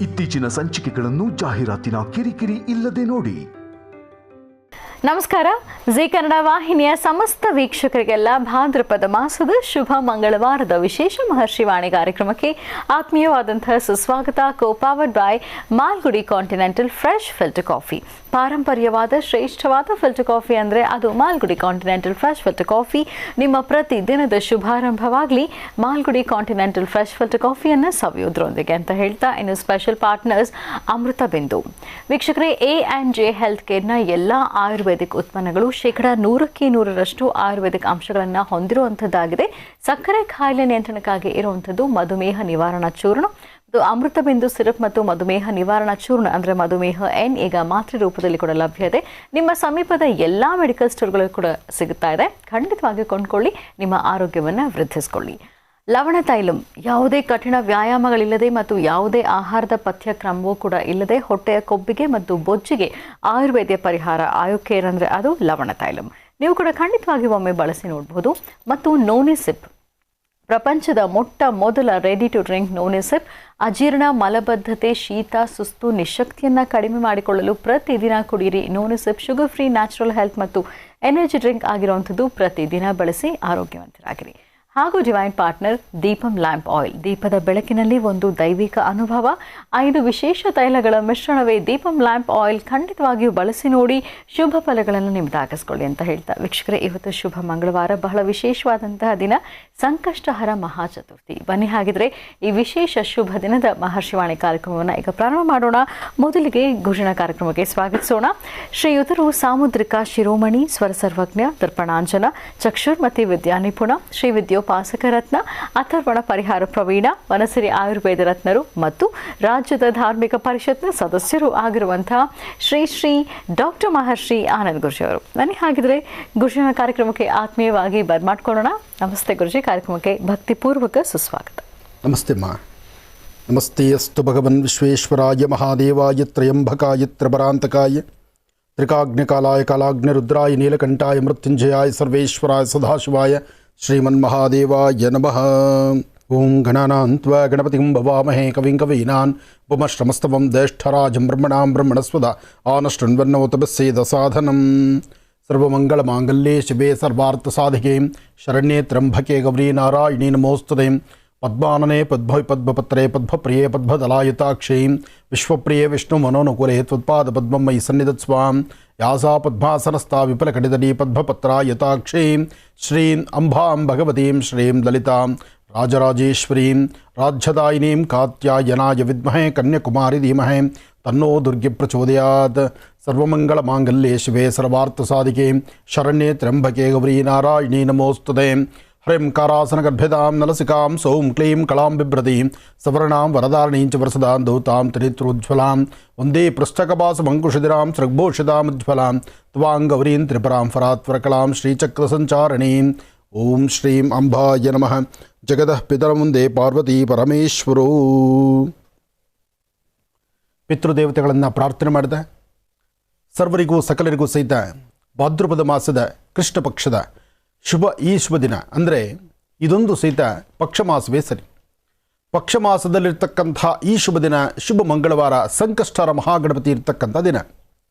ಇತ್ತೀಚಿನ ಸಂಚಿಕೆಗಳನ್ನು ಜಾಹೀರಾತಿನ ಕಿರಿಕಿರಿ ಇಲ್ಲದೆ ನೋಡಿ. ನಮಸ್ಕಾರ. ಜಿ ಕನ್ನಡ ವಾಹಿನಿಯ ಸಮಸ್ತ ವೀಕ್ಷಕರಿಗೆಲ್ಲ ಭಾದ್ರಪದ ಮಾಸದ ಶುಭ ಮಂಗಳವಾರದ ವಿಶೇಷ ಮಹರ್ಷಿ ವಾಣಿ ಕಾರ್ಯಕ್ರಮಕ್ಕೆ ಆತ್ಮೀಯವಾದಂತಹ ಸುಸ್ವಾಗತ. Co powered by Malgudi continental fresh filter coffee. ಪಾರಂಪರ್ಯವಾದ ಶ್ರೇಷ್ಠವಾದ ಫಿಲ್ಟರ್ ಕಾಫಿ ಅಂದರೆ ಅದು Malgudi continental fresh filter coffee. ನಿಮ್ಮ ಪ್ರತಿ ದಿನದ ಶುಭಾರಂಭವಾಗಲಿ ಮಾಲ್ಗುಡಿ ಕಾಂಟಿನೆಂಟಲ್ ಫ್ರೆಶ್ ಫಿಲ್ಟರ್ ಕಾಫಿಯನ್ನು ಸವಿಯೋದ್ರೊಂದಿಗೆ ಅಂತ ಹೇಳ್ತಾ, ಇನ್ನು ಸ್ಪೆಷಲ್ ಪಾರ್ಟ್ನರ್ಸ್ ಅಮೃತ ಬಿಂದು. ವೀಕ್ಷಕರೇ, A&J ಹೆಲ್ತ್ ಕೇರ್ನ ಎಲ್ಲ ಆಯುರ್ವೇದಿಕ್ ಉತ್ಪನ್ನಗಳು 100% ಆಯುರ್ವೇದಿಕ್ ಅಂಶಗಳನ್ನು ಹೊಂದಿರುವಂಥದ್ದಾಗಿದೆ. ಸಕ್ಕರೆ ಕಾಯಿಲೆ ನಿಯಂತ್ರಣಕ್ಕಾಗಿ ಇರುವಂಥದ್ದು ಮಧುಮೇಹ ನಿವಾರಣಾ ಚೂರ್ಣ, ಅಮೃತ ಬಿಂದು ಸಿರಪ್ ಮತ್ತು ಮಧುಮೇಹ ನಿವಾರಣಾ ಚೂರ್ಣ ಅಂದರೆ ಮಧುಮೇಹ N ಈಗ ಮಾತ್ರೆ ರೂಪದಲ್ಲಿ ಕೂಡ ಲಭ್ಯ ಇದೆ. ನಿಮ್ಮ ಸಮೀಪದ ಎಲ್ಲ ಮೆಡಿಕಲ್ ಸ್ಟೋರ್ಗಳು ಕೂಡ ಸಿಗುತ್ತಾ ಇದೆ. ಖಂಡಿತವಾಗಿ ಕೊಂಡ್ಕೊಳ್ಳಿ, ನಿಮ್ಮ ಆರೋಗ್ಯವನ್ನು ವೃದ್ಧಿಸಿಕೊಳ್ಳಿ. ಲವಣ ತೈಲಂ, ಯಾವುದೇ ಕಠಿಣ ವ್ಯಾಯಾಮಗಳಿಲ್ಲದೆ ಮತ್ತು ಯಾವುದೇ ಆಹಾರದ ಪಥ್ಯಕ್ರಮವೂ ಕೂಡ ಇಲ್ಲದೆ ಹೊಟ್ಟೆಯ ಕೊಬ್ಬಿಗೆ ಮತ್ತು ಬೊಜ್ಜಿಗೆ ಆಯುರ್ವೇದ ಪರಿಹಾರ ಆಯುಕೇರ್ ಅಂದರೆ ಅದು ಲವಣ ತೈಲಂ. ನೀವು ಕೂಡ ಖಂಡಿತವಾಗಿ ಒಮ್ಮೆ ಬಳಸಿ ನೋಡಬಹುದು. ಮತ್ತು ನೋನಿಸಿಪ್, ಪ್ರಪಂಚದ ಮೊಟ್ಟ ಮೊದಲ ರೆಡಿ ಟು ಡ್ರಿಂಕ್ ನೋನಿಸಿಪ್ ಅಜೀರ್ಣ, ಮಲಬದ್ಧತೆ, ಶೀತ, ಸುಸ್ತು, ನಿಶಕ್ತಿಯನ್ನು ಕಡಿಮೆ ಮಾಡಿಕೊಳ್ಳಲು ಪ್ರತಿದಿನ ಕುಡಿಯಿರಿ. ನೋನಿಸಿಪ್ ಶುಗರ್ ಫ್ರೀ, ನ್ಯಾಚುರಲ್ ಹೆಲ್ತ್ ಮತ್ತು ಎನರ್ಜಿ ಡ್ರಿಂಕ್ ಆಗಿರುವಂಥದ್ದು. ಪ್ರತಿದಿನ ಬಳಸಿ ಆರೋಗ್ಯವಂತರಾಗಿರಿ. ಹಾಗೂ divine partner Deepam lamp oil, ದೀಪದ ಬೆಳಕಿನಲ್ಲಿ ಒಂದು ದೈವಿಕ ಅನುಭವ. 5 ವಿಶೇಷ ತೈಲಗಳ ಮಿಶ್ರಣವೇ ದೀಪಂ ಲ್ಯಾಂಪ್ ಆಯಿಲ್. ಖಂಡಿತವಾಗಿಯೂ ಬಳಸಿ ನೋಡಿ, ಶುಭ ಫಲಗಳನ್ನು ನಿಮ್ದಾಗಿಸ್ಕೊಳ್ಳಿ ಅಂತ ಹೇಳ್ತಾ, ವೀಕ್ಷಕರೇ, ಇವತ್ತು ಶುಭ ಮಂಗಳವಾರ, ಬಹಳ ವಿಶೇಷವಾದಂತಹ ದಿನ, ಸಂಕಷ್ಟಹರ ಮಹಾಚತುರ್ಥಿ. ಬನ್ನಿ ಹಾಗಿದ್ರೆ ಈ ವಿಶೇಷ ಶುಭ ದಿನದ ಮಹರ್ಷಿವಾಣಿ ಕಾರ್ಯಕ್ರಮವನ್ನು ಈಗ ಪ್ರಾರಂಭ ಮಾಡೋಣ. ಮೊದಲಿಗೆ ಗುರುಜಿನ ಕಾರ್ಯಕ್ರಮಕ್ಕೆ ಸ್ವಾಗತಿಸೋಣ. ಶ್ರೀಯುತರು ಸಾಮುದ್ರಿಕ ಶಿರೋಮಣಿ, ಸ್ವರ ಸರ್ವಜ್ಞ, ದರ್ಪಣಾಂಜನ, ಚಕ್ಷುರ್ಮತಿ ವಿದ್ಯಾ ನಿಪುಣ, ಶ್ರೀ ವಿದ್ಯೋಪಾಸಕ ರತ್ನ, ಅಥರ್ವಣ ಪರಿಹಾರ ಪ್ರವೀಣ, ವನಸಿರಿ ಆಯುರ್ವೇದ ರತ್ನರು ಮತ್ತು ರಾಜ್ಯದ ಧಾರ್ಮಿಕ ಪರಿಷತ್ನ ಸದಸ್ಯರು ಆಗಿರುವಂತಹ ಶ್ರೀ ಡಾಕ್ಟರ್ ಮಹರ್ಷಿ ಆನಂದ್ ಗುರುಜಿ ಅವರು. ಬನ್ನಿ ಹಾಗಿದ್ರೆ ಗುರುಜಿನ ಕಾರ್ಯಕ್ರಮಕ್ಕೆ ಆತ್ಮೀಯವಾಗಿ ಬರ್ಮಾಡ್ಕೊಳ್ಳೋಣ. ನಮಸ್ತೆ ಗುರುಜಿ, ಕಾರ್ಯಕ್ರಮಕ್ಕೆ ಭಕ್ತಿಪೂರ್ವಕ ಸುಸ್ವಾಗತ. ನಮಸ್ತೆ ಮಾ. ನಮಸ್ತೆ ಅಸ್ತು ಭಗವನ್ ವಿಶ್ವೇಶ್ವರಾಯ ಮಹಾದೇವಾಯ ತ್ರಯಂಬಕಾಯ ತ್ರಿಪರಾಂತಕಾಯ ತ್ರಿಕಾಗ್ನಿಕಾಲಾಯ ಕಾಲಾಗ್ನಿರುದ್ರಾಯ ನೀಲಕಂಠಾಯ ಮೃತ್ಯುಂಜಯಾಯ ಸರ್ವೇಶ್ವರಾಯ ಸದಾಶಿವಾಯ ಶ್ರೀಮನ್ಮಹಾದೇವಾಯ ನಮಃ. ಓಂ ಗಣಾನಾನ್ತ್ವ ಗಣಪತಿಂ ಭವಾಮಹೇ ಕವಿಂ ಕವೀನಾನ್ ಉಪಮಶ್ರಮಸ್ತವಂ ಜ್ಯೇಷ್ಠರಾಜಂ ಬ್ರಹ್ಮಣಾಂ ಬ್ರಹ್ಮಣಸ್ಪದ ಆನಷ್ಟನ್ವನ್ನೋತಪಸ್ಸೇದ ಸಾಧನಂ. ಸರ್ವಮಂಗಳಮಾಂಗಲ್ಯೆ ಶಿವೆ ಸರ್ವಾರ್ಥಸಾಧಿಕೆ ಶರಣ್ಯೆ ತ್ರ್ಯಂಬಕೆ ಗೌರಿ ನಾರಾಯಣಿ ನಮೋಸ್ತುತೆ. ಪದ್ಮಾನನೆ ಪದ್ಮಪತ್ರೆ ಪದ್ಮಪ್ರಿಯೆ ಪದ್ಮದಲಾಯುತಾಕ್ಷೇ ವಿಶ್ವಪ್ರಿಯೆ ವಿಷ್ಣು ಮನೋನುಕೂಲೆ ತ್ವತ್ಪಾದ ಪದ್ಮಮಯಿ ಸನ್ನಿಧತ್ಸ್ವಾಂ. ಯಾಸಾ ಪದ್ಮಾಸನಸ್ಥಾ ವಿಪುಲಕಟಿತಲಿ ಪದ್ಮಪತ್ರಾಯುತಾಕ್ಷೇ ಶ್ರೀಂ ಅಂಬಾಂ ಭಗವತೀಂ ಶ್ರೀಂ ಲಲಿತಾಂ ರಾಜರಾಜೇಶ್ವರೀಂ ರಾಜ್ಯದಾಯಿನೀಂ ಕಾತ್ಯಾಯನಾಯ ವಿದ್ಮಹೇ ಕನ್ಯಾಕುಮಾರಿ ಧೀಮಹೇ ತನ್ನೋ ದುರ್ಗೆ ಪ್ರಚೋದಯಾತ್. ಸರ್ವಮಂಗಳಮಾಂಗಲ್ಯೆ ಶಿವೆ ಸರ್ವಾರ್ಥಸಾಧಿಕೆ ಶರಣ್ಯೆ ತ್ರ್ಯಂಬಕೆ ಗೌರಿ ನಾರಾಯಣಿ ನಮೋಸ್ತುತೆ. ಹ್ರೀಂ ಕಾರಾಸನಗರ್ಭೆದಾಂ ನಲಸಿಕಾಂ ಸೌಂ ಕ್ಲೀಂ ಕಳಾಂ ಬಿಭ್ರತೀಂ ಸವರ್ಣಾಂ ವರದಾರಣೀಂ ಚ ವರಸದಾಂ ದೌತಾಂ ತ್ರಿನೇತ್ರೋಜ್ವಲಾಂ ವಂದೇ ಪೃಷ್ಠಕಪಾಸಮಂಕುಶಿಧಿರಾಂ ಸೃಗ್ಭೂಷಿತಾಮುಜ್ವಲಾಂ ತ್ವಾಂ ಗೌರೀಂ ತ್ರಿಪುರಾಂ ಫರಾತ್ವರಕಲಾಂ ಶ್ರೀಚಕ್ರಸಂಚಾರಣೀಂ. ಓಂ ಶ್ರೀಂ ಅಂಬಾಯ ನಮಃ. ಜಗದಃ ಪಿತರಂ ಮುಂದೆ ಪಾರ್ವತಿ ಪರಮೇಶ್ವರೋ. ಪಿತೃದೇವತೆಗಳನ್ನು ಪ್ರಾರ್ಥನೆ ಮಾಡಿದ ಸರ್ವರಿಗೂ ಸಕಲರಿಗೂ ಸಹಿತ ಭಾದ್ರಪದ ಮಾಸದ ಕೃಷ್ಣ ಪಕ್ಷದ ಈ ಶುಭ ದಿನ ಅಂದರೆ ಇದೊಂದು ಸಹಿತ ಪಕ್ಷಮಾಸವೇ ಸರಿ. ಪಕ್ಷಮಾಸದಲ್ಲಿರ್ತಕ್ಕಂಥ ಈ ಶುಭ ದಿನ, ಶುಭ ಮಂಗಳವಾರ, ಸಂಕಷ್ಟಹರ ಮಹಾಗಣಪತಿ ಇರ್ತಕ್ಕಂಥ ದಿನ.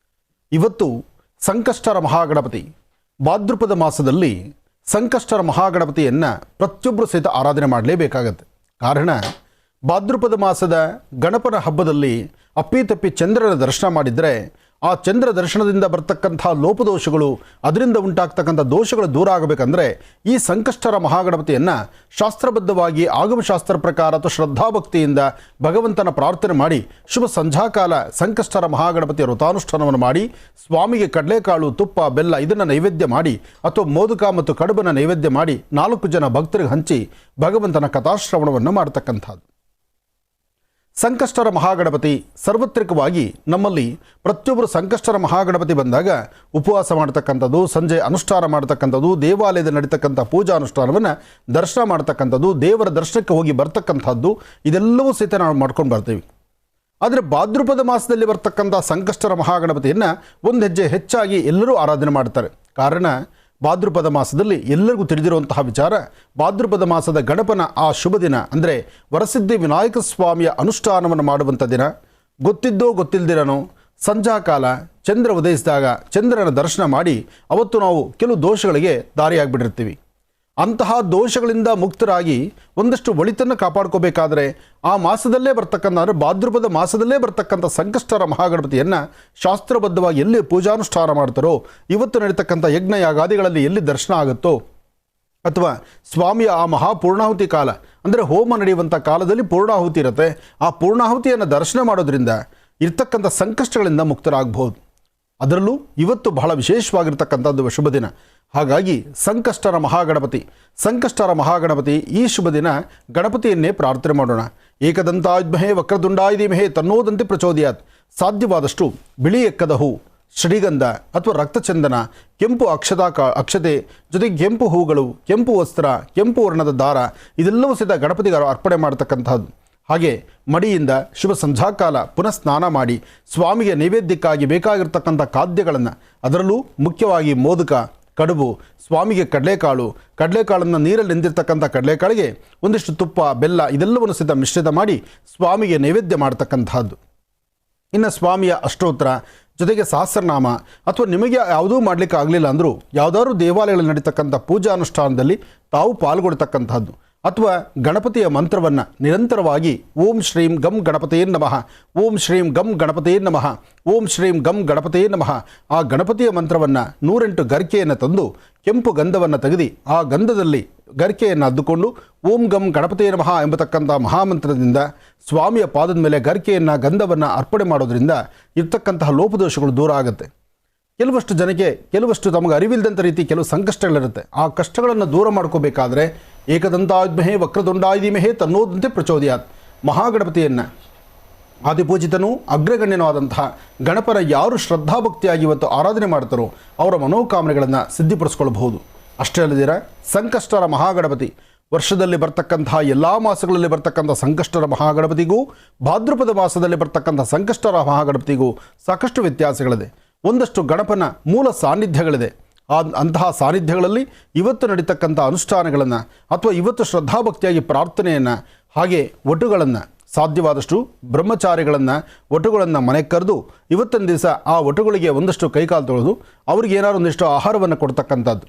ಇವತ್ತು ಸಂಕಷ್ಟಹರ ಮಹಾಗಣಪತಿ, ಭಾದ್ರಪದ ಮಾಸದಲ್ಲಿ ಸಂಕಷ್ಟಹರ ಮಹಾಗಣಪತಿಯನ್ನು ಪ್ರತಿಯೊಬ್ಬರು ಸಹಿತ ಆರಾಧನೆ ಮಾಡಲೇಬೇಕಾಗತ್ತೆ. ಕಾರಣ, ಭಾದ್ರಪದ ಮಾಸದ ಗಣಪನ ಹಬ್ಬದಲ್ಲಿ ಅಪ್ಪಿತಪ್ಪಿ ಚಂದ್ರನ ದರ್ಶನ ಮಾಡಿದರೆ ಆ ಚಂದ್ರ ದರ್ಶನದಿಂದ ಬರ್ತಕ್ಕಂಥ ಲೋಪದೋಷಗಳು, ಅದರಿಂದ ಉಂಟಾಗ್ತಕ್ಕಂಥ ದೋಷಗಳು ದೂರ ಆಗಬೇಕಂದ್ರೆ ಈ ಸಂಕಷ್ಟಹರ ಮಹಾಗಣಪತಿಯನ್ನು ಶಾಸ್ತ್ರಬದ್ಧವಾಗಿ ಆಗಮಶಾಸ್ತ್ರ ಪ್ರಕಾರ ಅಥವಾ ಶ್ರದ್ಧಾಭಕ್ತಿಯಿಂದ ಭಗವಂತನ ಪ್ರಾರ್ಥನೆ ಮಾಡಿ ಶುಭ ಸಂಧ್ಯಾಕಾಲ ಸಂಕಷ್ಟಹರ ಮಹಾಗಣಪತಿಯ ವ್ರತಾನುಷ್ಠಾನವನ್ನು ಮಾಡಿ ಸ್ವಾಮಿಗೆ ಕಡಲೆಕಾಳು, ತುಪ್ಪ, ಬೆಲ್ಲ ಇದನ್ನು ನೈವೇದ್ಯ ಮಾಡಿ ಅಥವಾ ಮೋದಕ ಮತ್ತು ಕಡುಬನ್ನು ನೈವೇದ್ಯ ಮಾಡಿ 4 ಜನ ಭಕ್ತರಿಗೆ ಹಂಚಿ ಭಗವಂತನ ಕಥಾಶ್ರವಣವನ್ನು ಮಾಡ್ತಕ್ಕಂಥದ್ದು. ಸಂಕಷ್ಟಹರ ಮಹಾಗಣಪತಿ ಸಾರ್ವತ್ರಿಕವಾಗಿ ನಮ್ಮಲ್ಲಿ ಪ್ರತಿಯೊಬ್ಬರು ಸಂಕಷ್ಟಹರ ಮಹಾಗಣಪತಿ ಬಂದಾಗ ಉಪವಾಸ ಮಾಡ್ತಕ್ಕಂಥದ್ದು, ಸಂಜೆ ಅನುಷ್ಠಾನ ಮಾಡ್ತಕ್ಕಂಥದ್ದು, ದೇವಾಲಯದಲ್ಲಿ ನಡೀತಕ್ಕಂಥ ಪೂಜಾ ಅನುಷ್ಠಾನವನ್ನು ದರ್ಶನ ಮಾಡ್ತಕ್ಕಂಥದ್ದು, ದೇವರ ದರ್ಶನಕ್ಕೆ ಹೋಗಿ ಬರ್ತಕ್ಕಂಥದ್ದು, ಇದೆಲ್ಲವೂ ಸಹಿತ ನಾವು ಮಾಡ್ಕೊಂಡು ಬರ್ತೀವಿ. ಆದರೆ ಭಾದ್ರಪದ ಮಾಸದಲ್ಲಿ ಬರ್ತಕ್ಕಂಥ ಸಂಕಷ್ಟಹರ ಮಹಾಗಣಪತಿಯನ್ನು ಒಂದು ಹೆಜ್ಜೆ ಹೆಚ್ಚಾಗಿ ಎಲ್ಲರೂ ಆರಾಧನೆ ಮಾಡ್ತಾರೆ. ಕಾರಣ, ಭಾದ್ರಪದ ಮಾಸದಲ್ಲಿ ಎಲ್ಲರಿಗೂ ತಿಳಿದಿರುವಂತಹ ವಿಚಾರ, ಭಾದ್ರಪದ ಮಾಸದ ಗಣಪನ ಆ ಶುಭ ದಿನ ಅಂದರೆ ವರಸಿದ್ಧಿ ವಿನಾಯಕ ಸ್ವಾಮಿಯ ಅನುಷ್ಠಾನವನ್ನು ಮಾಡುವಂಥ ದಿನ. ಗೊತ್ತಿದ್ದೋ ಗೊತ್ತಿಲ್ಲದಿರನೋ ಸಂಧ್ಯಾಕಾಲ ಚಂದ್ರ ಉದಯಿಸಿದಾಗ ಚಂದ್ರನ ದರ್ಶನ ಮಾಡಿ ಅವತ್ತು ನಾವು ಕೆಲವು ದೋಷಗಳಿಗೆ ದಾರಿಯಾಗಿಬಿಟ್ಟಿರ್ತೀವಿ. ಅಂತಹ ದೋಷಗಳಿಂದ ಮುಕ್ತರಾಗಿ ಒಂದಷ್ಟು ಒಳಿತನ್ನು ಕಾಪಾಡ್ಕೋಬೇಕಾದ್ರೆ ಆ ಮಾಸದಲ್ಲೇ ಬರ್ತಕ್ಕಂಥ ಅಂದರೆ ಭಾದ್ರಪದ ಮಾಸದಲ್ಲೇ ಬರ್ತಕ್ಕಂಥ ಸಂಕಷ್ಟರ ಮಹಾಗಣಪತಿಯನ್ನು ಶಾಸ್ತ್ರಬದ್ಧವಾಗಿ ಎಲ್ಲಿ ಪೂಜಾನುಷ್ಠಾನ ಮಾಡ್ತಾರೋ, ಇವತ್ತು ನಡೀತಕ್ಕಂಥ ಯಜ್ಞ ಯಾಗಾದಿಗಳಲ್ಲಿ ಎಲ್ಲಿ ದರ್ಶನ ಆಗುತ್ತೋ, ಅಥವಾ ಸ್ವಾಮಿಯ ಆ ಮಹಾಪೂರ್ಣಾಹುತಿ ಕಾಲ ಅಂದರೆ ಹೋಮ ನಡೆಯುವಂಥ ಕಾಲದಲ್ಲಿ ಪೂರ್ಣಾಹುತಿ ಇರುತ್ತೆ, ಆ ಪೂರ್ಣಾಹುತಿಯನ್ನು ದರ್ಶನ ಮಾಡೋದ್ರಿಂದ ಇರ್ತಕ್ಕಂಥ ಸಂಕಷ್ಟಗಳಿಂದ ಮುಕ್ತರಾಗಬಹುದು. ಅದರಲ್ಲೂ ಇವತ್ತು ಬಹಳ ವಿಶೇಷವಾಗಿರ್ತಕ್ಕಂಥದ್ದು ಶುಭ ದಿನ. ಹಾಗಾಗಿ ಸಂಕಷ್ಟರ ಮಹಾಗಣಪತಿ ಈ ಶುಭ ದಿನ ಗಣಪತಿಯನ್ನೇ ಪ್ರಾರ್ಥನೆ ಮಾಡೋಣ. ಏಕದಂತಾಯುಧ್ಮಹೇ ವಕ್ರದುಂಡಾಯ ಧೀಮಹಿ ತನ್ನೋದಂತೆ ಪ್ರಚೋದಯಾತ್. ಸಾಧ್ಯವಾದಷ್ಟು ಬಿಳಿ ಎಕ್ಕದ ಹೂ, ಶ್ರೀಗಂಧ ಅಥವಾ ರಕ್ತಚಂದನ, ಕೆಂಪು ಅಕ್ಷತೆ ಜೊತೆಗೆ ಕೆಂಪು ಹೂಗಳು, ಕೆಂಪು ವಸ್ತ್ರ, ಕೆಂಪು ವರ್ಣದ ದಾರ ಇದೆಲ್ಲವೂ ಸಹಿತ ಗಣಪತಿಗಾರು ಅರ್ಪಣೆ ಮಾಡ್ತಕ್ಕಂಥದ್ದು. ಹಾಗೆ ಮಡಿಯಿಂದ ಶುಭ ಸಂಧ್ಯಾಕಾಲ ಪುನಃ ಸ್ನಾನ ಮಾಡಿ ಸ್ವಾಮಿಗೆ ನೈವೇದ್ಯಕ್ಕಾಗಿ ಬೇಕಾಗಿರ್ತಕ್ಕಂಥ ಖಾದ್ಯಗಳನ್ನು, ಅದರಲ್ಲೂ ಮುಖ್ಯವಾಗಿ ಮೋದಕ, ಕಡುಬು, ಸ್ವಾಮಿಗೆ ಕಡಲೆಕಾಳನ್ನು ನೀರಲ್ಲಿ ನೆಂದಿರ್ತಕ್ಕಂಥ ಕಡಲೆಕಾಳಿಗೆ ಒಂದಿಷ್ಟು ತುಪ್ಪ, ಬೆಲ್ಲ ಇದೆಲ್ಲವನ್ನು ಸಹಿತ ಮಿಶ್ರಿತ ಮಾಡಿ ಸ್ವಾಮಿಗೆ ನೈವೇದ್ಯ ಮಾಡ್ತಕ್ಕಂಥದ್ದು. ಇನ್ನು ಸ್ವಾಮಿಯ ಅಷ್ಟೋತ್ತರ ಜೊತೆಗೆ ಸಹಸ್ರನಾಮ ಅಥವಾ ನಿಮಗೆ ಯಾವುದೂ ಮಾಡಲಿಕ್ಕೆ ಆಗಲಿಲ್ಲ ಅಂದರೂ ಯಾವುದಾದ್ರೂ ದೇವಾಲಯಗಳಲ್ಲಿ ನಡೀತಕ್ಕಂಥ ಪೂಜಾ ಅನುಷ್ಠಾನದಲ್ಲಿ ತಾವು ಪಾಲ್ಗೊಳ್ತಕ್ಕಂಥದ್ದು ಅಥವಾ ಗಣಪತಿಯ ಮಂತ್ರವನ್ನು ನಿರಂತರವಾಗಿ ಓಂ ಶ್ರೀಂ ಗಂ ಗಣಪತಿಯೇ ನಮಃ, ಓಂ ಶ್ರೀಂ ಗಂ ಗಣಪತಿಯೇ ನಮಃ, ಓಂ ಶ್ರೀಂ ಗಂ ಗಣಪತಿಯೇ ನಮಃ ಆ ಗಣಪತಿಯ ಮಂತ್ರವನ್ನು 108 ಗರಿಕೆಯನ್ನು ತಂದು ಕೆಂಪು ಗಂಧವನ್ನು ತೆಗೆದು ಆ ಗಂಧದಲ್ಲಿ ಗರಿಕೆಯನ್ನು ಅದ್ದುಕೊಂಡು ಓಂ ಗಂ ಗಣಪತಿಯೇ ನಮಃ ಎಂಬತಕ್ಕಂಥ ಮಹಾಮಂತ್ರದಿಂದ ಸ್ವಾಮಿಯ ಪಾದದ ಮೇಲೆ ಗರಿಕೆಯನ್ನು ಗಂಧವನ್ನು ಅರ್ಪಣೆ ಮಾಡೋದ್ರಿಂದ ಇರ್ತಕ್ಕಂತಹ ಲೋಪದೋಷಗಳು ದೂರ ಆಗುತ್ತೆ. ಕೆಲವಷ್ಟು ತಮಗೆ ಅರಿವಿಲ್ಲದಂಥ ರೀತಿ ಕೆಲವು ಸಂಕಷ್ಟಗಳಿರುತ್ತೆ. ಆ ಕಷ್ಟಗಳನ್ನು ದೂರ ಮಾಡ್ಕೋಬೇಕಾದ್ರೆ ಏಕದಂತಾಯುಧ್ಮಹೇ ವಕ್ರದುಂಡಾಯ ಧೀಮಹಿ ತನ್ನೋದಂತೆ ಪ್ರಚೋದಯಾತ್ ಮಹಾಗಣಪತಿಯನ್ನು ಆದಿಪೂಜಿತನೂ ಅಗ್ರಗಣ್ಯನವಾದಂತಹ ಗಣಪನ ಯಾರು ಶ್ರದ್ಧಾಭಕ್ತಿಯಾಗಿ ಇವತ್ತು ಆರಾಧನೆ ಮಾಡ್ತಾರೋ ಅವರ ಮನೋಕಾಮನೆಗಳನ್ನು ಸಿದ್ಧಿಪಡಿಸ್ಕೊಳ್ಬಹುದು. ಅಷ್ಟೇ ಅಲ್ಲದಿರ ಸಂಕಷ್ಟರ ಮಹಾಗಣಪತಿ ವರ್ಷದಲ್ಲಿ ಬರ್ತಕ್ಕಂತಹ ಎಲ್ಲ ಮಾಸಗಳಲ್ಲಿ ಬರ್ತಕ್ಕಂಥ ಸಂಕಷ್ಟರ ಮಹಾಗಣಪತಿಗೂ ಭಾದ್ರಪದ ಮಾಸದಲ್ಲಿ ಬರ್ತಕ್ಕಂಥ ಸಂಕಷ್ಟರ ಮಹಾಗಣಪತಿಗೂ ಸಾಕಷ್ಟು ವ್ಯತ್ಯಾಸಗಳಿದೆ. ಒಂದಷ್ಟು ಗಣಪನ ಮೂಲ ಸಾನ್ನಿಧ್ಯಗಳಿದೆ. ಅಂತಹ ಸಾನ್ನಿಧ್ಯಗಳಲ್ಲಿ ಇವತ್ತು ನಡೀತಕ್ಕಂಥ ಅನುಷ್ಠಾನಗಳನ್ನು ಅಥವಾ ಇವತ್ತು ಶ್ರದ್ಧಾಭಕ್ತಿಯಾಗಿ ಪ್ರಾರ್ಥನೆಯನ್ನು, ಹಾಗೆ ಒಟುಗಳನ್ನು ಸಾಧ್ಯವಾದಷ್ಟು ಬ್ರಹ್ಮಚಾರಿಗಳನ್ನು ಒಟುಗಳನ್ನು ಮನೆಗೆ ಕರೆದು ಇವತ್ತಿನ ದಿವಸ ಆ ಒಟುಗಳಿಗೆ ಒಂದಷ್ಟು ಕೈಕಾಲು ತೊಳೆದು ಅವ್ರಿಗೆ ಏನಾದ್ರು ಒಂದಿಷ್ಟು ಆಹಾರವನ್ನು ಕೊಡ್ತಕ್ಕಂಥದ್ದು,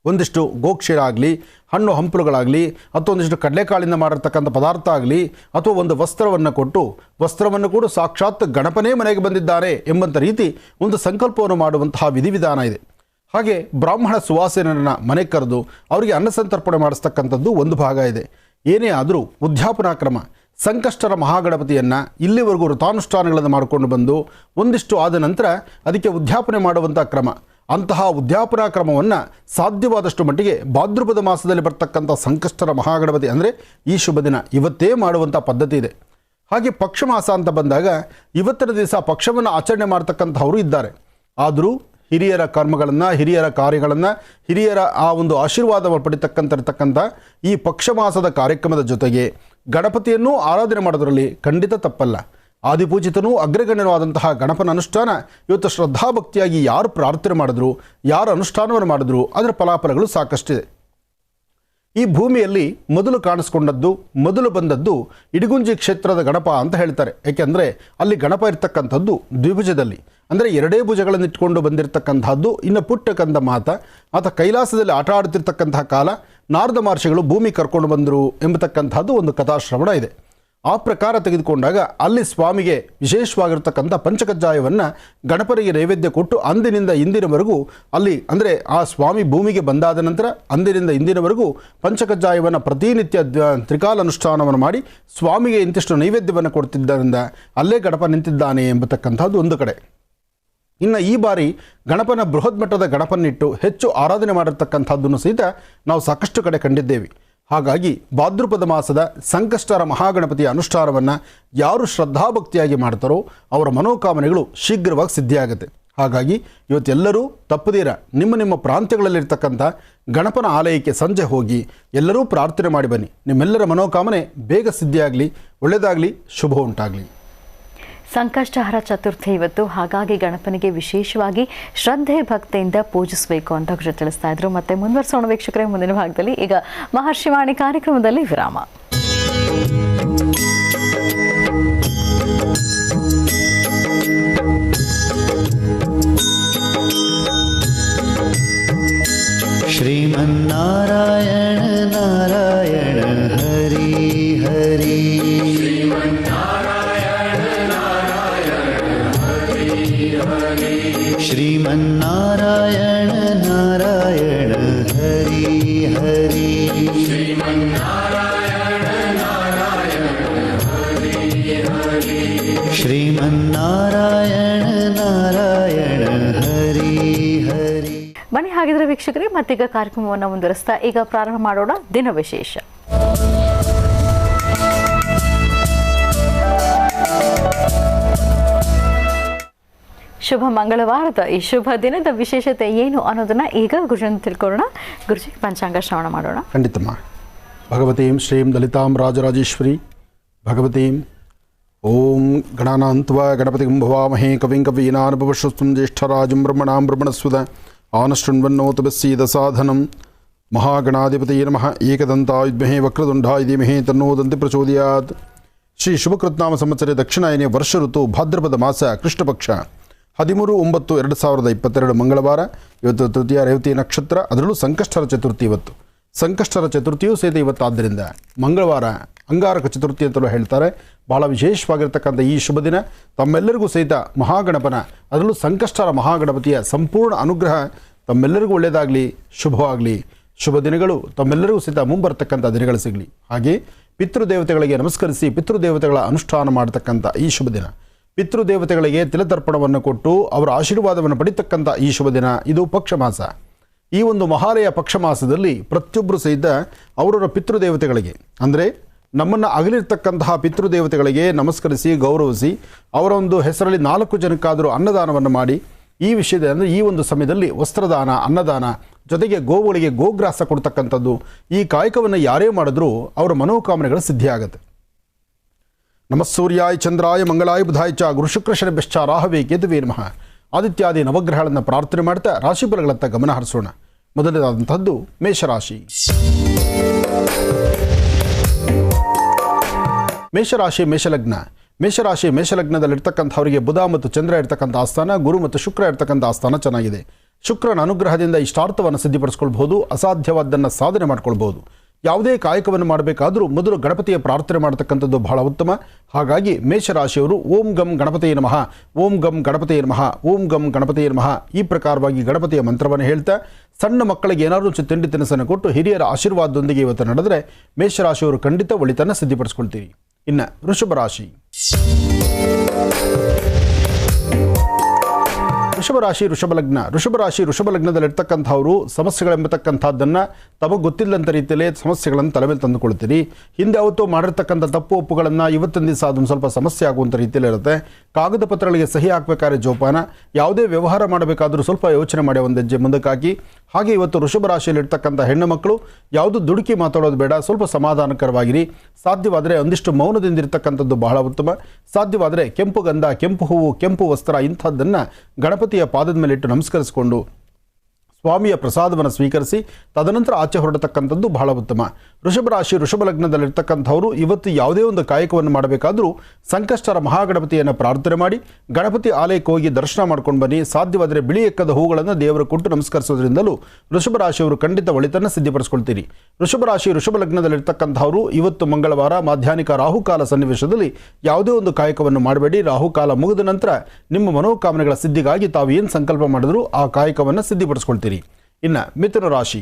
ಒಂದಿಷ್ಟು ಗೋಕ್ಷೀರ ಆಗಲಿ, ಹಣ್ಣು ಹಂಪಲುಗಳಾಗಲಿ, ಅಥವಾ ಒಂದಿಷ್ಟು ಕಡಲೆಕಾಳಿಂದ ಮಾಡಿರ್ತಕ್ಕಂಥ ಪದಾರ್ಥ ಆಗಲಿ, ಅಥವಾ ಒಂದು ವಸ್ತ್ರವನ್ನು ಕೊಟ್ಟು ವಸ್ತ್ರವನ್ನು ಕೂಡ ಸಾಕ್ಷಾತ್ ಗಣಪನೇ ಮನೆಗೆ ಬಂದಿದ್ದಾರೆ ಎಂಬಂಥ ರೀತಿ ಒಂದು ಸಂಕಲ್ಪವನ್ನು ಮಾಡುವಂತಹ ವಿಧಿವಿಧಾನ ಇದೆ. ಹಾಗೆ ಬ್ರಾಹ್ಮಣ ಸುವಾಸನನ್ನು ಮನೆಗೆ ಕರೆದು ಅವರಿಗೆ ಅನ್ನಸಂತರ್ಪಣೆ ಮಾಡಿಸ್ತಕ್ಕಂಥದ್ದು ಒಂದು ಭಾಗ ಇದೆ. ಏನೇ ಆದರೂ ಉದ್ಯಾಪನಾ ಕ್ರಮ ಸಂಕಷ್ಟರ ಮಹಾಗಣಪತಿಯನ್ನು ಇಲ್ಲಿವರೆಗೂ ವೃತಾನುಷ್ಠಾನಗಳನ್ನು ಮಾಡಿಕೊಂಡು ಬಂದು ಒಂದಿಷ್ಟು ಆದ ನಂತರ ಅದಕ್ಕೆ ಉದ್ಯಾಪನೆ ಮಾಡುವಂಥ ಕ್ರಮ, ಅಂತಹ ಉದ್ಯಾಪನಾ ಕ್ರಮವನ್ನು ಸಾಧ್ಯವಾದಷ್ಟು ಮಟ್ಟಿಗೆ ಭಾದ್ರಪದ ಮಾಸದಲ್ಲಿ ಬರ್ತಕ್ಕಂಥ ಸಂಕಷ್ಟರ ಮಹಾಗಣಪತಿ ಅಂದರೆ ಈ ಶುಭ ದಿನ ಇವತ್ತೇ ಮಾಡುವಂಥ ಪದ್ಧತಿ ಇದೆ. ಹಾಗೆ ಪಕ್ಷ ಮಾಸ ಅಂತ ಬಂದಾಗ ಇವತ್ತಿನ ದಿವಸ ಪಕ್ಷವನ್ನು ಆಚರಣೆ ಮಾಡ್ತಕ್ಕಂಥವರು ಇದ್ದಾರೆ. ಆದರೂ ಹಿರಿಯರ ಕರ್ಮಗಳನ್ನು, ಹಿರಿಯರ ಕಾರ್ಯಗಳನ್ನು, ಹಿರಿಯರ ಆ ಒಂದು ಆಶೀರ್ವಾದವನ್ನು ಪಡಿತಕ್ಕಂಥ ಈ ಪಕ್ಷ ಮಾಸದ ಕಾರ್ಯಕ್ರಮದ ಜೊತೆಗೆ ಗಣಪತಿಯನ್ನು ಆರಾಧನೆ ಮಾಡೋದರಲ್ಲಿ ಖಂಡಿತ ತಪ್ಪಲ್ಲ. ಆದಿಪೂಜಿತನೂ ಅಗ್ರಗಣ್ಯವಾದಂತಹ ಗಣಪನ ಅನುಷ್ಠಾನ ಇವತ್ತು ಶ್ರದ್ಧಾಭಕ್ತಿಯಾಗಿ ಯಾರು ಪ್ರಾರ್ಥನೆ ಮಾಡಿದ್ರು, ಯಾರು ಅನುಷ್ಠಾನವನ್ನು ಮಾಡಿದ್ರು ಅದರ ಫಲಾಫಲಗಳು ಸಾಕಷ್ಟಿದೆ. ಈ ಭೂಮಿಯಲ್ಲಿ ಮೊದಲು ಕಾಣಿಸ್ಕೊಂಡದ್ದು, ಮೊದಲು ಬಂದದ್ದು ಇಡಗುಂಜಿ ಕ್ಷೇತ್ರದ ಗಣಪ ಅಂತ ಹೇಳ್ತಾರೆ. ಏಕೆಂದರೆ ಅಲ್ಲಿ ಗಣಪ ಇರ್ತಕ್ಕಂಥದ್ದು ದ್ವಿಭುಜದಲ್ಲಿ, ಅಂದರೆ ಎರಡೇ ಭುಜಗಳನ್ನು ಇಟ್ಕೊಂಡು ಬಂದಿರತಕ್ಕಂಥದ್ದು. ಇನ್ನು ಪುಟ್ಟ ಕಂದ ಮಾತ ಆತ ಕೈಲಾಸದಲ್ಲಿ ಆಟ ಆಡ್ತಿರ್ತಕ್ಕಂತಹ ಕಾಲ ನಾರದ ಮಹರ್ಷಿಗಳು ಭೂಮಿ ಕರ್ಕೊಂಡು ಬಂದರು ಎಂಬತಕ್ಕಂಥದ್ದು ಒಂದು ಕಥಾಶ್ರವಣ ಇದೆ. ಆ ಪ್ರಕಾರ ತೆಗೆದುಕೊಂಡಾಗ ಅಲ್ಲಿ ಸ್ವಾಮಿಗೆ ವಿಶೇಷವಾಗಿರ್ತಕ್ಕಂಥ ಪಂಚಕಜ್ಜಾಯವನ್ನು ಗಣಪನಿಗೆ ನೈವೇದ್ಯ ಕೊಟ್ಟು ಅಂದಿನಿಂದ ಇಂದಿನವರೆಗೂ ಅಲ್ಲಿ ಅಂದರೆ ಆ ಸ್ವಾಮಿ ಭೂಮಿಗೆ ಬಂದಾದ ನಂತರ ಅಂದಿನಿಂದ ಇಂದಿನವರೆಗೂ ಪಂಚಕಜ್ಜಾಯವನ್ನು ಪ್ರತಿನಿತ್ಯ ತ್ರಿಕಾಲ ಅನುಷ್ಠಾನವನ್ನು ಮಾಡಿ ಸ್ವಾಮಿಗೆ ಇಂತಿಷ್ಟು ನೈವೇದ್ಯವನ್ನು ಕೊಡ್ತಿದ್ದರಿಂದ ಅಲ್ಲೇ ಗಣಪ ನಿಂತಿದ್ದಾನೆ ಎಂಬತಕ್ಕಂಥದ್ದು ಒಂದು ಕಡೆ. ಇನ್ನು ಈ ಬಾರಿ ಗಣಪನ ಬೃಹತ್ ಮಟ್ಟದ ಗಣಪನಿಟ್ಟು ಹೆಚ್ಚು ಆರಾಧನೆ ಮಾಡಿರ್ತಕ್ಕಂಥದ್ದನ್ನು ಸಹಿತ ನಾವು ಸಾಕಷ್ಟು ಕಡೆ ಕಂಡಿದ್ದೇವೆ. ಹಾಗಾಗಿ ಭಾದ್ರಪದ ಮಾಸದ ಸಂಕಷ್ಟರ ಮಹಾಗಣಪತಿಯ ಅನುಷ್ಠಾನವನ್ನು ಯಾರು ಶ್ರದ್ಧಾಭಕ್ತಿಯಾಗಿ ಮಾಡ್ತಾರೋ ಅವರ ಮನೋಕಾಮನೆಗಳು ಶೀಘ್ರವಾಗಿ ಸಿದ್ಧಿಯಾಗುತ್ತೆ. ಹಾಗಾಗಿ ಇವತ್ತೆಲ್ಲರೂ ತಪ್ಪದೀರ ನಿಮ್ಮ ಪ್ರಾಂತ್ಯಗಳಲ್ಲಿರ್ತಕ್ಕಂಥ ಗಣಪನ ಆಲಯಕ್ಕೆ ಸಂಜೆ ಹೋಗಿ ಎಲ್ಲರೂ ಪ್ರಾರ್ಥನೆ ಮಾಡಿ ಬನ್ನಿ. ನಿಮ್ಮೆಲ್ಲರ ಮನೋಕಾಮನೆ ಬೇಗ ಸಿದ್ಧಿಯಾಗಲಿ, ಒಳ್ಳೆಯದಾಗಲಿ, ಶುಭ ಉಂಟಾಗಲಿ. ಸಂಕಷ್ಟಹರ ಚತುರ್ಥಿ ಇವತ್ತು, ಹಾಗಾಗಿ ಗಣಪನಿಗೆ ವಿಶೇಷವಾಗಿ ಶ್ರದ್ಧೆ ಭಕ್ತಿಯಿಂದ ಪೂಜಿಸಬೇಕು ಅಂತ ಗುರು ತಿಳಿಸ್ತಾ ಇದ್ರು. ಮತ್ತೆ ಮುಂದುವರಿಸೋಣ ವೀಕ್ಷಕರೇ ಮುಂದಿನ ಭಾಗದಲ್ಲಿ. ಈಗ ಮಹರ್ಷಿವಾಣಿ ಕಾರ್ಯಕ್ರಮದಲ್ಲಿ ವಿರಾಮ. श्रीमन्नारायण नारायण हरि हरि, श्रीमन्नारायण नारायण हरि हरि, श्रीमन्नारायण नारायण हरि हरि, श्रीमन्नारायण नारायण हरि हरि, श्रीमन्नारायण नारायण हरि हरि. ಬನ್ನಿ ಹಾಗಿದ್ರೆ ವೀಕ್ಷಕರೇ, ಮತ್ತೀಗ ಕಾರ್ಯಕ್ರಮವನ್ನು ಮುಂದುವರಿಸ್ತಾ ಈಗ ಪ್ರಾರಂಭ ಮಾಡೋಣ ದಿನ ವಿಶೇಷ. ಶುಭ ಮಂಗಳವಾರದ ಈ ಶುಭ ದಿನದ ವಿಶೇಷತೆ ಏನು ಅನ್ನೋದನ್ನ ಈಗ ಗುರುಜಿಂದ ತಿಳ್ಕೊಳ್ಳೋಣ. ಗುರುಜಿ, ಪಂಚಾಂಗ ಶ್ರವಣ ಮಾಡೋಣ. ಖಂಡಿತಮ್ಮ. ಭಗವತೀಂ ಶ್ರೀಂ ಲಲಿತಾಂ ರಾಜರಾಜೇಶ್ವರಿ ಭಗವತೀಂ ಓಂ ಗಣಾನಾಂತ್ವ ಗಣಪತಿಂ ಭವಾಮಹೇ ಕವಿಂ ಕವೀನಾನುಭವಶ್ರುತಂ ಜ್ಯೇಷ್ಠರಾಜಂ ಬ್ರಹ್ಮಣಾಂ ಬ್ರಹ್ಮಣಸ್ವದ ಆನಷ್ಟೃಣ್ವನ್ನೋತಪಸ್ಸೀದ ಸಾಧನಂ. ಮಹಾಗಣಾಧಿಪತಿಯೇ ನಮಃ. ಏಕದಂತಾಯ ವಿದ್ಮಹೇ ವಕ್ರತುಂಡಾಯ ಧೀಮಹಿ ತನ್ನೋ ದಂತಿ ಪ್ರಚೋದಯಾತ್. ಶ್ರೀ ಶುಭಕೃತ್ನಾಮ ಸಂವತ್ಸರ ದಕ್ಷಿಣಾಯನೇ ವರ್ಷ ಋತು ಭಾದ್ರಪದ ಮಾಸ ಕೃಷ್ಣಪಕ್ಷ 13/9/2022 ಮಂಗಳವಾರ. ಇವತ್ತು ತೃತೀಯ ರೇವತಿ ನಕ್ಷತ್ರ, ಅದರಲ್ಲೂ ಸಂಕಷ್ಟರ ಚತುರ್ಥಿ. ಇವತ್ತು ಸಂಕಷ್ಟರ ಚತುರ್ಥಿಯೂ ಸಹಿತ ಇವತ್ತಾದ್ದರಿಂದ ಮಂಗಳವಾರ ಅಂಗಾರಕ ಚತುರ್ಥಿ ಅಂತಲೂ ಹೇಳ್ತಾರೆ. ಬಹಳ ವಿಶೇಷವಾಗಿರ್ತಕ್ಕಂಥ ಈ ಶುಭ ದಿನ ತಮ್ಮೆಲ್ಲರಿಗೂ ಸಹಿತ ಮಹಾಗಣಪನ, ಅದರಲ್ಲೂ ಸಂಕಷ್ಟರ ಮಹಾಗಣಪತಿಯ ಸಂಪೂರ್ಣ ಅನುಗ್ರಹ ತಮ್ಮೆಲ್ಲರಿಗೂ ಒಳ್ಳೆಯದಾಗಲಿ, ಶುಭವಾಗಲಿ. ಶುಭ ದಿನಗಳು ತಮ್ಮೆಲ್ಲರಿಗೂ ಸಹಿತ ಮುಂಬರ್ತಕ್ಕಂಥ ದಿನಗಳು ಸಿಗಲಿ. ಹಾಗೆ ಪಿತೃದೇವತೆಗಳಿಗೆ ನಮಸ್ಕರಿಸಿ ಪಿತೃದೇವತೆಗಳ ಅನುಷ್ಠಾನ ಮಾಡತಕ್ಕಂಥ ಈ ಶುಭ ದಿನ, ಪಿತೃದೇವತೆಗಳಿಗೆ ತಿಲತರ್ಪಣವನ್ನು ಕೊಟ್ಟು ಅವರ ಆಶೀರ್ವಾದವನ್ನು ಪಡಿತಕ್ಕಂಥ ಈ ಶುಭ ದಿನ. ಇದು ಪಕ್ಷಮಾಸ. ಈ ಒಂದು ಮಹಾಲಯ ಪಕ್ಷಮಾಸದಲ್ಲಿ ಪ್ರತಿಯೊಬ್ಬರು ಸಹಿತ ಅವರವರ ಪಿತೃದೇವತೆಗಳಿಗೆ, ಅಂದರೆ ನಮ್ಮನ್ನು ಅಗಲಿರ್ತಕ್ಕಂತಹ ಪಿತೃದೇವತೆಗಳಿಗೆ ನಮಸ್ಕರಿಸಿ ಗೌರವಿಸಿ ಅವರ ಒಂದು ಹೆಸರಲ್ಲಿ 4 ಜನಕ್ಕಾದರೂ ಅನ್ನದಾನವನ್ನು ಮಾಡಿ, ಈ ವಿಷಯದ ಅಂದರೆ ಈ ಒಂದು ಸಮಯದಲ್ಲಿ ವಸ್ತ್ರದಾನ, ಅನ್ನದಾನ, ಜೊತೆಗೆ ಗೋವುಗಳಿಗೆ ಗೋಗ್ರಾಸ ಕೊಡ್ತಕ್ಕಂಥದ್ದು, ಈ ಕಾಯಕವನ್ನು ಯಾರೇ ಮಾಡಿದ್ರೂ ಅವರ ಮನೋಕಾಮನೆಗಳು ಸಿದ್ಧಿಯಾಗುತ್ತೆ. ನಮಸ್ಸೂರ್ಯಾಯ ಚಂದ್ರಾಯ ಮಂಗಳಾಯ ಬುಧಾಯ ಚ ಗುರುಶುಕ್ರ ಶನಿಭ್ಯಶ್ಚ ರಾಹವೇ ಕೇತುವೇ ನಮಃ. ಆದಿತ್ಯಾದಿ ನವಗ್ರಹಗಳನ್ನು ಪ್ರಾರ್ಥನೆ ಮಾಡ್ತಾ ರಾಶಿಫಲಗಳತ್ತ ಗಮನ ಹರಿಸೋಣ. ಮೊದಲನೇದಾದಂಥದ್ದು ಮೇಷರಾಶಿ. ಮೇಷರಾಶಿ ಮೇಷಲಗ್ನ. ಮೇಷರಾಶಿ ಮೇಷಲಗ್ನದಲ್ಲಿರ್ತಕ್ಕಂಥವರಿಗೆ ಬುಧ ಮತ್ತು ಚಂದ್ರ ಇರ್ತಕ್ಕಂಥ ಆಸ್ಥಾನ, ಗುರು ಮತ್ತು ಶುಕ್ರ ಇರ್ತಕ್ಕಂಥ ಆಸ್ಥಾನ ಚೆನ್ನಾಗಿದೆ. ಶುಕ್ರನ ಅನುಗ್ರಹದಿಂದ ಇಷ್ಟಾರ್ಥವನ್ನು ಸಿದ್ಧಿಪಡಿಸ್ಕೊಳ್ಬಹುದು, ಅಸಾಧ್ಯವಾದ್ದನ್ನು ಸಾಧನೆ ಮಾಡ್ಕೊಳ್ಬಹುದು. ಯಾವುದೇ ಕಾಯಕವನ್ನು ಮಾಡಬೇಕಾದರೂ ಮೊದಲು ಗಣಪತಿಯ ಪ್ರಾರ್ಥನೆ ಮಾಡತಕ್ಕಂಥದ್ದು ಬಹಳ ಉತ್ತಮ. ಹಾಗಾಗಿ ಮೇಷರಾಶಿಯವರು ಓಂ ಗಂ ಗಣಪತಿಯೇ ನಮಃ, ಓಂ ಗಂ ಗಣಪತಿಯೇ ನಮಃ, ಓಂ ಗಂ ಗಣಪತಿಯೇ ನಮಃ ಈ ಪ್ರಕಾರವಾಗಿ ಗಣಪತಿಯ ಮಂತ್ರವನ್ನು ಹೇಳ್ತಾ ಸಣ್ಣ ಮಕ್ಕಳಿಗೆ ಏನಾದರೂ ತಿಂಡಿ ತಿನಿಸನ್ನು ಕೊಟ್ಟು ಹಿರಿಯರ ಆಶೀರ್ವಾದದೊಂದಿಗೆ ಇವತ್ತು ನಡೆದರೆ ಮೇಷರಾಶಿಯವರು ಖಂಡಿತ ಒಳಿತನ್ನು ಸಿದ್ಧಿಪಡಿಸ್ಕೊಳ್ತೀರಿ. ಇನ್ನು ವೃಷಭ ರಾಶಿ. ವೃಷಭ ಲಗ್ನದಲ್ಲಿರ್ತಕ್ಕಂಥವರು ಸಮಸ್ಯೆಗಳೆಂಬತಕ್ಕಂಥದ್ದನ್ನು ತಮಗೆ ಗೊತ್ತಿಲ್ಲಂಥ ರೀತಿಯಲ್ಲೇ ಸಮಸ್ಯೆಗಳನ್ನು ತಲೆ ಮೇಲೆ ತಂದುಕೊಳ್ತೀರಿ. ಹಿಂದೆ ಅವತ್ತು ಮಾಡಿರ್ತಕ್ಕಂಥ ತಪ್ಪು ಒಪ್ಪುಗಳನ್ನು ಇವತ್ತಿನ ದಿವಸ ಅದೊಂದು ಸ್ವಲ್ಪ ಸಮಸ್ಯೆ ಆಗುವಂಥ ರೀತಿಯಲ್ಲಿ ಇರುತ್ತೆ. ಕಾಗದ ಪತ್ರಗಳಿಗೆ ಸಹಿ ಹಾಕಬೇಕಾದ್ರೆ ಜೋಪಾನ, ಯಾವುದೇ ವ್ಯವಹಾರ ಮಾಡಬೇಕಾದ್ರೂ ಸ್ವಲ್ಪ ಯೋಚನೆ ಮಾಡಿ ಒಂದು ಹೆಜ್ಜೆ ಮುಂದಕ್ಕೆ ಹಾಕಿ. ಹಾಗೆ ಇವತ್ತು ವೃಷಭ ರಾಶಿಯಲ್ಲಿರ್ತಕ್ಕಂಥ ಹೆಣ್ಣು ಮಕ್ಕಳು ಯಾವುದು ದುಡುಕಿ ಮಾತಾಡೋದು ಬೇಡ, ಸ್ವಲ್ಪ ಸಮಾಧಾನಕರವಾಗಿರಿ. ಸಾಧ್ಯವಾದರೆ ಒಂದಿಷ್ಟು ಮೌನದಿಂದಿರ್ತಕ್ಕಂಥದ್ದು ಬಹಳ ಉತ್ತಮ. ಸಾಧ್ಯವಾದರೆ ಕೆಂಪು ಗಂಧ, ಕೆಂಪು ಹೂವು, ಕೆಂಪು ವಸ್ತ್ರ ಇಂಥದ್ದನ್ನು ಗಣಪತಿಯ ಪಾದದ ಮೇಲಿಟ್ಟು ನಮಸ್ಕರಿಸಿಕೊಂಡು ಸ್ವಾಮಿಯ ಪ್ರಸಾದವನ್ನು ಸ್ವೀಕರಿಸಿ ತದನಂತರ ಆಚೆ ಹೊರಡತಕ್ಕಂಥದ್ದು ಬಹಳ ಉತ್ತಮ. ವೃಷಭ ಲಗ್ನದಲ್ಲಿರ್ತಕ್ಕಂಥವರು ಇವತ್ತು ಯಾವುದೇ ಒಂದು ಕಾಯಕವನ್ನು ಮಾಡಬೇಕಾದರೂ ಸಂಕಷ್ಟರ ಮಹಾಗಣಪತಿಯನ್ನು ಪ್ರಾರ್ಥನೆ ಮಾಡಿ ಗಣಪತಿ ಆಲಯಕ್ಕೆ ಹೋಗಿ ದರ್ಶನ ಮಾಡ್ಕೊಂಡು ಬನ್ನಿ. ಸಾಧ್ಯವಾದರೆ ಬಿಳಿ ಎಕ್ಕದ ಹೂಗಳನ್ನು ದೇವರು ಕೊಟ್ಟು ನಮಸ್ಕರಿಸೋದ್ರಿಂದಲೂ ವೃಷಭ ರಾಶಿಯವರು ಖಂಡಿತ ಒಳಿತನ್ನು ಸಿದ್ಧಿಪಡಿಸ್ಕೊಳ್ತೀರಿ. ವೃಷಭ ಲಗ್ನದಲ್ಲಿರ್ತಕ್ಕಂಥವರು ಇವತ್ತು ಮಂಗಳವಾರ ಮಾಧ್ಯಾಹ್ನಿಕ ರಾಹುಕಾಲ ಸನ್ನಿವೇಶದಲ್ಲಿ ಯಾವುದೇ ಒಂದು ಕಾಯಕವನ್ನು ಮಾಡಬೇಡಿ. ರಾಹುಕಾಲ ಮುಗಿದ ನಂತರ ನಿಮ್ಮ ಮನೋಕಾಮನೆಗಳ ಸಿದ್ಧಿಗಾಗಿ ತಾವು ಏನು ಸಂಕಲ್ಪ ಮಾಡಿದ್ರು ಆ ಕಾಯಕವನ್ನು ಸಿದ್ಧಿಪಡಿಸ್ಕೊಳ್ತೀರಿ. ಇನ್ನು ಮಿಥುನ ರಾಶಿ.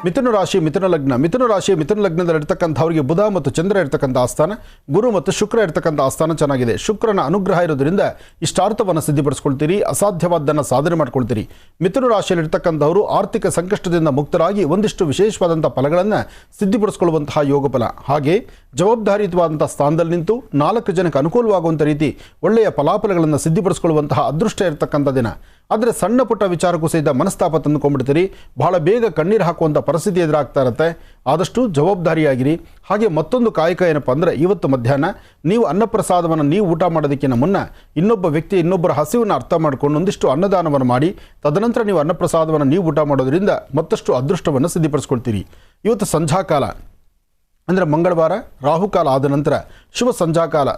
ಮಿಥುನ ಲಗ್ನದಲ್ಲಿರ್ತಕ್ಕಂಥವರಿಗೆ ಬುಧ ಮತ್ತು ಚಂದ್ರ ಇರ್ತಕ್ಕಂಥ ಆಸ್ಥಾನ, ಗುರು ಮತ್ತು ಶುಕ್ರ ಇರ್ತಕ್ಕಂಥ ಆಸ್ಥಾನ ಚೆನ್ನಾಗಿದೆ. ಶುಕ್ರನ ಅನುಗ್ರಹ ಇರೋದ್ರಿಂದ ಇಷ್ಟಾರ್ಥವನ್ನು ಸಿದ್ಧಿಪಡಿಸ್ಕೊಳ್ತೀರಿ, ಅಸಾಧ್ಯವಾದ್ದನ್ನು ಸಾಧನೆ ಮಾಡ್ಕೊಳ್ತೀರಿ. ಮಿಥುನ ರಾಶಿಯಲ್ಲಿರ್ತಕ್ಕಂಥವರು ಆರ್ಥಿಕ ಸಂಕಷ್ಟದಿಂದ ಮುಕ್ತರಾಗಿ ಒಂದಿಷ್ಟು ವಿಶೇಷವಾದಂಥ ಫಲಗಳನ್ನು ಸಿದ್ಧಿಪಡಿಸ್ಕೊಳ್ಳುವಂತಹ ಯೋಗ ಫಲ. ಹಾಗೆ ಜವಾಬ್ದಾರಿಯುತವಾದಂಥ ಸ್ಥಾನದಲ್ಲಿ ನಿಂತು 4 ಜನಕ್ಕೆ ಅನುಕೂಲವಾಗುವಂಥ ರೀತಿ ಒಳ್ಳೆಯ ಫಲಾಫಲಗಳನ್ನು ಸಿದ್ಧಿಪಡಿಸ್ಕೊಳ್ಳುವಂತಹ ಅದೃಷ್ಟ ಇರತಕ್ಕಂಥ ದಿನ. ಆದರೆ ಸಣ್ಣ ಪುಟ್ಟ ವಿಚಾರಕ್ಕೂ ಸಹಿತ ಮನಸ್ತಾಪ ತಂದುಕೊಂಡ್ಬಿಡ್ತೀರಿ. ಬಹಳ ಬೇಗ ಕಣ್ಣೀರು ಹಾಕುವಂಥ ಪರಿಸ್ಥಿತಿ ಎದುರಾಗ್ತಾ ಇರುತ್ತೆ. ಆದಷ್ಟು ಜವಾಬ್ದಾರಿಯಾಗಿರಿ. ಹಾಗೆ ಮತ್ತೊಂದು ಕಾಯಕ ಏನಪ್ಪ ಅಂದರೆ, ಇವತ್ತು ಮಧ್ಯಾಹ್ನ ನೀವು ಅನ್ನಪ್ರಸಾದವನ್ನು ನೀವು ಊಟ ಮಾಡೋದಕ್ಕಿಂತ ಮುನ್ನ ಇನ್ನೊಬ್ಬ ವ್ಯಕ್ತಿ ಇನ್ನೊಬ್ಬರ ಹಸಿವನ್ನು ಅರ್ಥ ಮಾಡಿಕೊಂಡು ಒಂದಿಷ್ಟು ಅನ್ನದಾನವನ್ನು ಮಾಡಿ ತದನಂತರ ನೀವು ಅನ್ನಪ್ರಸಾದವನ್ನು ನೀವು ಊಟ ಮಾಡೋದ್ರಿಂದ ಮತ್ತಷ್ಟು ಅದೃಷ್ಟವನ್ನು ಸಿದ್ಧಿಪಡಿಸ್ಕೊಳ್ತೀರಿ. ಇವತ್ತು ಸಂಧ್ಯಾಕಾಲ ಅಂದರೆ ಮಂಗಳವಾರ ರಾಹುಕಾಲ ಆದ ನಂತರ ಶುಭ ಸಂಧ್ಯಾಕಾಲ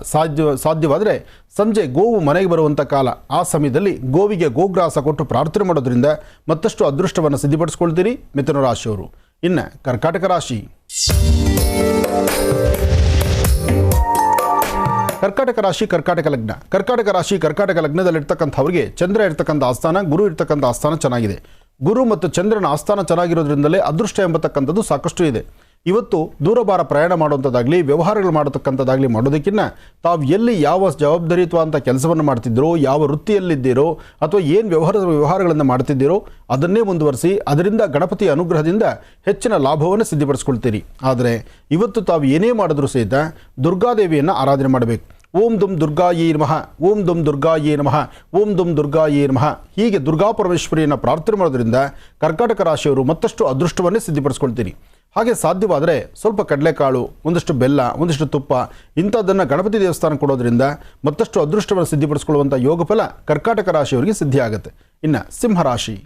ಸಾಧ್ಯವಾದರೆ ಸಂಜೆ ಗೋವು ಮನೆಗೆ ಬರುವಂಥ ಕಾಲ. ಆ ಸಮಯದಲ್ಲಿ ಗೋವಿಗೆ ಗೋಗ್ರಾಸ ಕೊಟ್ಟು ಪ್ರಾರ್ಥನೆ ಮಾಡೋದ್ರಿಂದ ಮತ್ತಷ್ಟು ಅದೃಷ್ಟವನ್ನು ಸಿದ್ಧಿಪಡಿಸ್ಕೊಳ್ತೀರಿ ಮಿಥುನ ರಾಶಿಯವರು. ಇನ್ನು ಕರ್ಕಾಟಕ ರಾಶಿ. ಕರ್ಕಾಟಕ ರಾಶಿ ಕರ್ಕಾಟಕ ಲಗ್ನ. ಕರ್ಕಾಟಕ ರಾಶಿ ಕರ್ಕಾಟಕ ಲಗ್ನದಲ್ಲಿರ್ತಕ್ಕಂಥವ್ರಿಗೆ ಚಂದ್ರ ಇರ್ತಕ್ಕಂಥ ಆಸ್ಥಾನ, ಗುರು ಇರ್ತಕ್ಕಂಥ ಆಸ್ಥಾನ ಚೆನ್ನಾಗಿದೆ. ಗುರು ಮತ್ತು ಚಂದ್ರನ ಆಸ್ಥಾನ ಚೆನ್ನಾಗಿರೋದ್ರಿಂದಲೇ ಅದೃಷ್ಟ ಎಂಬತಕ್ಕಂಥದ್ದು ಸಾಕಷ್ಟು ಇದೆ. ಇವತ್ತು ದೂರಭಾರ ಪ್ರಯಾಣ ಮಾಡುವಂಥದ್ದಾಗಲಿ ವ್ಯವಹಾರಗಳು ಮಾಡತಕ್ಕಂಥದ್ದಾಗಲಿ ಮಾಡೋದಕ್ಕಿಂತ ತಾವು ಎಲ್ಲಿ ಯಾವ ಜವಾಬ್ದಾರಿತ್ವ ಅಂತ ಕೆಲಸವನ್ನು ಮಾಡ್ತಿದ್ದೀರೋ, ಯಾವ ವೃತ್ತಿಯಲ್ಲಿದ್ದೀರೋ ಅಥವಾ ಏನು ವ್ಯವಹಾರಗಳನ್ನು ಮಾಡ್ತಿದ್ದೀರೋ ಅದನ್ನೇ ಮುಂದುವರಿಸಿ ಅದರಿಂದ ಗಣಪತಿಯ ಅನುಗ್ರಹದಿಂದ ಹೆಚ್ಚಿನ ಲಾಭವನ್ನು ಸಿದ್ಧಿಪಡಿಸ್ಕೊಳ್ತೀರಿ. ಆದರೆ ಇವತ್ತು ತಾವು ಏನೇ ಮಾಡಿದ್ರೂ ಸಹಿತ ದುರ್ಗಾದೇವಿಯನ್ನು ಆರಾಧನೆ ಮಾಡಬೇಕು. ಓಂ ದುಂ ದುರ್ಗಾಯೇ ನಮಃ, ಓಂ ದುಂ ದುರ್ಗಾಯೇ ನಮಃ, ಓಂ ದುಂ ದುರ್ಗಾಯೇ ನಮಃ ಹೀಗೆ ದುರ್ಗಾ ಪರಮೇಶ್ವರಿಯನ್ನು ಪ್ರಾರ್ಥನೆ ಮಾಡೋದ್ರಿಂದ ಕರ್ಕಾಟಕ ರಾಶಿಯವರು ಮತ್ತಷ್ಟು ಅದೃಷ್ಟವನ್ನೇ ಸಿದ್ಧಿಪಡಿಸ್ಕೊಳ್ತೀರಿ. ಹಾಗೆ ಸಾಧ್ಯವಾದರೆ ಸ್ವಲ್ಪ ಕಡಲೆಕಾಳು, ಒಂದಷ್ಟು ಬೆಲ್ಲ, ಒಂದಷ್ಟು ತುಪ್ಪ ಇಂಥದ್ದನ್ನು ಗಣಪತಿ ದೇವಸ್ಥಾನ ಕೊಡೋದ್ರಿಂದ ಮತ್ತಷ್ಟು ಅದೃಷ್ಟವನ್ನು ಸಿದ್ಧಿಪಡಿಸ್ಕೊಳ್ಳುವಂಥ ಯೋಗಫಲ ಕರ್ಕಾಟಕ ರಾಶಿಯವರಿಗೆ ಸಿದ್ಧಿಯಾಗುತ್ತೆ. ಇನ್ನು ಸಿಂಹರಾಶಿ.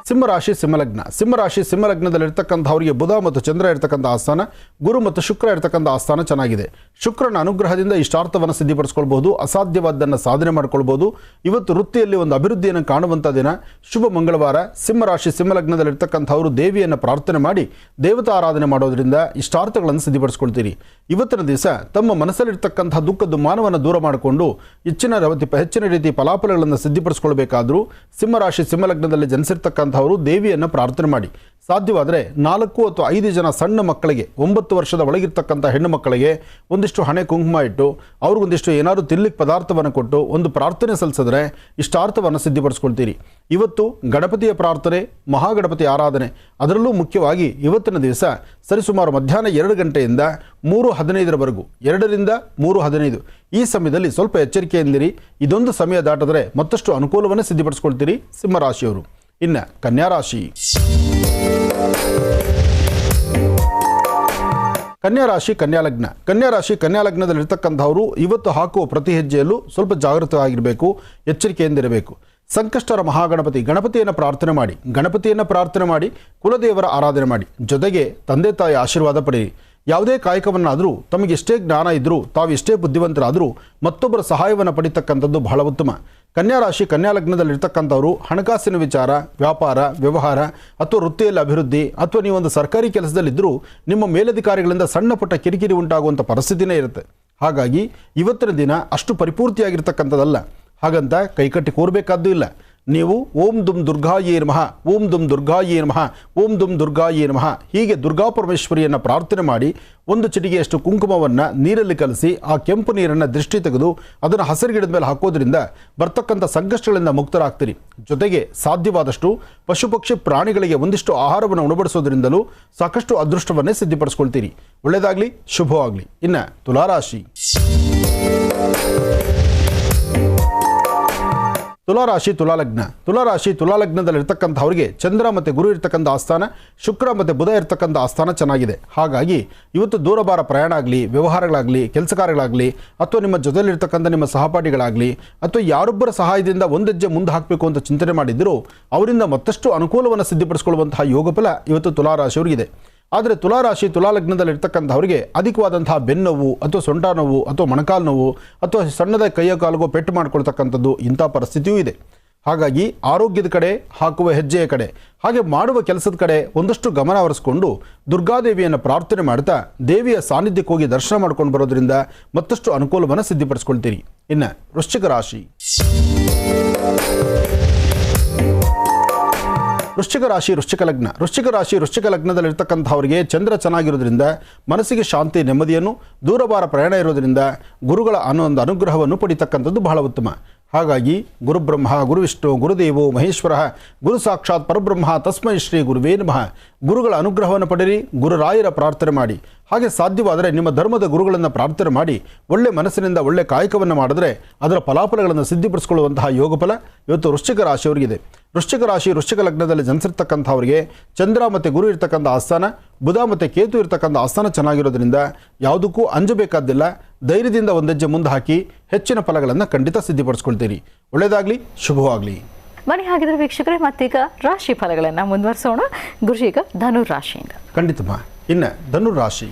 ಸಿಂಹರಾಶಿ ಸಿಂಹಲಗ್ನ. ಸಿಂಹರಾಶಿ ಸಿಂಹಲಗ್ನದಲ್ಲಿರ್ತಕ್ಕಂಥವರಿಗೆ ಬುಧ ಮತ್ತು ಚಂದ್ರ ಇರ್ತಕ್ಕಂಥ ಆಸ್ಥಾನ, ಗುರು ಮತ್ತು ಶುಕ್ರ ಇರ್ತಕ್ಕಂಥ ಆಸ್ಥಾನ ಚೆನ್ನಾಗಿದೆ. ಶುಕ್ರನ ಅನುಗ್ರಹದಿಂದ ಇಷ್ಟಾರ್ಥವನ್ನು ಸಿದ್ಧಿಪಡಿಸ್ಕೊಳ್ಬೋದು, ಅಸಾಧ್ಯವಾದ್ದನ್ನು ಸಾಧನೆ ಮಾಡ್ಕೊಳ್ಬೋದು. ಇವತ್ತು ವೃತ್ತಿಯಲ್ಲಿ ಒಂದು ಅಭಿವೃದ್ಧಿಯನ್ನು ಕಾಣುವಂಥ ದಿನ, ಶುಭ ಮಂಗಳವಾರ. ಸಿಂಹರಾಶಿ ಸಿಂಹಲಗ್ನದಲ್ಲಿರ್ತಕ್ಕಂಥವರು ದೇವಿಯನ್ನು ಪ್ರಾರ್ಥನೆ ಮಾಡಿ ದೇವತಾ ಆರಾಧನೆ ಮಾಡೋದ್ರಿಂದ ಇಷ್ಟಾರ್ಥಗಳನ್ನು ಸಿದ್ಧಿಪಡಿಸ್ಕೊಳ್ತೀರಿ. ಇವತ್ತಿನ ದಿವಸ ತಮ್ಮ ಮನಸ್ಸಲ್ಲಿರ್ತಕ್ಕಂಥ ದುಃಖ ದುಮ್ಮಾನವನ್ನು ದೂರ ಮಾಡಿಕೊಂಡು ಹೆಚ್ಚಿನ ರೀತಿ ಫಲಾಫಲಗಳನ್ನು ಸಿದ್ಧಿಪಡಿಸ್ಕೊಳ್ಬೇಕಾದ್ರೂ ಸಿಂಹರಾಶಿ ಸಿಂಹಲಗ್ನದಲ್ಲಿ ಜನಿಸಿರ್ತಕ್ಕಂಥ ಅವರು ದೇವಿಯನ್ನು ಪ್ರಾರ್ಥನೆ ಮಾಡಿ. ಸಾಧ್ಯವಾದರೆ 4 ಅಥವಾ 5 ಜನ ಸಣ್ಣ ಮಕ್ಕಳಿಗೆ, 9 ವರ್ಷದ ಒಳಗಿರ್ತಕ್ಕಂಥ ಹೆಣ್ಣು ಮಕ್ಕಳಿಗೆ ಒಂದಿಷ್ಟು ಹಣೆ ಕುಂಕುಮ ಇಟ್ಟು ಅವ್ರಿಗೊಂದಿಷ್ಟು ಏನಾದರೂ ತಿನ್ಲಿಕ್ಕೆ ಪದಾರ್ಥವನ್ನು ಕೊಟ್ಟು ಒಂದು ಪ್ರಾರ್ಥನೆ ಸಲ್ಲಿಸಿದ್ರೆ ಇಷ್ಟಾರ್ಥವನ್ನು ಸಿದ್ಧಿಪಡಿಸ್ಕೊಳ್ತೀರಿ. ಇವತ್ತು ಗಣಪತಿಯ ಪ್ರಾರ್ಥನೆ, ಮಹಾಗಣಪತಿ ಆರಾಧನೆ, ಅದರಲ್ಲೂ ಮುಖ್ಯವಾಗಿ ಇವತ್ತಿನ ದಿವಸ ಸರಿಸುಮಾರು ಮಧ್ಯಾಹ್ನ 2 ಗಂಟೆಯಿಂದ 3:15 2 ರಿಂದ 3:15 ಈ ಸಮಯದಲ್ಲಿ ಸ್ವಲ್ಪ ಎಚ್ಚರಿಕೆಯಿಂದಿರಿ. ಇದೊಂದು ಸಮಯ ದಾಟಿದ್ರೆ ಮತ್ತಷ್ಟು ಅನುಕೂಲವನ್ನು ಸಿದ್ಧಿಪಡಿಸ್ಕೊಳ್ತೀರಿ ಸಿಂಹರಾಶಿಯವರು. ಇನ್ನು ಕನ್ಯಾರಾಶಿ. ಕನ್ಯಾರಾಶಿ ಕನ್ಯಾಲಗ್ನ. ಕನ್ಯಾರಾಶಿ ಕನ್ಯಾಲಗ್ನದಲ್ಲಿರ್ತಕ್ಕಂಥವರು ಇವತ್ತು ಹಾಕುವ ಪ್ರತಿ ಹೆಜ್ಜೆಯಲ್ಲೂ ಸ್ವಲ್ಪ ಜಾಗೃತವಾಗಿರಬೇಕು, ಎಚ್ಚರಿಕೆಯಿಂದಿರಬೇಕು. ಸಂಕಷ್ಟರ ಮಹಾಗಣಪತಿ ಗಣಪತಿಯನ್ನು ಪ್ರಾರ್ಥನೆ ಮಾಡಿ ಕುಲದೇವರ ಆರಾಧನೆ ಮಾಡಿ, ಜೊತೆಗೆ ತಂದೆ ತಾಯಿ ಆಶೀರ್ವಾದ ಪಡೆಯಿರಿ. ಯಾವುದೇ ಕಾಯಕವನ್ನಾದರೂ ತಮಗೆ ಎಷ್ಟೇ ಜ್ಞಾನ ಇದ್ದರೂ, ತಾವು ಎಷ್ಟೇ ಬುದ್ಧಿವಂತರಾದರೂ ಮತ್ತೊಬ್ಬರ ಸಹಾಯವನ್ನು ಪಡಿತಕ್ಕಂಥದ್ದು ಬಹಳ ಉತ್ತಮ. ಕನ್ಯಾರಾಶಿ ಕನ್ಯಾಲಗ್ನದಲ್ಲಿರ್ತಕ್ಕಂಥವರು ಹಣಕಾಸಿನ ವಿಚಾರ, ವ್ಯಾಪಾರ, ವ್ಯವಹಾರ ಅಥವಾ ವೃತ್ತಿಯಲ್ಲಿ ಅಭಿವೃದ್ಧಿ ಅಥವಾ ನೀವೊಂದು ಸರ್ಕಾರಿ ಕೆಲಸದಲ್ಲಿದ್ದರೂ ನಿಮ್ಮ ಮೇಲಧಿಕಾರಿಗಳಿಂದ ಸಣ್ಣ ಪುಟ್ಟ ಕಿರಿಕಿರಿ ಉಂಟಾಗುವಂಥ ಪರಿಸ್ಥಿತಿನೇ ಇರುತ್ತೆ. ಹಾಗಾಗಿ ಇವತ್ತಿನ ದಿನ ಅಷ್ಟು ಪರಿಪೂರ್ತಿಯಾಗಿರ್ತಕ್ಕಂಥದ್ದಲ್ಲ. ಹಾಗಂತ ಕೈಕಟ್ಟಿ ಕೂರಬೇಕಾದ್ದು ಇಲ್ಲ. ನೀವು ಓಂ ದುಂ ದುರ್ಗಾಯೇ ನಮಃ, ಓಂ ದುಂ ದುರ್ಗಾಯೇ ನಮಃ, ಓಂ ದುಂ ದುರ್ಗಾಯೇ ನಮಃ ಹೀಗೆ ದುರ್ಗಾ ಪರಮೇಶ್ವರಿಯನ್ನು ಪ್ರಾರ್ಥನೆ ಮಾಡಿ ಒಂದು ಚಿಟಿಗೆಯಷ್ಟು ಕುಂಕುಮವನ್ನು ನೀರಲ್ಲಿ ಕಲಸಿ ಆ ಕೆಂಪು ನೀರನ್ನು ದೃಷ್ಟಿ ತೆಗೆದು ಅದನ್ನು ಹಸಿರುಗಿಡದ ಮೇಲೆ ಹಾಕೋದ್ರಿಂದ ಬರ್ತಕ್ಕಂಥ ಸಂಕಷ್ಟಗಳಿಂದ ಮುಕ್ತರಾಗ್ತೀರಿ. ಜೊತೆಗೆ ಸಾಧ್ಯವಾದಷ್ಟು ಪಶು ಪಕ್ಷಿ ಪ್ರಾಣಿಗಳಿಗೆ ಒಂದಿಷ್ಟು ಆಹಾರವನ್ನು ಉಣಬಡಿಸೋದ್ರಿಂದಲೂ ಸಾಕಷ್ಟು ಅದೃಷ್ಟವನ್ನೇ ಸಿದ್ಧಿಪಡಿಸ್ಕೊಳ್ತೀರಿ. ಒಳ್ಳೆಯದಾಗಲಿ, ಶುಭವಾಗಲಿ. ಇನ್ನು ತುಲಾರಾಶಿ. ತುಲಾರಾಶಿ ತುಲಾಲಗ್ನದಲ್ಲಿರ್ತಕ್ಕಂಥವ್ರಿಗೆ ಚಂದ್ರ ಮತ್ತು ಗುರು ಇರ್ತಕ್ಕಂಥ ಆಸ್ಥಾನ, ಶುಕ್ರ ಮತ್ತು ಬುಧ ಇರ್ತಕ್ಕಂಥ ಆಸ್ಥಾನ ಚೆನ್ನಾಗಿದೆ. ಹಾಗಾಗಿ ಇವತ್ತು ದೂರಭಾರ ಪ್ರಯಾಣ ಆಗಲಿ, ವ್ಯವಹಾರಗಳಾಗಲಿ, ಕೆಲಸ ಕಾರ್ಯಗಳಾಗಲಿ ಅಥವಾ ನಿಮ್ಮ ಜೊತೆಯಲ್ಲಿರ್ತಕ್ಕಂಥ ನಿಮ್ಮ ಸಹಪಾಠಿಗಳಾಗಲಿ ಅಥವಾ ಯಾರೊಬ್ಬರ ಸಹಾಯದಿಂದ ಒಂದೆಜ್ಜೆ ಮುಂದೆ ಹಾಕಬೇಕು ಅಂತ ಚಿಂತನೆ ಮಾಡಿದ್ದರೂ ಅವರಿಂದ ಮತ್ತಷ್ಟು ಅನುಕೂಲವನ್ನು ಸಿದ್ಧಿಪಡಿಸಿಕೊಳ್ಳುವಂತಹ ಯೋಗಫಲ ಇವತ್ತು ತುಲಾರಾಶಿಯವರಿಗಿದೆ. ಆದರೆ ತುಲಾರಾಶಿ ತುಲಾಲಗ್ನದಲ್ಲಿರ್ತಕ್ಕಂಥವರಿಗೆ ಅಧಿಕವಾದಂತಹ ಬೆನ್ನೋವು ಅಥವಾ ಸೊಂಟ ನೋವು ಅಥವಾ ಮೊಣಕಾಲು ನೋವು ಅಥವಾ ಸಣ್ಣದ ಕೈಯ ಕಾಲಿಗೋ ಪೆಟ್ಟು ಮಾಡ್ಕೊಳ್ತಕ್ಕಂಥದ್ದು ಇಂಥ ಪರಿಸ್ಥಿತಿಯೂ ಇದೆ. ಹಾಗಾಗಿ ಆರೋಗ್ಯದ ಕಡೆ, ಹಾಕುವ ಹೆಜ್ಜೆಯ ಕಡೆ, ಹಾಗೆ ಮಾಡುವ ಕೆಲಸದ ಕಡೆ ಒಂದಷ್ಟು ಗಮನ ಹರಿಸ್ಕೊಂಡು ದುರ್ಗಾದೇವಿಯನ್ನು ಪ್ರಾರ್ಥನೆ ಮಾಡ್ತಾ ದೇವಿಯ ಸಾನ್ನಿಧ್ಯಕ್ಕೆ ಹೋಗಿ ದರ್ಶನ ಮಾಡ್ಕೊಂಡು ಬರೋದ್ರಿಂದ ಮತ್ತಷ್ಟು ಅನುಕೂಲವನ್ನು ಸಿದ್ಧಿಪಡಿಸ್ಕೊಳ್ತೀರಿ. ಇನ್ನು ವೃಶ್ಚಿಕ ರಾಶಿ. ವೃಶ್ಚಿಕ ಲಗ್ನದಲ್ಲಿರ್ತಕ್ಕಂಥವರಿಗೆ ಚಂದ್ರ ಚೆನ್ನಾಗಿರೋದ್ರಿಂದ ಮನಸ್ಸಿಗೆ ಶಾಂತಿ, ನೆಮ್ಮದಿಯನ್ನು, ದೂರಭಾರ ಪ್ರಯಾಣ ಇರೋದ್ರಿಂದ ಗುರುಗಳ ಒಂದು ಅನುಗ್ರಹವನ್ನು ಪಡಿತಕ್ಕಂಥದ್ದು ಬಹಳ ಉತ್ತಮ. ಹಾಗಾಗಿ ಗುರುಬ್ರಹ್ಮ ಗುರುವಿಷ್ಣು ಗುರುದೇವೋ ಮಹೇಶ್ವರ ಗುರು ಸಾಕ್ಷಾತ್ ಪರಬ್ರಹ್ಮ ತಸ್ಮೈ ಶ್ರೀ ಗುರುವೇ ನಮಃ. ಗುರುಗಳ ಅನುಗ್ರಹವನ್ನು ಪಡೆಯಿರಿ, ಗುರುರಾಯರ ಪ್ರಾರ್ಥನೆ ಮಾಡಿ. ಹಾಗೆ ಸಾಧ್ಯವಾದರೆ ನಿಮ್ಮ ಧರ್ಮದ ಗುರುಗಳನ್ನು ಪ್ರಾರ್ಥನೆ ಮಾಡಿ ಒಳ್ಳೆ ಮನಸ್ಸಿನಿಂದ ಒಳ್ಳೆ ಕಾಯಕವನ್ನು ಮಾಡಿದ್ರೆ ಅದರ ಫಲಾಫಲಗಳನ್ನು ಸಿದ್ಧಿಪಡಿಸಿಕೊಳ್ಳುವಂತಹ ಯೋಗಫಲ ಇವತ್ತು ವೃಶ್ಚಿಕ ರಾಶಿಯವರಿಗಿದೆ. ವೃಶ್ಚಿಕ ರಾಶಿ ವೃಶ್ಚಿಕ ಲಗ್ನದಲ್ಲಿ ಜನಿಸಿರ್ತಕ್ಕಂಥವರಿಗೆ ಚಂದ್ರ ಮತ್ತು ಗುರು ಇರ್ತಕ್ಕಂಥ ಆಸ್ಥಾನ, ಬುಧ ಮತ್ತು ಕೇತು ಇರ್ತಕ್ಕಂಥ ಆಸ್ಥಾನ ಚೆನ್ನಾಗಿರೋದ್ರಿಂದ ಯಾವುದಕ್ಕೂ ಅಂಜಬೇಕಾದ್ದಿಲ್ಲ. ಧೈರ್ಯದಿಂದ ಒಂದೆಜ್ಜೆ ಮುಂದೆ ಹಾಕಿ ಹೆಚ್ಚಿನ ಫಲಗಳನ್ನು ಖಂಡಿತ ಸಿದ್ಧಿಪಡಿಸ್ಕೊಳ್ತೀರಿ. ಒಳ್ಳೆಯದಾಗಲಿ, ಶುಭವಾಗಲಿ. ಬನ್ನಿ ಹಾಗಿದ್ರೆ ವೀಕ್ಷಕರೇ, ಮತ್ತೀಗ ರಾಶಿ ಫಲಗಳನ್ನು ಮುಂದುವರಿಸೋಣ. ಗುರುಜೀಗ ಧನು ರಾಶಿಯಿಂದ. ಖಂಡಿತಮ್ಮ. ಇನ್ನು ಧನುರಾಶಿ.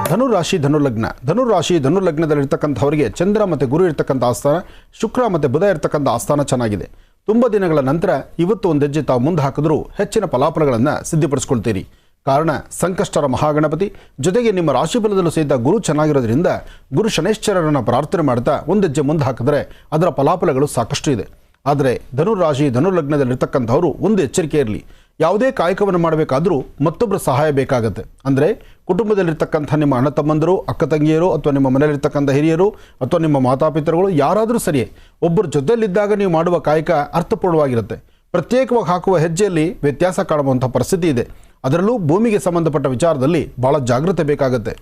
ಧನುರಾಶಿ ಧನುಲಗ್ನ. ಧನುರಾಶಿ ಧನುಲಗ್ನದಲ್ಲಿರ್ತಕ್ಕಂಥವರಿಗೆ ಚಂದ್ರ ಮತ್ತು ಗುರು ಇರ್ತಕ್ಕಂಥ ಆಸ್ಥಾನ, ಶುಕ್ರ ಮತ್ತು ಬುಧ ಇರ್ತಕ್ಕಂಥ ಆಸ್ಥಾನ ಚೆನ್ನಾಗಿದೆ. ತುಂಬ ದಿನಗಳ ನಂತರ ಇವತ್ತು ಒಂದು ಹೆಜ್ಜೆ ತಾವು ಮುಂದೆ ಹಾಕಿದ್ರೂ ಹೆಚ್ಚಿನ ಫಲಾಫಲಗಳನ್ನು ಸಿದ್ಧಿಪಡಿಸ್ಕೊಳ್ತೀರಿ. ಕಾರಣ ಸಂಕಷ್ಟರ ಮಹಾಗಣಪತಿ, ಜೊತೆಗೆ ನಿಮ್ಮ ರಾಶಿಫಲದಲ್ಲೂ ಸಹಿತ ಗುರು ಚೆನ್ನಾಗಿರೋದ್ರಿಂದ ಗುರು ಶನೈಶ್ಚರರನ್ನು ಪ್ರಾರ್ಥನೆ ಮಾಡ್ತಾ ಒಂದು ಹೆಜ್ಜೆ ಮುಂದೆ ಹಾಕಿದ್ರೆ ಅದರ ಫಲಾಫಲಗಳು ಸಾಕಷ್ಟು ಇದೆ. ಆದರೆ ಧನುರಾಶಿ ಧನುಲಗ್ನದಲ್ಲಿರ್ತಕ್ಕಂಥವರು ಒಂದು ಎಚ್ಚರಿಕೆ ಇರಲಿ. ಯಾವುದೇ ಕಾಯಕವನ್ನು ಮಾಡಬೇಕಾದ್ರೂ ಮತ್ತೊಬ್ಬರ ಸಹಾಯ ಬೇಕಾಗುತ್ತೆ. ಅಂದರೆ ಕುಟುಂಬದಲ್ಲಿರ್ತಕ್ಕಂಥ ನಿಮ್ಮ ಅಣ್ಣ ತಮ್ಮಂದರು, ಅಕ್ಕ ತಂಗಿಯರು, ಅಥವಾ ನಿಮ್ಮ ಮನೆಯಲ್ಲಿರ್ತಕ್ಕಂಥ ಹಿರಿಯರು, ಅಥವಾ ನಿಮ್ಮ ಮಾತಾಪಿತರುಗಳು ಯಾರಾದರೂ ಸರಿಯೇ ಒಬ್ಬರ ಜೊತೆಯಲ್ಲಿದ್ದಾಗ ನೀವು ಮಾಡುವ ಕಾಯಕ ಅರ್ಥಪೂರ್ಣವಾಗಿರುತ್ತೆ. ಪ್ರತ್ಯೇಕವಾಗಿ ಹಾಕುವ ಹೆಜ್ಜೆಯಲ್ಲಿ ವ್ಯತ್ಯಾಸ ಕಾಣುವಂಥ ಪರಿಸ್ಥಿತಿ ಇದೆ. ಅದರಲ್ಲೂ ಭೂಮಿಗೆ ಸಂಬಂಧಪಟ್ಟ ವಿಚಾರದಲ್ಲಿ ಭಾಳ ಜಾಗೃತೆ ಬೇಕಾಗುತ್ತೆ.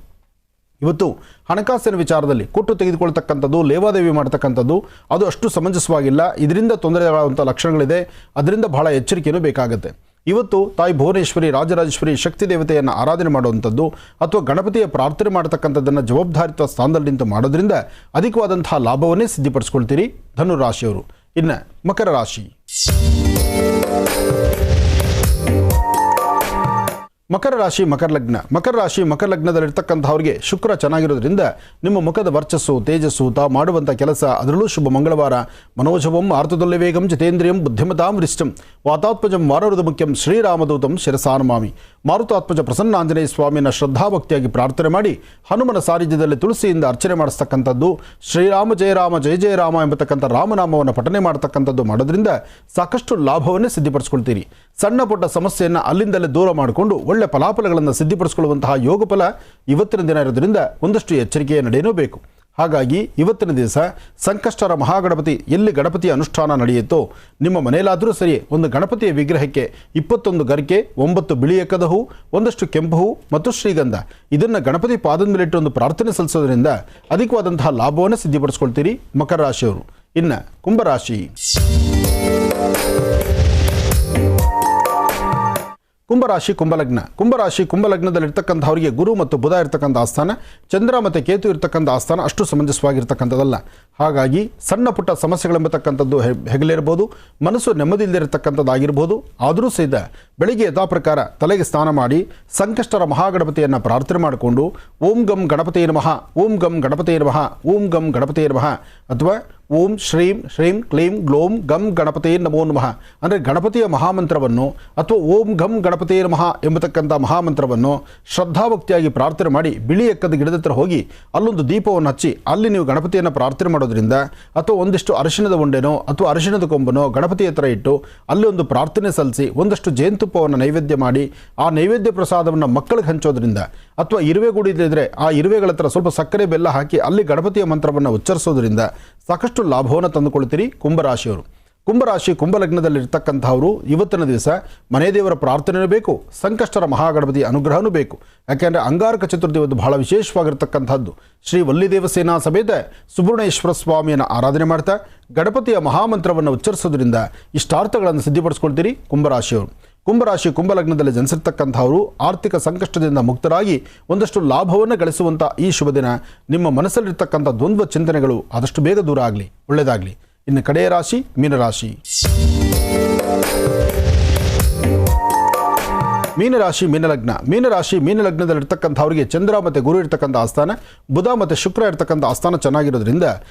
ಇವತ್ತು ಹಣಕಾಸಿನ ವಿಚಾರದಲ್ಲಿ ಕೊಟ್ಟು ತೆಗೆದುಕೊಳ್ತಕ್ಕಂಥದ್ದು, ಲೇವಾದೇವಿ ಮಾಡ್ತಕ್ಕಂಥದ್ದು ಅದು ಅಷ್ಟು ಸಮಂಜಸವಾಗಿಲ್ಲ. ಇದರಿಂದ ತೊಂದರೆಯಾಗುವಂಥ ಲಕ್ಷಣಗಳಿದೆ. ಅದರಿಂದ ಬಹಳ ಎಚ್ಚರಿಕೆಯೂ ಬೇಕಾಗುತ್ತೆ. ಇವತ್ತು ತಾಯಿ ಭುವನೇಶ್ವರಿ, ರಾಜರಾಜೇಶ್ವರಿ ಶಕ್ತಿ ದೇವತೆಯನ್ನು ಆರಾಧನೆ ಮಾಡುವಂಥದ್ದು ಅಥವಾ ಗಣಪತಿಯ ಪ್ರಾರ್ಥನೆ ಮಾಡತಕ್ಕಂಥದ್ದನ್ನು ಜವಾಬ್ದಾರಿತ್ವ ಸ್ಥಾನದಲ್ಲಿ ನಿಂತು ಮಾಡೋದ್ರಿಂದ ಅಧಿಕವಾದಂತಹ ಲಾಭವನ್ನೇ ಸಿದ್ಧಿಪಡಿಸ್ಕೊಳ್ತೀರಿ ಧನುರಾಶಿಯವರು. ಇನ್ನು ಮಕರ ರಾಶಿ. ಮಕರ ರಾಶಿ ಮಕರ ಲಗ್ನ. ಮಕರ ರಾಶಿ ಮಕರ ಲಗ್ನದಲ್ಲಿರ್ತಕ್ಕಂಥವ್ರಿಗೆ ಶುಕ್ರ ಚೆನ್ನಾಗಿರೋದ್ರಿಂದ ನಿಮ್ಮ ಮುಖದ ವರ್ಚಸ್ಸು, ತೇಜಸ್ಸು, ತಾವು ಮಾಡುವಂಥ ಕೆಲಸ, ಅದರಲ್ಲೂ ಶುಭ ಮಂಗಳವಾರ, ಮನೋಜವಂ ಆರ್ತದೊಲ್ಲೆ ವೇಗಂ ಜಿತೇಂದ್ರಿಯಂ ಬುದ್ಧಿಮತಾಂ ವರಿಷ್ಠಂ ವಾತಾತ್ಮಜಂ ವಾರವೃದ ಮುಖ್ಯಂ ಶ್ರೀರಾಮದೂತಂ ಶಿರಸಾನಮಾಮಿ. ಮಾರುತಾತ್ಮಜ ಪ್ರಸನ್ನಾಂಜನೇಯ ಸ್ವಾಮಿಯನ್ನು ಶ್ರದ್ಧಾಭಕ್ತಿಯಾಗಿ ಪ್ರಾರ್ಥನೆ ಮಾಡಿ ಹನುಮನ ಸಾನ್ನಿಧ್ಯದಲ್ಲಿ ತುಳಸಿಯಿಂದ ಅರ್ಚನೆ ಮಾಡಿಸ್ತಕ್ಕಂಥದ್ದು, ಶ್ರೀರಾಮ ಜಯ ರಾಮ ಜಯ ಜಯ ರಾಮ ಎಂಬತಕ್ಕಂಥ ರಾಮನಾಮವನ್ನು ಪಠನೆ ಮಾಡತಕ್ಕಂಥದ್ದು ಮಾಡೋದ್ರಿಂದ ಸಾಕಷ್ಟು ಲಾಭವನ್ನೇ ಸಿದ್ಧಿಪಡಿಸ್ಕೊಳ್ತೀರಿ. ಸಣ್ಣ ಪುಟ್ಟ ಸಮಸ್ಯೆಯನ್ನು ಅಲ್ಲಿಂದಲೇ ದೂರ ಮಾಡಿಕೊಂಡು ಒಳ್ಳೆ ಫಲಾಫಲಗಳನ್ನು ಸಿದ್ಧಿಪಡಿಸಿಕೊಳ್ಳುವಂತಹ ಯೋಗಫಲ ಇವತ್ತಿನ ದಿನ ಇರೋದ್ರಿಂದ ಒಂದಷ್ಟು ಎಚ್ಚರಿಕೆಯ ನಡೆಯೂ ಬೇಕು. ಹಾಗಾಗಿ ಇವತ್ತಿನ ದಿವಸ ಸಂಕಷ್ಟರ ಮಹಾಗಣಪತಿ ಎಲ್ಲಿ ಗಣಪತಿಯ ಅನುಷ್ಠಾನ ನಡೆಯುತ್ತೋ ನಿಮ್ಮ ಮನೆಯಲ್ಲಾದರೂ ಸರಿ ಒಂದು ಗಣಪತಿಯ ವಿಗ್ರಹಕ್ಕೆ 21 ಗರಿಕೆ, 9 ಬಿಳಿಯ ಕದಹು, ಒಂದಷ್ಟು ಕೆಂಪು ಹೂ ಮತ್ತು ಶ್ರೀಗಂಧ ಇದನ್ನು ಗಣಪತಿ ಪಾದದ ಮೇಲಿಟ್ಟು ಒಂದು ಪ್ರಾರ್ಥನೆ ಸಲ್ಲಿಸೋದ್ರಿಂದ ಅಧಿಕವಾದಂತಹ ಲಾಭವನ್ನು ಸಿದ್ಧಿಪಡಿಸ್ಕೊಳ್ತೀರಿ ಮಕರ ರಾಶಿಯವರು. ಇನ್ನು ಕುಂಭರಾಶಿ. ಕುಂಭರಾಶಿ ಕುಂಭಲಗ್ನ. ಕುಂಭರಾಶಿ ಕುಂಭಲಗ್ನದಲ್ಲಿರ್ತಕ್ಕಂಥವರಿಗೆ ಗುರು ಮತ್ತು ಬುಧ ಇರ್ತಕ್ಕಂಥ ಆಸ್ಥಾನ, ಚಂದ್ರ ಮತ್ತು ಕೇತು ಇರ್ತಕ್ಕಂಥ ಆಸ್ಥಾನ ಅಷ್ಟು ಸಮಂಜಸವಾಗಿರ್ತಕ್ಕಂಥದ್ದಲ್ಲ. ಹಾಗಾಗಿ ಸಣ್ಣ ಪುಟ್ಟ ಸಮಸ್ಯೆಗಳೆಂಬತಕ್ಕಂಥದ್ದು ಹೆಗಲಿರ್ಬೋದು, ಮನಸ್ಸು ನೆಮ್ಮದಿಯಿಲ್ಲದಿರತಕ್ಕಂಥದ್ದಾಗಿರ್ಬೋದು. ಆದರೂ ಸಹಿತ ಬೆಳಿಗ್ಗೆ ಯಥಾ ಪ್ರಕಾರ ತಲೆಗೆ ಸ್ನಾನ ಮಾಡಿ ಸಂಕಷ್ಟರ ಮಹಾಗಣಪತಿಯನ್ನು ಪ್ರಾರ್ಥನೆ ಮಾಡಿಕೊಂಡು ಓಂ ಗಂ ಗಣಪತಿಯೇ ನಮಃ, ಓಂ ಗಂ ಗಣಪತಿಯೇ ನಮಃ, ಓಂ ಗಂ ಗಣಪತಿಯೇ ನಮಃ ಅಥವಾ ಓಂ ಶ್ರೀಂ ಶ್ರೀಂ ಕ್ಲೀಂ ಗ್ಲೋಂ ಗಂ ಗಣಪತಿಯೇ ನಮೋ ನಮಃ ಅಂದರೆ ಗಣಪತಿಯ ಮಹಾಮಂತ್ರವನ್ನು ಅಥವಾ ಓಂ ಗಂ ಗಣಪತಿಯೇ ನಮಃ ಎಂಬತಕ್ಕಂಥ ಮಹಾಮಂತ್ರವನ್ನು ಶ್ರದ್ಧಾಭಕ್ತಿಯಾಗಿ ಪ್ರಾರ್ಥನೆ ಮಾಡಿ ಬಿಳಿ ಎಕ್ಕದ ಗಿಡದ ಹತ್ರ ಹೋಗಿ ಅಲ್ಲೊಂದು ದೀಪವನ್ನು ಹಚ್ಚಿ ಅಲ್ಲಿ ನೀವು ಗಣಪತಿಯನ್ನು ಪ್ರಾರ್ಥನೆ ಮಾಡೋದ್ರಿಂದ ಅಥವಾ ಒಂದಿಷ್ಟು ಅರಿಶಿಣದ ಉಂಡೆನೋ ಅಥವಾ ಅರಿಶಿಣದ ಕೊಂಬನೋ ಗಣಪತಿ ಹತ್ರ ಇಟ್ಟು ಅಲ್ಲಿ ಒಂದು ಪ್ರಾರ್ಥನೆ ಸಲ್ಲಿಸಿ ಒಂದಷ್ಟು ಜೇನುತುಪ್ಪವನ್ನು ನೈವೇದ್ಯ ಮಾಡಿ ಆ ನೈವೇದ್ಯ ಪ್ರಸಾದವನ್ನು ಮಕ್ಕಳಿಗೆ ಹಂಚೋದ್ರಿಂದ ಅಥವಾ ಇರುವೆ ಗುಡಿದಿದ್ರೆ ಆ ಇರುವೆಗಳ ಹತ್ರ ಸ್ವಲ್ಪ ಸಕ್ಕರೆ ಬೆಲ್ಲ ಹಾಕಿ ಅಲ್ಲಿ ಗಣಪತಿಯ ಮಂತ್ರವನ್ನು ಉಚ್ಚರಿಸೋದ್ರಿಂದ ಸಾಕಷ್ಟು ಲಾಭವನ್ನು ತಂದುಕೊಳ್ತೀರಿ ಕುಂಭರಾಶಿಯವರು. ಕುಂಭರಾಶಿ ಕುಂಭಲಗ್ನದಲ್ಲಿರ್ತಕ್ಕಂಥವರು ಇವತ್ತಿನ ದಿವಸ ಮನೆ ದೇವರ ಪ್ರಾರ್ಥನೆಯೂ ಬೇಕು, ಸಂಕಷ್ಟರ ಮಹಾಗಣಪತಿ ಅನುಗ್ರಹವೂ ಬೇಕು. ಯಾಕೆಂದರೆ ಅಂಗಾರಕ ಚತುರ್ಥಿ ಒಂದು ಬಹಳ ವಿಶೇಷವಾಗಿರ್ತಕ್ಕಂಥದ್ದು. ಶ್ರೀ ವಲ್ಲಿದೇವ ಸೇನಾ ಸಮೇತ ಸುಬ್ರಹ್ಮಣ್ಯೇಶ್ವರ ಸ್ವಾಮಿಯನ್ನು ಆರಾಧನೆ ಮಾಡ್ತಾ ಗಣಪತಿಯ ಮಹಾಮಂತ್ರವನ್ನು ಉಚ್ಚರಿಸೋದ್ರಿಂದ ಇಷ್ಟಾರ್ಥಗಳನ್ನು ಸಿದ್ಧಿಪಡಿಸ್ಕೊಳ್ತೀರಿ ಕುಂಭರಾಶಿಯವರು. ಕುಂಭರಾಶಿ ಕುಂಭಲಗ್ನದಲ್ಲಿ ಜನಿಸಿರ್ತಕ್ಕಂಥವರು ಆರ್ಥಿಕ ಸಂಕಷ್ಟದಿಂದ ಮುಕ್ತರಾಗಿ ಒಂದಷ್ಟು ಲಾಭವನ್ನು ಗಳಿಸುವಂಥ ಈ ಶುಭ ದಿನ ನಿಮ್ಮ ಮನಸ್ಸಲ್ಲಿರ್ತಕ್ಕಂಥ ದ್ವಂದ್ವ ಚಿಂತನೆಗಳು ಆದಷ್ಟು ಬೇಗ ದೂರ ಆಗಲಿ, ಒಳ್ಳೆಯದಾಗಲಿ. ಇನ್ನು ಕಡೆಯ ರಾಶಿ ಮೀನರಾಶಿ. ಮೀನರಾಶಿ ಮೀನಲಗ್ನ. ಮೀನರಾಶಿ ಮೀನಲಗ್ನದಲ್ಲಿರ್ತಕ್ಕಂಥವರಿಗೆ ಚಂದ್ರ ಮತ್ತು ಗುರು ಇರ್ತಕ್ಕಂಥ ಆಸ್ಥಾನ, ಬುಧ ಮತ್ತು ಶುಕ್ರ ಇರ್ತಕ್ಕಂಥ ಆಸ್ಥಾನ ಚೆನ್ನಾಗಿರೋದ್ರಿಂದ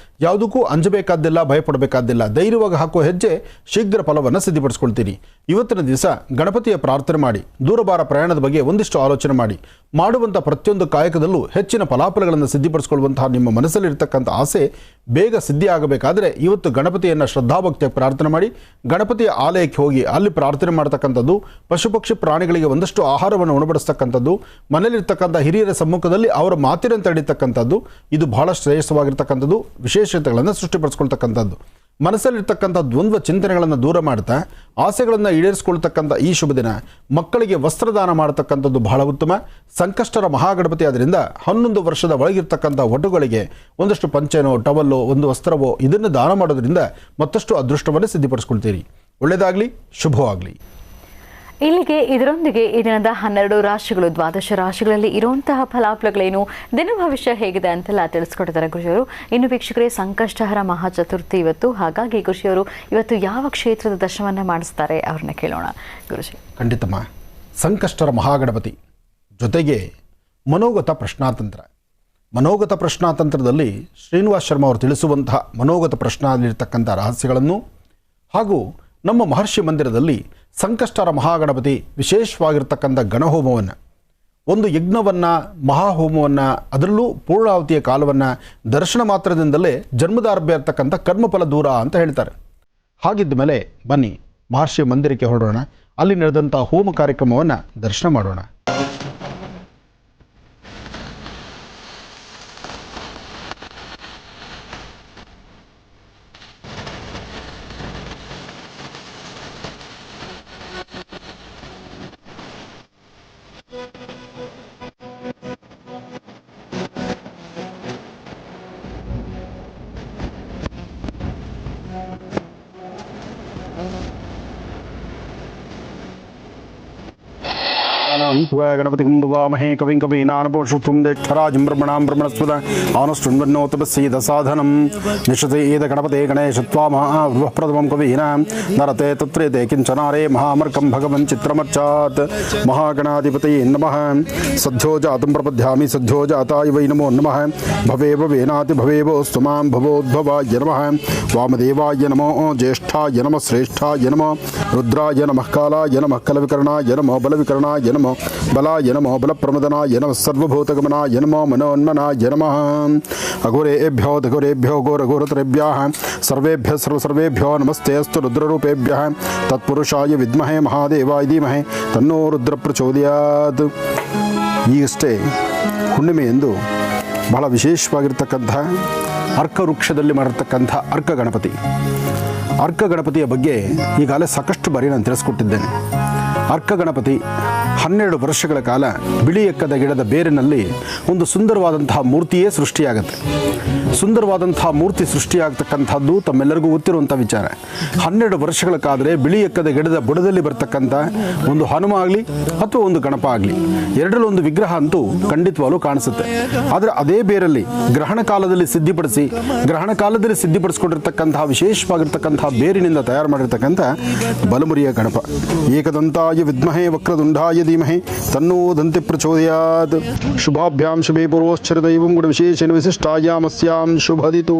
ಯಾವುದಕ್ಕೂ ಅಂಜಬೇಕಾದ್ದಿಲ್ಲ, ಭಯಪಡಬೇಕಾದ್ದಿಲ್ಲ. ಧೈರ್ಯವಾಗಿ ಹಾಕುವ ಹೆಜ್ಜೆ ಶೀಘ್ರ ಫಲವನ್ನು ಸಿದ್ಧಿಪಡಿಸ್ಕೊಳ್ತೀರಿ. ಇವತ್ತಿನ ದಿವಸ ಗಣಪತಿಯ ಪ್ರಾರ್ಥನೆ ಮಾಡಿ ದೂರಭಾರ ಪ್ರಯಾಣದ ಬಗ್ಗೆ ಒಂದಿಷ್ಟು ಆಲೋಚನೆ ಮಾಡಿ ಮಾಡುವಂಥ ಪ್ರತಿಯೊಂದು ಕಾಯಕದಲ್ಲೂ ಹೆಚ್ಚಿನ ಫಲಾಫಲಗಳನ್ನು ಸಿದ್ಧಿಪಡಿಸ್ಕೊಳ್ಳುವಂತಹ ನಿಮ್ಮ ಮನಸ್ಸಲ್ಲಿರ್ತಕ್ಕಂಥ ಆಸೆ ಬೇಗ ಸಿದ್ಧಿ ಆಗಬೇಕಾದ್ರೆ ಇವತ್ತು ಗಣಪತಿಯನ್ನು ಶ್ರದ್ಧಾಭಕ್ತಿಯ ಪ್ರಾರ್ಥನೆ ಮಾಡಿ ಗಣಪತಿಯ ಆಲಯಕ್ಕೆ ಹೋಗಿ ಅಲ್ಲಿ ಪ್ರಾರ್ಥನೆ ಮಾಡ್ತಕ್ಕಂಥದ್ದು, ಪಶು ಪಕ್ಷಿ ಪ್ರಾಣಿಗಳಿಗೆ ಒಂದಷ್ಟು ಆಹಾರವನ್ನು ಉಣಬಡಿಸ್ತಕ್ಕಂಥದ್ದು, ಮನೆಯಲ್ಲಿರ್ತಕ್ಕಂಥ ಹಿರಿಯರ ಸಮ್ಮುಖದಲ್ಲಿ ಅವರ ಮಾತಿನಂತೆ ತಡೀತಕ್ಕಂಥದ್ದು, ಇದು ಬಹಳ ಶ್ರೇಷ್ಠವಾಗಿರ್ತಕ್ಕಂಥದ್ದು, ವಿಶೇಷತೆಗಳನ್ನು ಸೃಷ್ಟಿಪಡಿಸ್ಕೊಳ್ತಕ್ಕಂಥದ್ದು. ಮನಸ್ಸಲ್ಲಿರ್ತಕ್ಕಂಥ ದ್ವಂದ್ವ ಚಿಂತನೆಗಳನ್ನು ದೂರ ಮಾಡ್ತಾ ಆಸೆಗಳನ್ನು ಈಡೇರಿಸಿಕೊಳ್ತಕ್ಕಂಥ ಈ ಶುಭ ದಿನ ಮಕ್ಕಳಿಗೆ ವಸ್ತ್ರದಾನ ಮಾಡತಕ್ಕಂಥದ್ದು ಬಹಳ ಉತ್ತಮ. ಸಂಕಷ್ಟರ ಮಹಾಗಣಪತಿ ಆದ್ದರಿಂದ 11 ವರ್ಷದ ಒಳಗಿರ್ತಕ್ಕಂಥ ವಟುಗಳಿಗೆ ಒಂದಷ್ಟು ಪಂಚೆನೋ ಟವಲ್ಲೋ ಒಂದು ವಸ್ತ್ರವೋ ಇದನ್ನು ದಾನ ಮಾಡೋದ್ರಿಂದ ಮತ್ತಷ್ಟು ಅದೃಷ್ಟವನ್ನು ಸಿದ್ಧಿಪಡಿಸ್ಕೊಳ್ತೀರಿ. ಒಳ್ಳೆಯದಾಗಲಿ, ಶುಭವಾಗಲಿ. ಇಲ್ಲಿಗೆ ಇದರೊಂದಿಗೆ ಈ ದಿನದ 12 ರಾಶಿಗಳು, ದ್ವಾದಶ ರಾಶಿಗಳಲ್ಲಿ ಇರುವಂತಹ ಫಲಾಫಲಗಳೇನು, ದಿನ ಭವಿಷ್ಯ ಹೇಗಿದೆ ಅಂತೆಲ್ಲ ತಿಳಿಸ್ಕೊಡ್ತಾರೆ ಗುರುಜಿಯವರು. ಇನ್ನು ವೀಕ್ಷಕರೇ, ಸಂಕಷ್ಟಹರ ಮಹಾಚತುರ್ಥಿ ಇವತ್ತು. ಹಾಗಾಗಿ ಗುರುಜಿಯವರು ಇವತ್ತು ಯಾವ ಕ್ಷೇತ್ರದ ದರ್ಶನವನ್ನು ಮಾಡಿಸ್ತಾರೆ ಅವ್ರನ್ನ ಕೇಳೋಣ. ಗುರುಜಿ, ಖಂಡಿತಮ್ಮ. ಸಂಕಷ್ಟರ ಮಹಾಗಣಪತಿ ಜೊತೆಗೆ ಮನೋಗತ ಪ್ರಶ್ನಾತಂತ್ರ. ಮನೋಗತ ಪ್ರಶ್ನಾತಂತ್ರದಲ್ಲಿ ಶ್ರೀನಿವಾಸ್ ಶರ್ಮಾ ಅವರು ತಿಳಿಸುವಂತಹ ಮನೋಗತ ಪ್ರಶ್ನೆಯಲ್ಲಿರ್ತಕ್ಕಂಥ ರಹಸ್ಯಗಳನ್ನು ಹಾಗೂ ನಮ್ಮ ಮಹರ್ಷಿ ಮಂದಿರದಲ್ಲಿ ಸಂಕಷ್ಟರ ಮಹಾಗಣಪತಿ ವಿಶೇಷವಾಗಿರ್ತಕ್ಕಂಥ ಗಣಹೋಮವನ್ನು, ಒಂದು ಯಜ್ಞವನ್ನು, ಮಹಾಹೋಮವನ್ನು, ಅದರಲ್ಲೂ ಪೂರ್ಣಾವತಿಯ ಕಾಲವನ್ನು ದರ್ಶನ ಮಾತ್ರದಿಂದಲೇ ಜನ್ಮದಾರಭ್ಯ ಇರ್ತಕ್ಕಂಥ ಕರ್ಮಫಲ ದೂರ ಅಂತ ಹೇಳ್ತಾರೆ. ಹಾಗಿದ್ದ ಮೇಲೆ ಬನ್ನಿ ಮಹರ್ಷಿ ಮಂದಿರಕ್ಕೆ ಹೊರಡೋಣ, ಅಲ್ಲಿ ನಡೆದಂಥ ಹೋಮ ಕಾರ್ಯಕ್ರಮವನ್ನು ದರ್ಶನ ಮಾಡೋಣ. ಗಣಪತಿ ಕುಂಭವಾಮಹೇ ಕವಿಂ ಕವೀನಾನಪೋಷುಪ್ತುಂ ಜ್ಯೇಷ್ಠರಾಜಂ ಬ್ರಹ್ಮಣಾಂ ಬ್ರಹ್ಮಣಸ್ಪದ ಆನಷ್ಟುನ್ವನ್ನೋತಪಸ್ಸೀದ ಸಾಧನಂ ನಿಶತೆ ಏದ ಗಣಪತೆ ಗಣೇಶತ್ವಾಮಃ ಪ್ರಥಮಂ ಕವೀನಾಂ ನರತೆ ತತ್ರೇತೆ ಕಿಂಚನಾರೇ ಮಹಾಮರ್ಕಂ ಭಗವನ್ ಚಿತ್ರಮರ್ಚಾತ್ ಮಹಾಗಣಾಧಿಪತಯೇ ನಮಃ. ಸದ್ಯೋ ಜಾತಂ ಪ್ರಪದ್ಯಾಮಿ ಸದ್ಯೋ ಜಾತಾಯ ವೈ ನಮೋ ನಮಃ. ಭವೇವ ವೇನಾತಿ ಭವೇವೋಸ್ತು ಮಾಂ ಭವೋದ್ಭವಾಯ ನಮಃ. ವಾಮದೇವಾಯ ನಮೋ ಜ್ಯೇಷ್ಠಾಯ ನಮಃ ಶ್ರೇಷ್ಠಾಯ ನಮಃ ರುದ್ರಾಯ ನಮಃ ಕಾಲಾಯ ನಮಃ ಕಲವಿಕರ್ಣಾಯ ನಮಃ ಬಲವಿಕರ್ಣಾಯ ನಮಃ ಬಲಾಯ ನಮಃ ಬಲಪ್ರಮದನಾಯ ನಮಃ ಸರ್ವಭೂತಗಮನಾಯ ನಮಃ ಮನೋನ್ಮನಾಯ ನಮಃ. ಅಘೋರೇಭ್ಯೋ ದಘೋರೇಭ್ಯೋ ಘೋರಘೋರತರೇಭ್ಯಃ ಸರ್ವೇಭ್ಯಃ ಸರ್ವಸರ್ವೇಭ್ಯೋ ನಮಸ್ತೆ ಅಸ್ತು ರುದ್ರರೂಪೇಭ್ಯಃ ತತ್ಪುರುಷಾಯ ವಿದ್ಮಹೇ ಮಹಾದೇವಾಯ ಧೀಮಹಿ ತನ್ನೋ ರುದ್ರ ಪ್ರಚೋದಯಾತ್. ಈಗಷ್ಟೇ ಹುಣ್ಣಿಮೆ ಎಂದು ಬಹಳ ವಿಶೇಷವಾಗಿರ್ತಕ್ಕಂಥ ಅರ್ಕ ವೃಕ್ಷದಲ್ಲಿ ಮಾಡಿರ್ತಕ್ಕಂಥ ಅರ್ಕ ಗಣಪತಿ. ಅರ್ಕ ಗಣಪತಿಯ ಬಗ್ಗೆ ಈಗಾಗಲೇ ಸಾಕಷ್ಟು ಬಾರಿ ನಾನು ತಿಳಿಸ್ಕೊಟ್ಟಿದ್ದೇನೆ. ಅರ್ಕ ಗಣಪತಿ 12 ವರ್ಷಗಳ ಕಾಲ ಬಿಳಿ ಎಕ್ಕದ ಗಿಡದ ಬೇರಿನಲ್ಲಿ ಒಂದು ಸುಂದರವಾದಂತಹ ಮೂರ್ತಿಯೇ ಸೃಷ್ಟಿಯಾಗುತ್ತೆ. ಸುಂದರವಾದಂತಹ ಮೂರ್ತಿ ಸೃಷ್ಟಿಯಾಗತಕ್ಕಂಥದ್ದು ತಮ್ಮೆಲ್ಲರಿಗೂ ಗೊತ್ತಿರುವಂಥ ವಿಚಾರ. 12 ವರ್ಷಗಳ ಕಾದರೆ ಬಿಳಿ ಎಕ್ಕದ ಗಿಡದ ಬುಡದಲ್ಲಿ ಬರ್ತಕ್ಕಂಥ ಒಂದು ಹನುಮ ಆಗಲಿ ಅಥವಾ ಒಂದು ಗಣಪ ಆಗಲಿ, ಎರಡರಲ್ಲಿ ಒಂದು ವಿಗ್ರಹ ಅಂತೂ ಖಂಡಿತವಾಗ್ಲೂ ಕಾಣಿಸುತ್ತೆ. ಆದರೆ ಅದೇ ಬೇರಲ್ಲಿ ಗ್ರಹಣ ಕಾಲದಲ್ಲಿ ಸಿದ್ಧಿಪಡಿಸ್ಕೊಂಡಿರ್ತಕ್ಕಂತಹ ವಿಶೇಷವಾಗಿರ್ತಕ್ಕಂತಹ ಬೇರಿನಿಂದ ತಯಾರು ಮಾಡಿರ್ತಕ್ಕಂಥ ಬಲಮುರಿಯ ಗಣಪ. ಏಕದಂತಾಯ ವಿದ್ಮಹೇ ವಕ್ರದುಂಡಾಯ ಧೀಮಹಿ ತನ್ನೋ ದಂತಿ ಪ್ರಚೋದಯಾತ್. ಶುಭಾಭ್ಯಾಂ ಶುಭೇ ಪೂರ್ವಶ್ಚರ ದೈವಂ ಗುಣ ವಿಶೇಷೇಣ ವಿಶಿಷ್ಟಾಯಾಮಸ್ಯಾಂ ಶುಭದಿತು.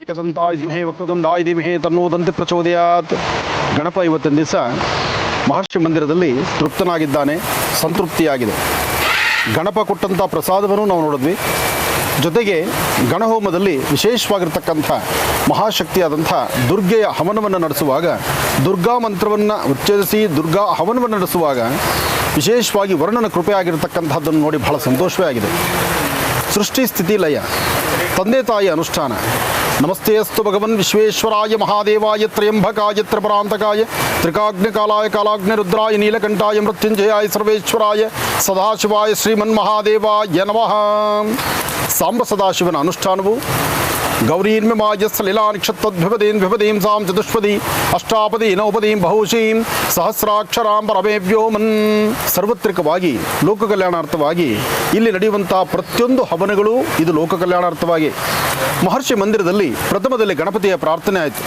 ಏಕದಂತಾಯ ವಕ್ರತುಂಡಾಯ ಧೀಮಹಿ ತನ್ನೋದಂತೆ ಪ್ರಚೋದಯಾತ್. ಗಣಪ ಇವತ್ತಿನ ದಿವಸ ಮಹರ್ಷಿ ಮಂದಿರದಲ್ಲಿ ತೃಪ್ತನಾಗಿದ್ದಾನೆ, ಸಂತೃಪ್ತಿಯಾಗಿದೆ. ಗಣಪ ಕೊಟ್ಟಂಥ ಪ್ರಸಾದವನ್ನು ನಾವು ನೋಡಿದ್ವಿ. ಜೊತೆಗೆ ಗಣಹೋಮದಲ್ಲಿ ವಿಶೇಷವಾಗಿರ್ತಕ್ಕಂಥ ಮಹಾಶಕ್ತಿಯಾದಂಥ ದುರ್ಗೆಯ ಹವನವನ್ನು ನಡೆಸುವಾಗ, ದುರ್ಗಾ ಮಂತ್ರವನ್ನು ಉಚ್ಚರಿಸಿ ದುರ್ಗಾ ಹವನವನ್ನು ನಡೆಸುವಾಗ ವಿಶೇಷವಾಗಿ ವರ್ಣನ ಕೃಪೆ ಆಗಿರತಕ್ಕಂಥದ್ದನ್ನು ನೋಡಿ ಬಹಳ ಸಂತೋಷವೇ ಆಗಿದೆ. ಸೃಷ್ಟಿ ಸ್ಥಿತಿ ಲಯ, ತಂದೆ ತಾಯಿ ಅನುಷ್ಠಾನ. ನಮಸ್ತೆ ಅಸ್ತು ಭಗವನ್ ವಿಶ್ವೇಶ್ವರಾಯ ಮಹಾದೇವಾಯ ತ್ರಯಂಬಕಾಯ ತ್ರಿಪರಾಂತಕಾಯ ತ್ರಿಕಾಗ್ನಿಕಾಲಾಯ ಕಾಲಾಗ್ನಿ ರುದ್ರಾಯ ನೀಲಕಂಠಾಯ ಮೃತ್ಯುಂಜಯಾಯ ಸರ್ವೇಶ್ವರಾಯ ಸದಾಶಿವಾಯ ಶ್ರೀಮನ್ಮಹಾದೇವಾಯ ನಮಃ. ಸಾಂಬ ಸದಾಶಿವನ ಅನುಷ್ಠಾನವು ಗೌರೀರ್ಮ್ಯಮಾಯ ಸಲಿಲಾನಿಕ್ಷತ್ವದ್ಭವದೀಂ ಸಾಂ ಚತುಷ್ಪದಿ ಅಷ್ಟಾಪದಿ ನೌಪದೀಂ ಬಹುಶೀಂ ಸಹಸ್ರಾಕ್ಷರಾಂ ಪರಮೇ ವ್ಯೋಮನ್. ಸಾರ್ವತ್ರಿಕವಾಗಿ ಲೋಕ ಕಲ್ಯಾಣಾರ್ಥವಾಗಿ ಇಲ್ಲಿ ನಡೆಯುವಂಥ ಪ್ರತಿಯೊಂದು ಹವನಗಳು ಇದು ಲೋಕ ಕಲ್ಯಾಣಾರ್ಥವಾಗಿ. ಮಹರ್ಷಿ ಮಂದಿರದಲ್ಲಿ ಪ್ರಥಮದಲ್ಲಿ ಗಣಪತಿಯ ಪ್ರಾರ್ಥನೆ ಆಯಿತು.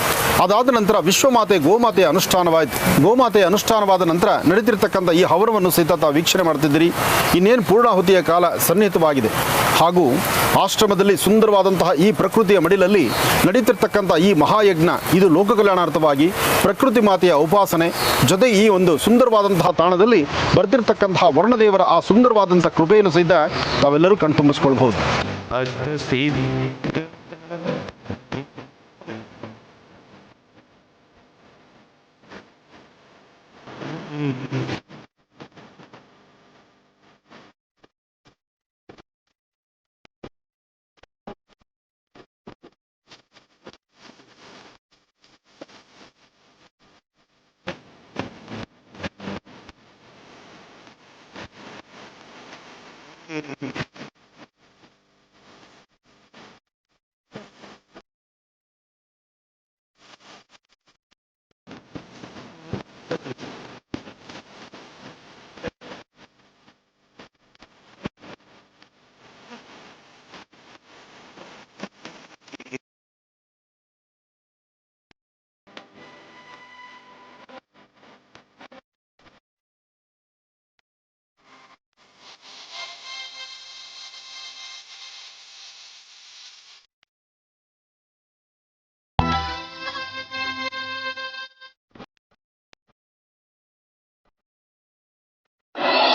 ಅದಾದ ನಂತರ ವಿಶ್ವಮಾತೆ ಗೋಮಾತೆಯ ಅನುಷ್ಠಾನವಾಯಿತು. ಗೋಮಾತೆಯ ಅನುಷ್ಠಾನವಾದ ನಂತರ ನಡೀತಿರ್ತಕ್ಕಂಥ ಈ ಹವನವನ್ನು ಸಹಿತ ತಾವು ವೀಕ್ಷಣೆ ಮಾಡ್ತಿದ್ದೀರಿ. ಇನ್ನೇನು ಪೂರ್ಣಾಹುತಿಯ ಕಾಲ ಸನ್ನಿಹಿತವಾಗಿದೆ. ಹಾಗೂ ಆಶ್ರಮದಲ್ಲಿ ಸುಂದರವಾದಂತಹ ಈ ಪ್ರಕೃತಿಯ ಮಡಿಲಲ್ಲಿ ನಡೀತಿರ್ತಕ್ಕಂಥ ಈ ಮಹಾಯಜ್ಞ ಇದು ಲೋಕ ಕಲ್ಯಾಣಾರ್ಥವಾಗಿ ಪ್ರಕೃತಿ ಮಾತೆಯ ಉಪಾಸನೆ ಜೊತೆ ಈ ಒಂದು ಸುಂದರವಾದಂತಹ ತಾಣದಲ್ಲಿ ಬರ್ತಿರ್ತಕ್ಕಂತಹ ವರ್ಣದೇವರ ಆ ಸುಂದರವಾದಂಥ ಕೃಪೆಯನ್ನು ಸಹಿತ ತಾವೆಲ್ಲರೂ ಕಣ್ತುಂಬಿಸ್ಕೊಳ್ಬಹುದು.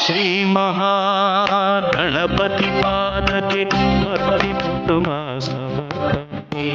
श्री महागणपति पादके भक्ति समर्पये।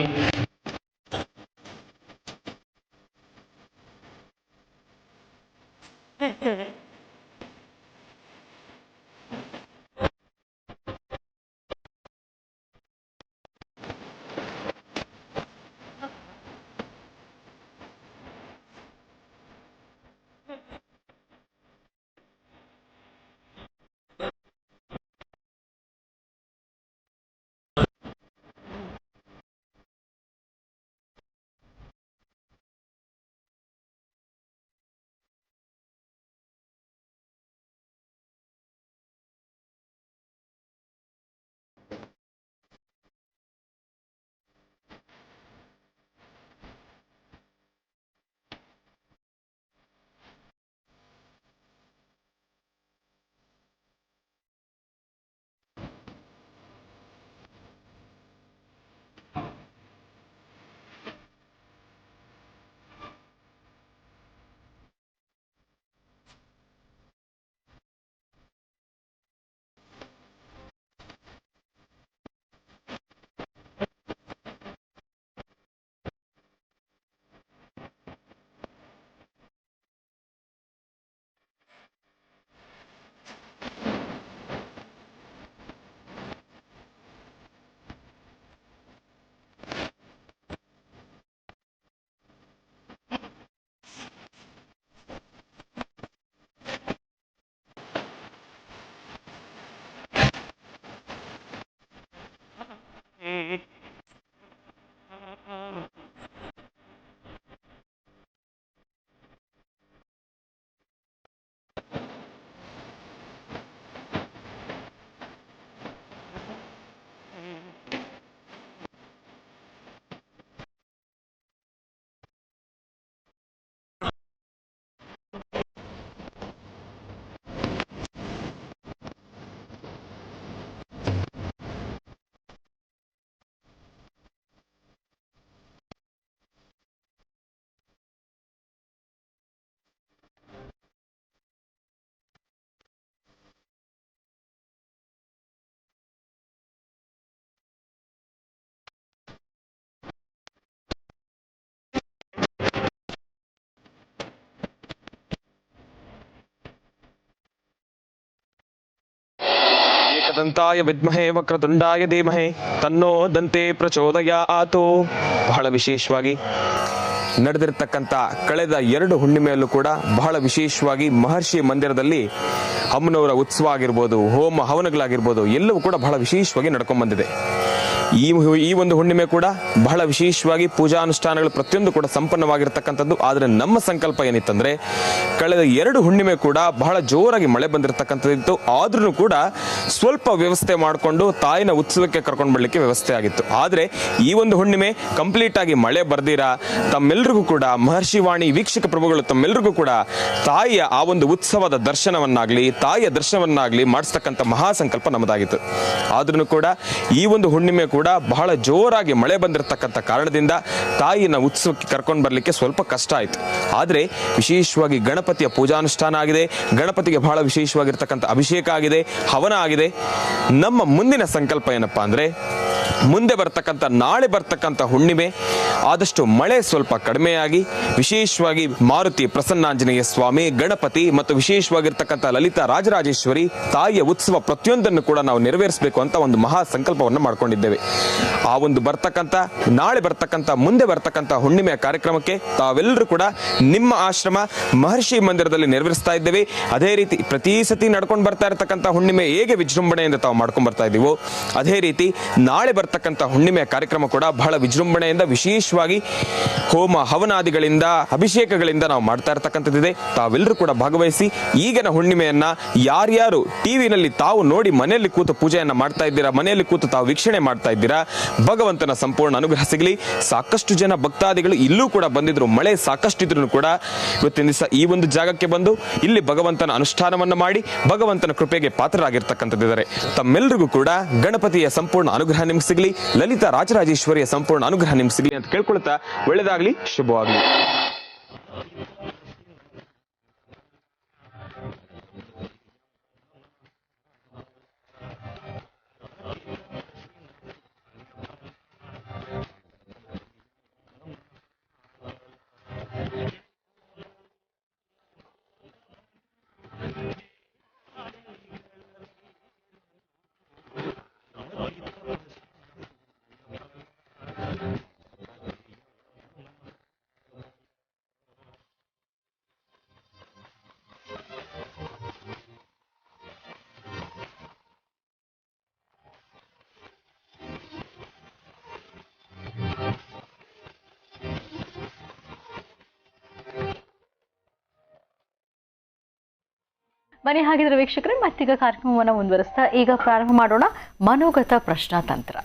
ಏಕದಂತಾಯ ವಿದ್ಮಹೇ ವಕ್ರತುಂಡಾಯ ಧೀಮಹಿ ತನ್ನೋ ದಂತೆ ಪ್ರಚೋದಯಾತ್. ಬಹಳ ವಿಶೇಷವಾಗಿ ನಡೆದಿರ್ತಕ್ಕಂಥ ಕಳೆದ 2 ಹುಣ್ಣಿಮೆಯಲ್ಲೂ ಕೂಡ ಬಹಳ ವಿಶೇಷವಾಗಿ ಮಹರ್ಷಿ ಮಂದಿರದಲ್ಲಿ ಅಮ್ಮನವರ ಉತ್ಸವ ಆಗಿರ್ಬೋದು, ಹೋಮ ಹವನಗಳಾಗಿರ್ಬೋದು, ಎಲ್ಲವೂ ಕೂಡ ಬಹಳ ವಿಶೇಷವಾಗಿ ನಡ್ಕೊಂಡ್ ಬಂದಿದೆ. ಈ ಒಂದು ಹುಣ್ಣಿಮೆ ಕೂಡ ಬಹಳ ವಿಶೇಷವಾಗಿ ಪೂಜಾ ಅನುಷ್ಠಾನಗಳು ಪ್ರತಿಯೊಂದು ಕೂಡ ಸಂಪನ್ನವಾಗಿರ್ತಕ್ಕಂಥದ್ದು. ಆದರೆ ನಮ್ಮ ಸಂಕಲ್ಪ ಏನಿತ್ತಂದ್ರೆ ಕಳೆದ 2 ಹುಣ್ಣಿಮೆ ಕೂಡ ಬಹಳ ಜೋರಾಗಿ ಮಳೆ ಬಂದಿರತಕ್ಕಂಥದ್ದಿತ್ತು. ಆದ್ರೂ ಕೂಡ ಸ್ವಲ್ಪ ವ್ಯವಸ್ಥೆ ಮಾಡಿಕೊಂಡು ತಾಯಿನ ಉತ್ಸವಕ್ಕೆ ಕರ್ಕೊಂಡು ಬರ್ಲಿಕ್ಕೆ ವ್ಯವಸ್ಥೆ ಆಗಿತ್ತು. ಆದರೆ ಈ ಒಂದು ಹುಣ್ಣಿಮೆ ಕಂಪ್ಲೀಟ್ ಆಗಿ ಮಳೆ ಬರ್ದಿರಾ ತಮ್ಮೆಲ್ಲರಿಗೂ ಕೂಡ ಮಹರ್ಷಿ ವಾಣಿ ವೀಕ್ಷಕ ಪ್ರಭುಗಳು ತಮ್ಮೆಲ್ಲರಿಗೂ ಕೂಡ ತಾಯಿಯ ಆ ಒಂದು ಉತ್ಸವದ ದರ್ಶನವನ್ನಾಗ್ಲಿ ತಾಯಿಯ ದರ್ಶನವನ್ನಾಗ್ಲಿ ಮಾಡಿಸ್ತಕ್ಕಂಥ ಮಹಾಸಂಕಲ್ಪ ನಮ್ಮದಾಗಿತ್ತು. ಆದ್ರೂ ಕೂಡ ಈ ಒಂದು ಹುಣ್ಣಿಮೆ ಕೂಡ ಬಹಳ ಜೋರಾಗಿ ಮಳೆ ಬಂದಿರತಕ್ಕಂಥ ಕಾರಣದಿಂದ ತಾಯಿನ ಉತ್ಸವಕ್ಕೆ ಕರ್ಕೊಂಡು ಬರ್ಲಿಕ್ಕೆ ಸ್ವಲ್ಪ ಕಷ್ಟ ಆಯ್ತು. ಆದ್ರೆ ವಿಶೇಷವಾಗಿ ಗಣಪತಿಯ ಪೂಜಾನುಷ್ಠಾನ ಆಗಿದೆ, ಗಣಪತಿಗೆ ಬಹಳ ವಿಶೇಷವಾಗಿರ್ತಕ್ಕಂಥ ಅಭಿಷೇಕ ಆಗಿದೆ, ಹವನ ಆಗಿದೆ. ನಮ್ಮ ಮುಂದಿನ ಸಂಕಲ್ಪ ಏನಪ್ಪಾ ಅಂದ್ರೆ ಮುಂದೆ ಬರ್ತಕ್ಕಂಥ ನಾಳೆ ಬರ್ತಕ್ಕಂಥ ಹುಣ್ಣಿಮೆ ಆದಷ್ಟು ಮಳೆ ಸ್ವಲ್ಪ ಕಡಿಮೆಯಾಗಿ ವಿಶೇಷವಾಗಿ ಮಾರುತಿ ಪ್ರಸನ್ನಾಂಜನೇಯ ಸ್ವಾಮಿ, ಗಣಪತಿ ಮತ್ತು ವಿಶೇಷವಾಗಿರ್ತಕ್ಕಂಥ ಲಲಿತಾ ರಾಜರಾಜೇಶ್ವರಿ ತಾಯಿಯ ಉತ್ಸವ ಪ್ರತಿಯೊಂದನ್ನು ಕೂಡ ನಾವು ನೆರವೇರಿಸಬೇಕು ಅಂತ ಒಂದು ಮಹಾ ಸಂಕಲ್ಪವನ್ನು ಮಾಡ್ಕೊಂಡಿದ್ದೇವೆ. ಆ ಒಂದು ನಾಳೆ ಬರ್ತಕ್ಕಂಥ ಮುಂದೆ ಬರ್ತಕ್ಕಂಥ ಹುಣ್ಣಿಮೆಯ ಕಾರ್ಯಕ್ರಮಕ್ಕೆ ತಾವೆಲ್ಲರೂ ಕೂಡ ನಿಮ್ಮ ಆಶ್ರಮ ಮಹರ್ಷಿ ಮಂದಿರದಲ್ಲಿ ನೆರವೇರಿಸ್ತಾ ಇದ್ದೇವೆ. ಅದೇ ರೀತಿ ಪ್ರತಿ ಸತಿ ನಡ್ಕೊಂಡು ಬರ್ತಾ ಇರತಕ್ಕಂಥ ಹುಣ್ಣಿಮೆ ಹೇಗೆ ವಿಜೃಂಭಣೆಯಿಂದ ತಾವು ಮಾಡ್ಕೊಂಡು ಬರ್ತಾ ಇದ್ದೀವೋ ಅದೇ ರೀತಿ ನಾಳೆ ಬರ್ತಕ್ಕಂಥ ಹುಣ್ಣಿಮೆಯ ಕಾರ್ಯಕ್ರಮ ಕೂಡ ಬಹಳ ವಿಜೃಂಭಣೆಯಿಂದ ವಿಶೇಷವಾಗಿ ಹೋಮ ಹವನಾದಿಗಳಿಂದ ಅಭಿಷೇಕಗಳಿಂದ ನಾವು ಮಾಡ್ತಾ ಇರತಕ್ಕಂಥದ್ದಿದೆ. ತಾವೆಲ್ಲರೂ ಕೂಡ ಭಾಗವಹಿಸಿ ಈಗಿನ ಹುಣ್ಣಿಮೆಯನ್ನ ಯಾರ್ಯಾರು ಟಿವಿನಲ್ಲಿ ತಾವು ನೋಡಿ ಮನೆಯಲ್ಲಿ ಕೂತು ಪೂಜೆಯನ್ನ ಮಾಡ್ತಾ ಇದ್ದೀರಾ, ಮನೆಯಲ್ಲಿ ಕೂತು ತಾವು ವೀಕ್ಷಣೆ ಮಾಡ್ತಾ ಇದ್ದೀರಾ, ಭಗವಂತನ ಸಂಪೂರ್ಣ ಅನುಗ್ರಹ ಸಿಗಲಿ. ಸಾಕಷ್ಟು ಜನ ಭಕ್ತಾದಿಗಳು ಇಲ್ಲೂ ಕೂಡ ಬಂದಿದ್ರು, ಮಳೆ ಸಾಕಷ್ಟು ಇದ್ರೂ ಕೂಡ ಇವತ್ತಿನ ದಿವಸ ಈ ಒಂದು ಜಾಗಕ್ಕೆ ಬಂದು ಇಲ್ಲಿ ಭಗವಂತನ ಅನುಷ್ಠಾನವನ್ನ ಮಾಡಿ ಭಗವಂತನ ಕೃಪೆಗೆ ಪಾತ್ರರಾಗಿರ್ತಕ್ಕಂಥದ್ದಿದ್ದಾರೆ. ತಮ್ಮೆಲ್ಲರಿಗೂ ಕೂಡ ಗಣಪತಿಯ ಸಂಪೂರ್ಣ ಅನುಗ್ರಹ ನಿಮ್ಗೆ ಸಿಗಲಿ, ಲಲಿತಾ ರಾಜರಾಜೇಶ್ವರಿಯ ಸಂಪೂರ್ಣ ಅನುಗ್ರಹ ನಿಮ್ಗೆ ಸಿಗಲಿ ಅಂತ ಕೇಳ್ಕೊಳ್ತಾ ಒಳ್ಳೆದಾಗ್ಲಿ, ಶುಭವಾಗ್ಲಿ. ಬನ್ನಿ ಹಾಗಿದ್ರೆ ವೀಕ್ಷಕರೇ, ಮತ್ತೀಗ ಕಾರ್ಯಕ್ರಮವನ್ನು ಮುಂದುವರಿಸ್ತಾ ಈಗ ಪ್ರಾರಂಭ ಮಾಡೋಣ ಮನೋಗತ ಪ್ರಶ್ನಾತಂತ್ರ.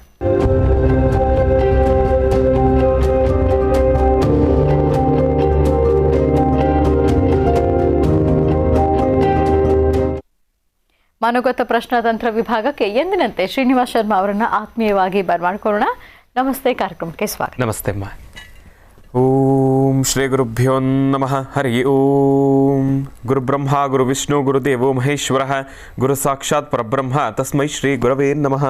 ಮನೋಗತ ಪ್ರಶ್ನಾತಂತ್ರ ವಿಭಾಗಕ್ಕೆ ಎಂದಿನಂತೆ ಶ್ರೀನಿವಾಸ್ ಶರ್ಮಾ ಅವರನ್ನ ಆತ್ಮೀಯವಾಗಿ ಬರಮಾಡಿಕೊಳ್ಳೋಣ. ನಮಸ್ತೆ, ಕಾರ್ಯಕ್ರಮಕ್ಕೆ ಸ್ವಾಗತ. ನಮಸ್ತೆ ಅಮ್ಮ. ಓಂ ಶ್ರೀ ಗುರುಭ್ಯೋ ನಮಃ. ಹರಿ ಓಂ. ಗುರು ಬ್ರಹ್ಮ ಗುರು ವಿಷ್ಣು ಗುರುದೇವೋ ಮಹೇಶ್ವರ ಗುರು ಸಾಕ್ಷಾತ್ ಪರಬ್ರಹ್ಮ ತಸ್ಮೈ ಶ್ರೀ ಗುರವೇ ನಮಃ.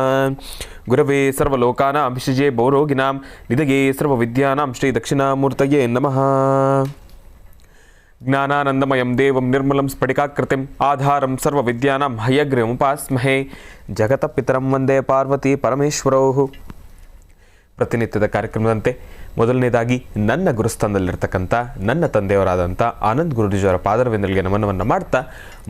ಗುರವೇ ಸರ್ವಲೋಕಾನಾಂ ವಿಷಜೇ ಭವರೋಗಿನಾಂ ನಿಧಯೇ ಸರ್ವವಿದ್ಯಾನಾಂ ಶ್ರೀ ದಕ್ಷಿಣಾಮೂರ್ತಯೇ ನಮಃ. ಜ್ಞಾನಾನಂದಮಯಂ ದೇವಂ ನಿರ್ಮಲಂ ಸ್ಫಟಿಕಾಕೃತಿಂ ಆಧಾರಂ ಸರ್ವವಿದ್ಯಾನಾಂ ಹಯಗ್ರೀವಮುಪಾಸ್ಮಹೇ. ಜಗತಪಿತರಂ ವಂದೇ ಪಾರ್ವತಿ ಪರಮೇಶ್ವರೌ. ಪ್ರತಿನಿತ್ಯದ ಕಾರ್ಯಕ್ರಮದಂತೆ ಮೊದಲನೇದಾಗಿ ನನ್ನ ಗುರುಸ್ಥಾನದಲ್ಲಿರ್ತಕ್ಕಂಥ ನನ್ನ ತಂದೆಯವರಾದಂಥ ಆನಂದ್ ಗುರುಜಿಯವರ ಪಾದರವಿಂದರಿಗೆ ನಮನವನ್ನು ಮಾಡ್ತಾ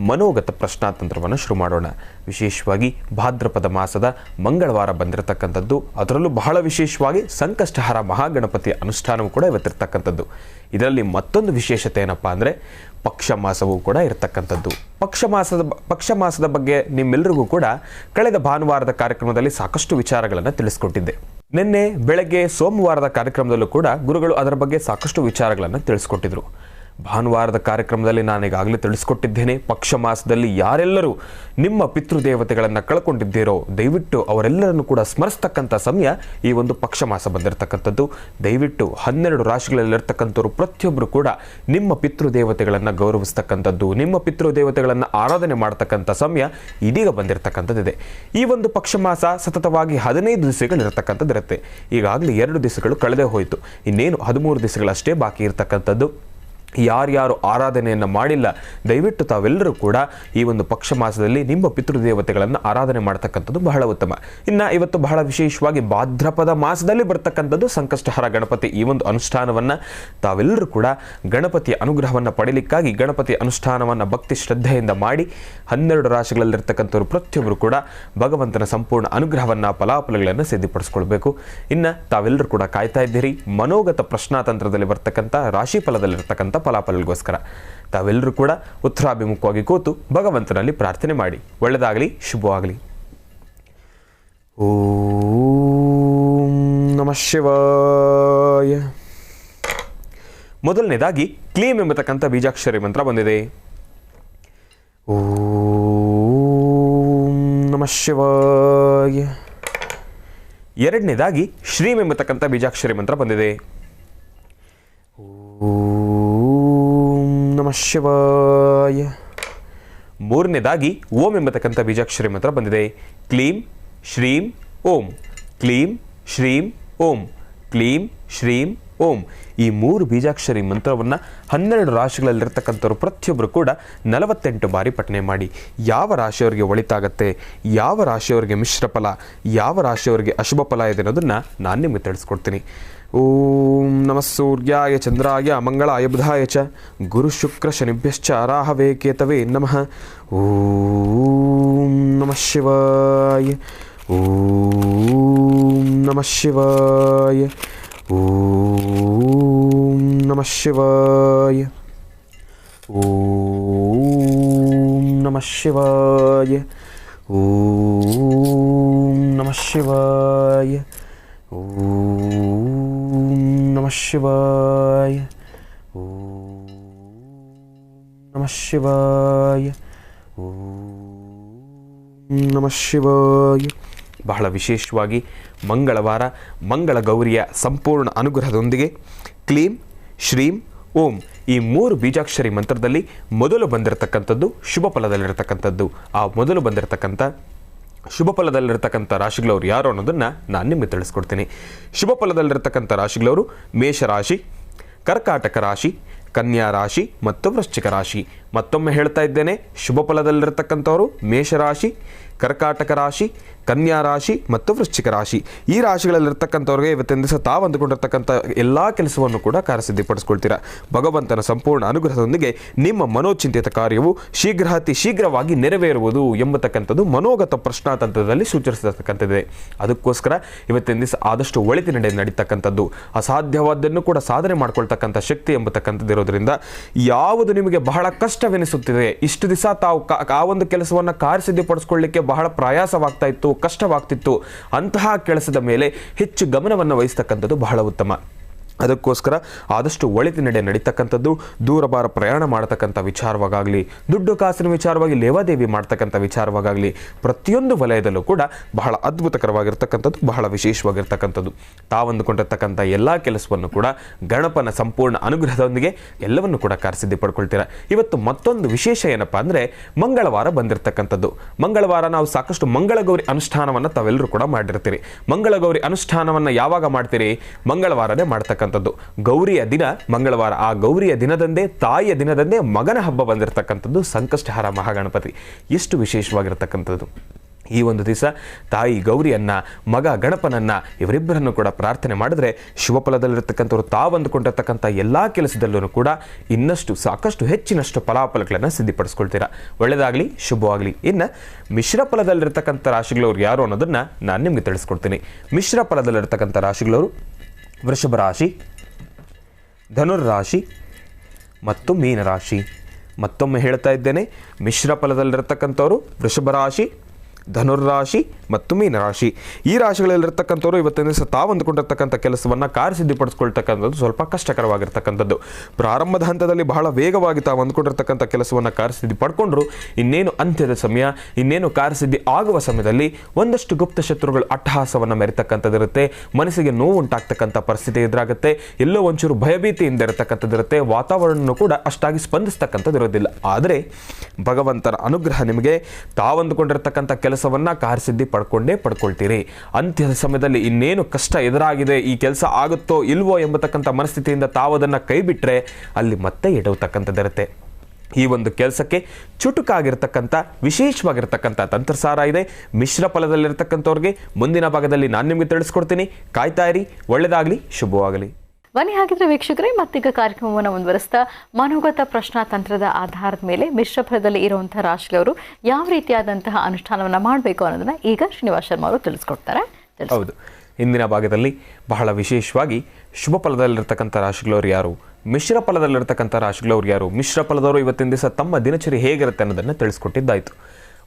ಮನೋಗತ ಪ್ರಶ್ನಾತಂತ್ರವನ್ನು ಶುರು ಮಾಡೋಣ. ವಿಶೇಷವಾಗಿ ಭಾದ್ರಪದ ಮಾಸದ ಮಂಗಳವಾರ ಬಂದಿರತಕ್ಕಂಥದ್ದು, ಅದರಲ್ಲೂ ಬಹಳ ವಿಶೇಷವಾಗಿ ಸಂಕಷ್ಟಹರ ಮಹಾಗಣಪತಿಯ ಅನುಷ್ಠಾನವೂ ಕೂಡ ಇವತ್ತಿರ್ತಕ್ಕಂಥದ್ದು. ಇದರಲ್ಲಿ ಮತ್ತೊಂದು ವಿಶೇಷತೆ ಏನಪ್ಪ ಅಂದರೆ ಪಕ್ಷ ಮಾಸವೂ ಕೂಡ ಇರತಕ್ಕಂಥದ್ದು. ಪಕ್ಷ ಮಾಸದ ಬಗ್ಗೆ ನಿಮ್ಮೆಲ್ಲರಿಗೂ ಕೂಡ ಕಳೆದ ಭಾನುವಾರದ ಕಾರ್ಯಕ್ರಮದಲ್ಲಿ ಸಾಕಷ್ಟು ವಿಚಾರಗಳನ್ನು ತಿಳಿಸ್ಕೊಟ್ಟಿದ್ದೆ. ನಿನ್ನೆ ಬೆಳಗ್ಗೆ ಸೋಮವಾರದ ಕಾರ್ಯಕ್ರಮದಲ್ಲೂ ಕೂಡ ಗುರುಗಳು ಅದರ ಬಗ್ಗೆ ಸಾಕಷ್ಟು ವಿಚಾರಗಳನ್ನು ತಿಳಿಸ್ಕೊಟ್ಟಿದ್ರು. ಭಾನುವಾರದ ಕಾರ್ಯಕ್ರಮದಲ್ಲಿ ನಾನೀಗಾಗಲೇ ತಿಳಿಸ್ಕೊಟ್ಟಿದ್ದೇನೆ, ಪಕ್ಷ ಮಾಸದಲ್ಲಿ ಯಾರೆಲ್ಲರೂ ನಿಮ್ಮ ಪಿತೃದೇವತೆಗಳನ್ನು ಕಳ್ಕೊಂಡಿದ್ದೀರೋ ದಯವಿಟ್ಟು ಅವರೆಲ್ಲರನ್ನು ಕೂಡ ಸ್ಮರಿಸ್ತಕ್ಕಂಥ ಸಮಯ ಈ ಒಂದು ಪಕ್ಷ ಮಾಸ ಬಂದಿರತಕ್ಕಂಥದ್ದು. ದಯವಿಟ್ಟು 12 ರಾಶಿಗಳಲ್ಲಿರ್ತಕ್ಕಂಥವ್ರು ಪ್ರತಿಯೊಬ್ಬರು ಕೂಡ ನಿಮ್ಮ ಪಿತೃದೇವತೆಗಳನ್ನು ಗೌರವಿಸ್ತಕ್ಕಂಥದ್ದು, ನಿಮ್ಮ ಪಿತೃದೇವತೆಗಳನ್ನು ಆರಾಧನೆ ಮಾಡ್ತಕ್ಕಂಥ ಸಮಯ ಇದೀಗ ಬಂದಿರತಕ್ಕಂಥದ್ದಿದೆ. ಈ ಒಂದು ಪಕ್ಷ ಮಾಸ ಸತತವಾಗಿ 15 ದಿವಸಗಳಿರತಕ್ಕಂಥದ್ದಿರುತ್ತೆ. ಈಗಾಗಲೇ 2 ದಿವಸಗಳು ಕಳೆದೇ ಹೋಯಿತು, ಇನ್ನೇನು 13 ದಿವಸಗಳಷ್ಟೇ ಬಾಕಿ ಇರತಕ್ಕಂಥದ್ದು. ಯಾರ್ಯಾರು ಆರಾಧನೆಯನ್ನು ಮಾಡಿಲ್ಲ ದಯವಿಟ್ಟು ತಾವೆಲ್ಲರೂ ಕೂಡ ಈ ಒಂದು ಪಕ್ಷ ಮಾಸದಲ್ಲಿ ನಿಮ್ಮ ಪಿತೃದೇವತೆಗಳನ್ನು ಆರಾಧನೆ ಮಾಡ್ತಕ್ಕಂಥದ್ದು ಬಹಳ ಉತ್ತಮ. ಇನ್ನು ಇವತ್ತು ಬಹಳ ವಿಶೇಷವಾಗಿ ಭಾದ್ರಪದ ಮಾಸದಲ್ಲಿ ಬರ್ತಕ್ಕಂಥದ್ದು ಸಂಕಷ್ಟಹರ ಗಣಪತಿ. ಈ ಒಂದು ಅನುಷ್ಠಾನವನ್ನು ತಾವೆಲ್ಲರೂ ಕೂಡ ಗಣಪತಿಯ ಅನುಗ್ರಹವನ್ನು ಪಡೀಲಿಕ್ಕಾಗಿ ಗಣಪತಿಯ ಅನುಷ್ಠಾನವನ್ನು ಭಕ್ತಿ ಶ್ರದ್ಧೆಯಿಂದ ಮಾಡಿ 12 ರಾಶಿಗಳಲ್ಲಿರ್ತಕ್ಕಂಥವ್ರು ಪ್ರತಿಯೊಬ್ಬರು ಕೂಡ ಭಗವಂತನ ಸಂಪೂರ್ಣ ಅನುಗ್ರಹವನ್ನು ಫಲಾಫಲಗಳನ್ನು ಸಿದ್ಧಪಡಿಸ್ಕೊಳ್ಬೇಕು. ಇನ್ನು ತಾವೆಲ್ಲರೂ ಕೂಡ ಕಾಯ್ತಾ ಇದ್ದೀರಿ ಮನೋಗತ ಪ್ರಶ್ನಾತಂತ್ರದಲ್ಲಿ ಬರ್ತಕ್ಕಂಥ ರಾಶಿ ಫಲದಲ್ಲಿರ್ತಕ್ಕಂಥ ಫಲಾಫಲಗೋಸ್ಕರ. ತಾವೆಲ್ಲರೂ ಕೂಡ ಉತ್ತರಾಭಿಮುಖವಾಗಿ ಕೂತು ಭಗವಂತನಲ್ಲಿ ಪ್ರಾರ್ಥನೆ ಮಾಡಿ. ಒಳ್ಳೆಯದಾಗಲಿ, ಶುಭವಾಗಲಿ. ಓಂ ನಮಃ ಶಿವಾಯ. ಮೊದಲನೇದಾಗಿ ಕ್ಲೀಂ ಎಂಬತಕ್ಕಂಥ ಬೀಜಾಕ್ಷರಿ ಮಂತ್ರ ಬಂದಿದೆ. ಓಂ ನಮಃ ಶಿವಾಯ. ಎರಡನೇದಾಗಿ ಶ್ರೀಂ ಎಂಬತಕ್ಕಂಥ ಬೀಜಾಕ್ಷರಿ ಮಂತ್ರ ಬಂದಿದೆ. ಓಂ ನಮಃ ಶಿವಾಯ. ಮೂರನೇದಾಗಿ ಓಂ ಎಂಬತಕ್ಕಂಥ ಬೀಜಾಕ್ಷರಿ ಮಂತ್ರ ಬಂದಿದೆ. ಕ್ಲೀಂ ಶ್ರೀಂ ಓಂ, ಕ್ಲೀಂ ಶ್ರೀಂ ಓಂ, ಕ್ಲೀಂ ಶ್ರೀಂ ಓಂ. ಈ 3 ಬೀಜಾಕ್ಷರಿ ಮಂತ್ರವನ್ನು 12 ರಾಶಿಗಳಲ್ಲಿರ್ತಕ್ಕಂಥವ್ರು ಪ್ರತಿಯೊಬ್ಬರು ಕೂಡ 48 ಬಾರಿ ಪಠನೆ ಮಾಡಿ. ಯಾವ ರಾಶಿಯವರಿಗೆ ಒಳಿತಾಗತ್ತೆ, ಯಾವ ರಾಶಿಯವರಿಗೆ ಮಿಶ್ರ ಫಲ, ಯಾವ ರಾಶಿಯವರಿಗೆ ಅಶುಭ ಫಲ ಇದೆ ಅನ್ನೋದನ್ನು ನಾನು ನಿಮಗೆ ತಿಳಿಸ್ಕೊಡ್ತೀನಿ. ಓಂ ನಮಃ ಸೂರ್ಯಾಯ ಚಂದ್ರಾಯ ಮಂಗಳಾಯ ಬುಧಾಯ ಚ ಗುರು ಶುಕ್ರ ಶನಿಭ್ಯಶ್ಚ ರಾಹವೇ ಕೇತವೇ ನಮಃ. ಓಂ ನಮಃ ಶಿವಾಯ. ಓಂ ನಮಃ ಶಿವಾಯ. ಓಂ ನಮಃ ಶಿವಾಯ. ಓಂ ನಮಃ ಶಿವಾಯ. ಓಂ ನಮಃ ಶಿವಾಯ. ಓಂ ನಮಃ ಶಿವಾಯ. ಓಂ ನಮಃ ಶಿವಾಯ. ಓಂ ನಮಃ ಶಿವಾಯ. ಬಹಳ ವಿಶೇಷವಾಗಿ ಮಂಗಳವಾರ ಮಂಗಳ ಗೌರಿಯ ಸಂಪೂರ್ಣ ಅನುಗ್ರಹದೊಂದಿಗೆ ಕ್ಲೀಂ ಶ್ರೀಂ ಓಂ ಈ 3 ಬೀಜಾಕ್ಷರಿ ಮಂತ್ರದಲ್ಲಿ ಮೊದಲು ಬಂದಿರತಕ್ಕಂಥದ್ದು ಶುಭ ಫಲದಲ್ಲಿರತಕ್ಕಂಥದ್ದು. ಆ ಮೊದಲು ಬಂದಿರತಕ್ಕಂಥ ಶುಭ ಫಲದಲ್ಲಿರ್ತಕ್ಕಂಥ ರಾಶಿಗಳವರು ಯಾರು ಅನ್ನೋದನ್ನು ನಾನು ನಿಮಗೆ ತಿಳಿಸ್ಕೊಡ್ತೀನಿ. ಶುಭ ಫಲದಲ್ಲಿರ್ತಕ್ಕಂಥ ರಾಶಿಗಳವರು ಮೇಷರಾಶಿ, ಕರ್ಕಾಟಕ ರಾಶಿ, ಕನ್ಯಾ ರಾಶಿ ಮತ್ತು ವೃಶ್ಚಿಕ ರಾಶಿ. ಮತ್ತೊಮ್ಮೆ ಹೇಳ್ತಾ ಇದ್ದೇನೆ, ಶುಭ ಫಲದಲ್ಲಿರ್ತಕ್ಕಂಥವರು ಮೇಷರಾಶಿ, ಕರ್ಕಾಟಕ ರಾಶಿ, ಕನ್ಯಾ ರಾಶಿ ಮತ್ತು ವೃಶ್ಚಿಕ ರಾಶಿ. ಈ ರಾಶಿಗಳಲ್ಲಿರ್ತಕ್ಕಂಥವ್ರಿಗೆ ಇವತ್ತಿನ ದಿವಸ ತಾವು ಅಂದುಕೊಂಡಿರ್ತಕ್ಕಂಥ ಎಲ್ಲ ಕೆಲಸವನ್ನು ಕೂಡ ಕಾರ್ಯಸಿದ್ಧಿಪಡಿಸ್ಕೊಳ್ತೀರಾ. ಭಗವಂತನ ಸಂಪೂರ್ಣ ಅನುಗ್ರಹದೊಂದಿಗೆ ನಿಮ್ಮ ಮನೋಚಿಂತಿತ ಕಾರ್ಯವು ಶೀಘ್ರಾತಿ ಶೀಘ್ರವಾಗಿ ನೆರವೇರುವುದು ಎಂಬತಕ್ಕಂಥದ್ದು ಮನೋಗತ ಪ್ರಶ್ನಾತಂತ್ರದಲ್ಲಿ ಸೂಚಿಸತಕ್ಕಂಥದ್ದಿದೆ. ಅದಕ್ಕೋಸ್ಕರ ಇವತ್ತಿನ ದಿವಸ ಆದಷ್ಟು ಒಳಿತಿನಡೆ ನಡೀತಕ್ಕಂಥದ್ದು, ಅಸಾಧ್ಯವಾದ್ದನ್ನು ಕೂಡ ಸಾಧನೆ ಮಾಡ್ಕೊಳ್ತಕ್ಕಂಥ ಶಕ್ತಿ ಎಂಬತಕ್ಕಂಥದ್ದು ಇರೋದ್ರಿಂದ ಯಾವುದು ನಿಮಗೆ ಬಹಳ ಕಷ್ಟವೆನಿಸುತ್ತಿದೆ, ಇಷ್ಟು ದಿವಸ ತಾವು ಆ ಒಂದು ಕೆಲಸವನ್ನು ಕಾರ್ಯಸಿದ್ಧಿಪಡಿಸ್ಕೊಳ್ಳಿಕ್ಕೆ ಬಹಳ ಪ್ರಯಾಸವಾಗ್ತಾ ಇತ್ತು, ಕಷ್ಟವಾಗ್ತಿತ್ತು, ಅಂತಹ ಕೆಲಸದ ಮೇಲೆ ಹೆಚ್ಚು ಗಮನವನ್ನು ವಹಿಸ್ತಕ್ಕಂಥದ್ದು ಬಹಳ ಉತ್ತಮ. ಅದಕ್ಕೋಸ್ಕರ ಆದಷ್ಟು ಒಳಿತಿನಡೆ ನಡೀತಕ್ಕಂಥದ್ದು, ದೂರಭಾರ ಪ್ರಯಾಣ ಮಾಡತಕ್ಕಂಥ ವಿಚಾರವಾಗಲಿ, ದುಡ್ಡು ಕಾಸಿನ ವಿಚಾರವಾಗಿ ಲೇವಾದೇವಿ ಮಾಡ್ತಕ್ಕಂಥ ವಿಚಾರವಾಗಲಿ, ಪ್ರತಿಯೊಂದು ವಲಯದಲ್ಲೂ ಕೂಡ ಬಹಳ ಅದ್ಭುತಕರವಾಗಿರ್ತಕ್ಕಂಥದ್ದು, ಬಹಳ ವಿಶೇಷವಾಗಿರ್ತಕ್ಕಂಥದ್ದು. ತಾವಂದುಕೊಂಡಿರ್ತಕ್ಕಂಥ ಎಲ್ಲ ಕೆಲಸವನ್ನು ಕೂಡ ಗಣಪನ ಸಂಪೂರ್ಣ ಅನುಗ್ರಹದೊಂದಿಗೆ ಎಲ್ಲವನ್ನು ಕೂಡ ಕಾರ್ಯಸಿದ್ಧಿ ಪಡ್ಕೊಳ್ತೀರಾ. ಇವತ್ತು ಮತ್ತೊಂದು ವಿಶೇಷ ಏನಪ್ಪಾ ಅಂದರೆ ಮಂಗಳವಾರ ಬಂದಿರತಕ್ಕಂಥದ್ದು. ಮಂಗಳವಾರ ನಾವು ಸಾಕಷ್ಟು ಮಂಗಳಗೌರಿ ಅನುಷ್ಠಾನವನ್ನು ತಾವೆಲ್ಲರೂ ಕೂಡ ಮಾಡಿರ್ತೀರಿ. ಮಂಗಳಗೌರಿ ಅನುಷ್ಠಾನವನ್ನು ಯಾವಾಗ ಮಾಡ್ತೀರಿ? ಮಂಗಳವಾರನೇ ಮಾಡ್ತಕ್ಕಂಥ ಗೌರಿಯ ದಿನ ಮಂಗಳವಾರ. ಆ ಗೌರಿಯ ದಿನದಂದೇ, ತಾಯಿಯ ದಿನದಂದೇ ಮಗನ ಹಬ್ಬ ಬಂದಿರತಕ್ಕಂಥದ್ದು ಸಂಕಷ್ಟಹರ ಮಹಾಗಣಪತಿ. ಎಷ್ಟು ವಿಶೇಷವಾಗಿರ್ತಕ್ಕಂಥದ್ದು. ಈ ಒಂದು ದಿವಸ ತಾಯಿ ಗೌರಿಯನ್ನ, ಮಗ ಗಣಪನನ್ನ, ಇವರಿಬ್ಬರನ್ನು ಕೂಡ ಪ್ರಾರ್ಥನೆ ಮಾಡಿದ್ರೆ ಶುಭ ಫಲದಲ್ಲಿರ್ತಕ್ಕಂಥವ್ರು ತಾವು ಅಂದುಕೊಂಡಿರ್ತಕ್ಕಂಥ ಎಲ್ಲ ಕೆಲಸದಲ್ಲೂ ಕೂಡ ಇನ್ನಷ್ಟು ಸಾಕಷ್ಟು ಹೆಚ್ಚಿನಷ್ಟು ಫಲಾಫಲಗಳನ್ನು ಸಿದ್ಧಪಡಿಸ್ಕೊಳ್ತೀರಾ. ಒಳ್ಳೆಯದಾಗಲಿ, ಶುಭವಾಗಲಿ. ಇನ್ನು ಮಿಶ್ರ ಫಲದಲ್ಲಿರ್ತಕ್ಕಂಥ ರಾಶಿಗಳವ್ರು ಯಾರು ಅನ್ನೋದನ್ನು ನಾನು ನಿಮಗೆ ತಿಳಿಸ್ಕೊಡ್ತೀನಿ. ಮಿಶ್ರ ಫಲದಲ್ಲಿರ್ತಕ್ಕಂಥ ರಾಶಿಗಳವರು ವೃಷಭ ರಾಶಿ, ಧನುರ್ರಾಶಿ ಮತ್ತು ಮೀನರಾಶಿ. ಮತ್ತೊಮ್ಮೆ ಹೇಳ್ತಾ ಇದ್ದೇನೆ, ಮಿಶ್ರ ಫಲದಲ್ಲಿರ್ತಕ್ಕಂಥವರು ವೃಷಭ ರಾಶಿ, ಧನುರ್ರಾಶಿ ಮತ್ತು ಮೀನರಾಶಿ. ಈ ರಾಶಿಗಳಲ್ಲಿರ್ತಕ್ಕಂಥವ್ರು ಇವತ್ತಿನ ದಿವಸ ತಾವು ಅಂದುಕೊಂಡಿರ್ತಕ್ಕಂಥ ಕೆಲಸವನ್ನು ಕಾರ್ಯಸಿದ್ಧಿಪಡಿಸ್ಕೊಳ್ತಕ್ಕಂಥದ್ದು ಸ್ವಲ್ಪ ಕಷ್ಟಕರವಾಗಿರ್ತಕ್ಕಂಥದ್ದು. ಪ್ರಾರಂಭದ ಹಂತದಲ್ಲಿ ಬಹಳ ವೇಗವಾಗಿ ತಾವು ಅಂದುಕೊಂಡಿರ್ತಕ್ಕಂಥ ಕೆಲಸವನ್ನು ಕಾರ್ಯಸಿದ್ಧಿ ಪಡ್ಕೊಂಡ್ರು, ಇನ್ನೇನು ಅಂತ್ಯದ ಸಮಯ, ಇನ್ನೇನು ಕಾರ್ಯಸಿದ್ಧಿ ಆಗುವ ಸಮಯದಲ್ಲಿ ಒಂದಷ್ಟು ಗುಪ್ತ ಶತ್ರುಗಳು ಅಟ್ಟಹಾಸವನ್ನು ಮೆರಿತಕ್ಕಂಥದ್ದಿರುತ್ತೆ, ಮನಸ್ಸಿಗೆ ನೋವು ಉಂಟಾಗ್ತಕ್ಕಂಥ ಪರಿಸ್ಥಿತಿ ಎದುರಾಗುತ್ತೆ, ಎಲ್ಲೋ ಒಂಚೂರು ಭಯಭೀತಿಯಿಂದ ಇರತಕ್ಕಂಥದ್ದಿರುತ್ತೆ, ವಾತಾವರಣವನ್ನು ಕೂಡ ಅಷ್ಟಾಗಿ ಸ್ಪಂದಿಸ್ತಕ್ಕಂಥದ್ದು ಇರೋದಿಲ್ಲ. ಆದರೆ ಭಗವಂತನ ಅನುಗ್ರಹ ನಿಮಗೆ ತಾವು ಅಂದುಕೊಂಡಿರ್ತಕ್ಕಂಥ ಕೆಲಸವನ್ನು ಕಾರ್ಯಸಿದ್ಧಿ ಪಡ್ಕೊಳ್ತೀರಿ. ಅಂತ್ಯದ ಸಮಯದಲ್ಲಿ ಇನ್ನೇನು ಕಷ್ಟ ಎದುರಾಗಿದೆ, ಈ ಕೆಲಸ ಆಗುತ್ತೋ ಇಲ್ವೋ ಎಂಬತಕ್ಕಂಥ ಮನಸ್ಥಿತಿಯಿಂದ ತಾವು ಅದನ್ನು ಕೈ ಬಿಟ್ಟರೆ ಅಲ್ಲಿ ಮತ್ತೆ ಎಡವತಕ್ಕಂಥದ್ದಿರುತ್ತೆ. ಈ ಒಂದು ಕೆಲಸಕ್ಕೆ ಚುಟುಕಾಗಿರ್ತಕ್ಕಂಥ ವಿಶೇಷವಾಗಿರ್ತಕ್ಕಂಥ ತಂತ್ರಸಾರ ಇದೆ. ಮಿಶ್ರ ಫಲದಲ್ಲಿರ್ತಕ್ಕಂಥವ್ರಿಗೆ ಮುಂದಿನ ಭಾಗದಲ್ಲಿ ನಾನು ನಿಮಗೆ ತಿಳಿಸ್ಕೊಡ್ತೀನಿ. ಕಾಯ್ತಾ ಇರಿ. ಒಳ್ಳೆಯದಾಗಲಿ, ಶುಭವಾಗಲಿ. ಬನ್ನಿ ಹಾಗಿದ್ರೆ ವೀಕ್ಷಕರೇ, ಮತ್ತೀಗ ಕಾರ್ಯಕ್ರಮವನ್ನು ಮುಂದುವರಿಸ್ತಾ ಮನೋಗತ ಪ್ರಶ್ನಾತಂತ್ರದ ಆಧಾರದ ಮೇಲೆ ಮಿಶ್ರ ಫಲದಲ್ಲಿ ಇರುವಂತಹ ರಾಶಿಯವರು ಯಾವ ರೀತಿಯಾದಂತಹ ಅನುಷ್ಠಾನವನ್ನು ಮಾಡಬೇಕು ಅನ್ನೋದನ್ನ ಈಗ ಶ್ರೀನಿವಾಸ್ ಶರ್ಮಾ ಅವರು ತಿಳಿಸ್ಕೊಡ್ತಾರೆ. ಹೌದು, ಇಂದಿನ ಭಾಗದಲ್ಲಿ ಬಹಳ ವಿಶೇಷವಾಗಿ ಶುಭ ಫಲದಲ್ಲಿರ್ತಕ್ಕಂಥ ರಾಶಿಗಳವರು ಯಾರು, ಮಿಶ್ರ ಫಲದಲ್ಲಿರ್ತಕ್ಕಂಥ ರಾಶಿಗಳವ್ರು ಯಾರು, ಮಿಶ್ರ ಫಲದವರು ಇವತ್ತಿನ ದಿವಸ ತಮ್ಮ ದಿನಚರಿ ಹೇಗಿರುತ್ತೆ ಅನ್ನೋದನ್ನು ತಿಳಿಸ್ಕೊಟ್ಟಿದ್ದಾಯಿತು.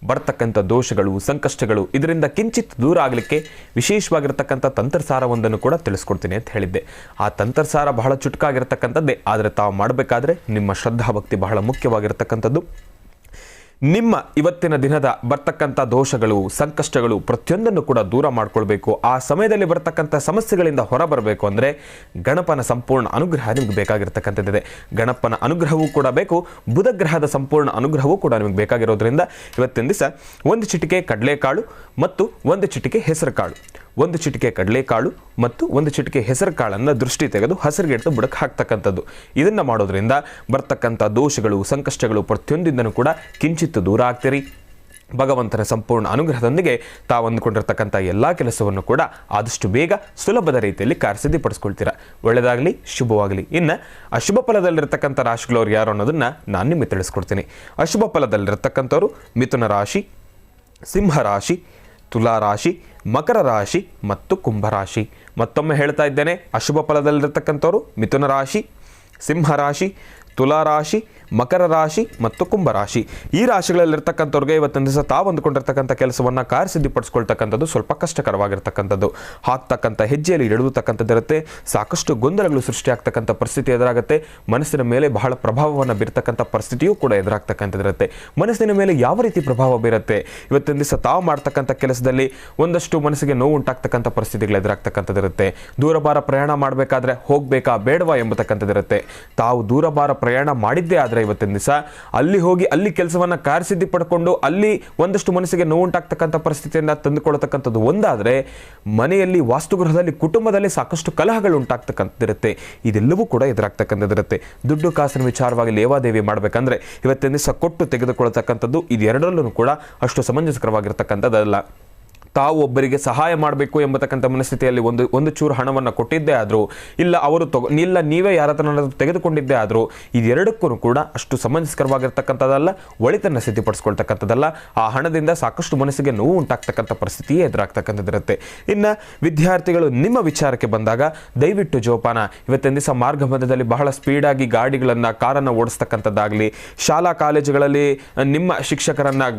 ಬರ್ತಕ್ಕಂಥ ದೋಷಗಳು, ಸಂಕಷ್ಟಗಳು ಇದರಿಂದ ಕಿಂಚಿತ್ ದೂರ ಆಗಲಿಕ್ಕೆ ವಿಶೇಷವಾಗಿರ್ತಕ್ಕಂಥ ತಂತ್ರಸಾರವೊಂದನ್ನು ಕೂಡ ತಿಳಿಸ್ಕೊಡ್ತೀನಿ ಅಂತ ಹೇಳಿದ್ದೆ. ಆ ತಂತ್ರಸಾರ ಬಹಳ ಚುಟುಕಾಗಿರ್ತಕ್ಕಂಥದ್ದೇ, ಆದರೆ ತಾವು ಮಾಡಬೇಕಾದ್ರೆ ನಿಮ್ಮ ಶ್ರದ್ಧಾಭಕ್ತಿ ಬಹಳ ಮುಖ್ಯವಾಗಿರ್ತಕ್ಕಂಥದ್ದು. ನಿಮ್ಮ ಇವತ್ತಿನ ದಿನದ ಬರ್ತಕ್ಕಂಥ ದೋಷಗಳು, ಸಂಕಷ್ಟಗಳು ಪ್ರತಿಯೊಂದನ್ನು ಕೂಡ ದೂರ ಮಾಡ್ಕೊಳ್ಬೇಕು. ಆ ಸಮಯದಲ್ಲಿ ಬರ್ತಕ್ಕಂಥ ಸಮಸ್ಯೆಗಳಿಂದ ಹೊರ ಬರಬೇಕು ಅಂದರೆ ಗಣಪನ ಸಂಪೂರ್ಣ ಅನುಗ್ರಹ ನಿಮಗೆ ಬೇಕಾಗಿರ್ತಕ್ಕಂಥದ್ದಿದೆ. ಗಣಪನ ಅನುಗ್ರಹವೂ ಕೂಡ ಬೇಕು, ಬುಧ ಗ್ರಹದ ಸಂಪೂರ್ಣ ಅನುಗ್ರಹವೂ ಕೂಡ ನಿಮಗೆ ಬೇಕಾಗಿರೋದ್ರಿಂದ ಇವತ್ತಿನ ದಿವಸ ಒಂದು ಚಿಟಿಕೆ ಕಡಲೆಕಾಳು ಮತ್ತು ಒಂದು ಚಿಟಿಕೆ ಹೆಸರು ಕಾಳು, ಒಂದು ಚಿಟಿಕೆ ಕಡಲೆಕಾಳು ಮತ್ತು ಒಂದು ಚಿಟಿಕೆ ಹೆಸರು ಕಾಳನ್ನು ದೃಷ್ಟಿ ತೆಗೆದು ಹಸಿರುಗೆಡ್ತು ಬುಡಕ್ಕೆ ಹಾಕ್ತಕ್ಕಂಥದ್ದು. ಇದನ್ನು ಮಾಡೋದ್ರಿಂದ ಬರ್ತಕ್ಕಂಥ ದೋಷಗಳು, ಸಂಕಷ್ಟಗಳು ಪ್ರತಿಯೊಂದಿಂದನೂ ಕೂಡ ಕಿಂಚಿತ್ತು ದೂರ ಆಗ್ತೀರಿ. ಭಗವಂತನ ಸಂಪೂರ್ಣ ಅನುಗ್ರಹದೊಂದಿಗೆ ತಾವು ಅಂದುಕೊಂಡಿರ್ತಕ್ಕಂಥ ಎಲ್ಲ ಕೆಲಸವನ್ನು ಕೂಡ ಆದಷ್ಟು ಬೇಗ ಸುಲಭದ ರೀತಿಯಲ್ಲಿ ಕಾರ್ಯಸಿದ್ಧಿಪಡಿಸ್ಕೊಳ್ತೀರಾ. ಒಳ್ಳೆಯದಾಗಲಿ, ಶುಭವಾಗಲಿ. ಇನ್ನು ಅಶುಭ ಫಲದಲ್ಲಿರ್ತಕ್ಕಂಥ ರಾಶಿಗಳವ್ರು ಯಾರು ಅನ್ನೋದನ್ನು ನಾನು ನಿಮಗೆ ತಿಳಿಸ್ಕೊಡ್ತೀನಿ. ಅಶುಭ ಫಲದಲ್ಲಿರ್ತಕ್ಕಂಥವ್ರು ಮಿಥುನ ರಾಶಿ, ಸಿಂಹ ರಾಶಿ, ತುಲಾ ರಾಶಿ, ಮಕರ ರಾಶಿ ಮತ್ತು ಕುಂಭರಾಶಿ. ಮತ್ತೊಮ್ಮೆ ಹೇಳ್ತಾ ಇದ್ದೇನೆ, ಅಶುಭ ಫಲದಲ್ಲಿರ್ತಕ್ಕಂಥವ್ರು ಮಿಥುನ ರಾಶಿ, ಸಿಂಹ ರಾಶಿ, ತುಲಾ ರಾಶಿ, ಮಕರ ರಾಶಿ ಮತ್ತು ಕುಂಭರಾಶಿ. ಈ ರಾಶಿಗಳಲ್ಲಿರ್ತಕ್ಕಂಥವ್ರಿಗೆ ಇವತ್ತಿನ ದಿವಸ ತಾವು ಅಂದುಕೊಂಡಿರ್ತಕ್ಕಂಥ ಕೆಲಸವನ್ನು ಕಾರ್ಯಸಿದ್ಧಿಪಡಿಸ್ಕೊಳ್ತಕ್ಕಂಥದ್ದು ಸ್ವಲ್ಪ ಕಷ್ಟಕರವಾಗಿರ್ತಕ್ಕಂಥದ್ದು. ಹಾಕ್ತಕ್ಕಂಥ ಹೆಜ್ಜೆಯಲ್ಲಿ ಇಡುತ್ತಕ್ಕಂಥದ್ದಿರುತ್ತೆ. ಸಾಕಷ್ಟು ಗೊಂದಲಗಳು ಸೃಷ್ಟಿಯಾಗ್ತಕ್ಕಂಥ ಪರಿಸ್ಥಿತಿ ಎದುರಾಗುತ್ತೆ. ಮನಸ್ಸಿನ ಮೇಲೆ ಬಹಳ ಪ್ರಭಾವವನ್ನು ಬೀರ್ತಕ್ಕಂಥ ಪರಿಸ್ಥಿತಿಯೂ ಕೂಡ ಎದುರಾಗ್ತಕ್ಕಂಥದ್ದಿರುತ್ತೆ. ಮನಸ್ಸಿನ ಮೇಲೆ ಯಾವ ರೀತಿ ಪ್ರಭಾವ ಬೀರುತ್ತೆ, ಇವತ್ತಿನ ದಿವಸ ತಾವು ಮಾಡ್ತಕ್ಕಂಥ ಕೆಲಸದಲ್ಲಿ ಒಂದಷ್ಟು ಮನಸ್ಸಿಗೆ ನೋವು ಉಂಟಾಗ್ತಕ್ಕಂಥ ಪರಿಸ್ಥಿತಿಗಳು ಎದುರಾಗ್ತಕ್ಕಂಥದ್ದಿರುತ್ತೆ. ದೂರಭಾರ ಪ್ರಯಾಣ ಮಾಡಬೇಕಾದ್ರೆ ಹೋಗಬೇಕಾ ಬೇಡವಾ ಎಂಬತಕ್ಕಂಥದ್ದಿರುತ್ತೆ. ತಾವು ದೂರಭಾರ ಪ್ರಯಾಣ ಮಾಡಿದ್ದೇ ಆದರೆ ಇವತ್ತಿನ ದಿವಸ ಅಲ್ಲಿ ಹೋಗಿ ಅಲ್ಲಿ ಕೆಲಸವನ್ನು ಕಾರ್ಯಸಿದ್ಧಿ ಪಡ್ಕೊಂಡು ಅಲ್ಲಿ ಒಂದಷ್ಟು ಮನಸ್ಸಿಗೆ ನೋವುಂಟಾಗ್ತಕ್ಕಂಥ ಪರಿಸ್ಥಿತಿಯಿಂದ ತಂದುಕೊಳ್ಳತಕ್ಕಂಥದ್ದು ಒಂದಾದರೆ, ಮನೆಯಲ್ಲಿ ವಾಸ್ತುಗೃಹದಲ್ಲಿ ಕುಟುಂಬದಲ್ಲಿ ಸಾಕಷ್ಟು ಕಲಹಗಳು ಉಂಟಾಗ್ತಕ್ಕಂಥದ್ದಿರುತ್ತೆ. ಇದೆಲ್ಲವೂ ಕೂಡ ಎದುರಾಗ್ತಕ್ಕಂಥದ್ದಿರುತ್ತೆ. ದುಡ್ಡು ಕಾಸಿನ ವಿಚಾರವಾಗಿ ಲೇವಾದೇವಿ ಮಾಡಬೇಕಂದ್ರೆ ಇವತ್ತಿನ ದಿವಸ ಕೊಟ್ಟು ತೆಗೆದುಕೊಳ್ಳತಕ್ಕಂಥದ್ದು ಇದೆರಡರಲ್ಲೂ ಕೂಡ ಅಷ್ಟು ಸಮಂಜಸಕರವಾಗಿರ್ತಕ್ಕಂಥದ್ದಲ್ಲ. ತಾವು ಒಬ್ಬರಿಗೆ ಸಹಾಯ ಮಾಡಬೇಕು ಎಂಬತಕ್ಕಂಥ ಮನಸ್ಥಿತಿಯಲ್ಲಿ ಒಂದು ಚೂರು ಹಣವನ್ನು ಕೊಟ್ಟಿದ್ದೇ ಆದರೂ, ಇಲ್ಲ ಅವರು ಇಲ್ಲ ನೀವೇ ಯಾರ ಹತ್ರ ತೆಗೆದುಕೊಂಡಿದ್ದೇ ಆದರೂ, ಇದೆರಡಕ್ಕೂ ಕೂಡ ಅಷ್ಟು ಸಮಂಜಸಕರವಾಗಿರ್ತಕ್ಕಂಥದ್ದಲ್ಲ, ಒಳಿತನ್ನು ಸಿದ್ಧಿಪಡಿಸ್ಕೊಳ್ತಕ್ಕಂಥದ್ದಲ್ಲ. ಆ ಹಣದಿಂದ ಸಾಕಷ್ಟು ಮನಸ್ಸಿಗೆ ನೋವು ಉಂಟಾಗ್ತಕ್ಕಂಥ ಪರಿಸ್ಥಿತಿಯೇ ಎದುರಾಗ್ತಕ್ಕಂಥದ್ದಿರುತ್ತೆ. ಇನ್ನು ವಿದ್ಯಾರ್ಥಿಗಳು ನಿಮ್ಮ ವಿಚಾರಕ್ಕೆ ಬಂದಾಗ ದಯವಿಟ್ಟು ಜೋಪಾನ. ಇವತ್ತಿನ ದಿವಸ ಮಾರ್ಗ ಮಧ್ಯದಲ್ಲಿ ಬಹಳ ಸ್ಪೀಡಾಗಿ ಗಾಡಿಗಳನ್ನು, ಕಾರನ್ನು ಓಡಿಸ್ತಕ್ಕಂಥದ್ದಾಗಲಿ, ಶಾಲಾ ಕಾಲೇಜುಗಳಲ್ಲಿ ನಿಮ್ಮ ಶಿಕ್ಷಕರನ್ನು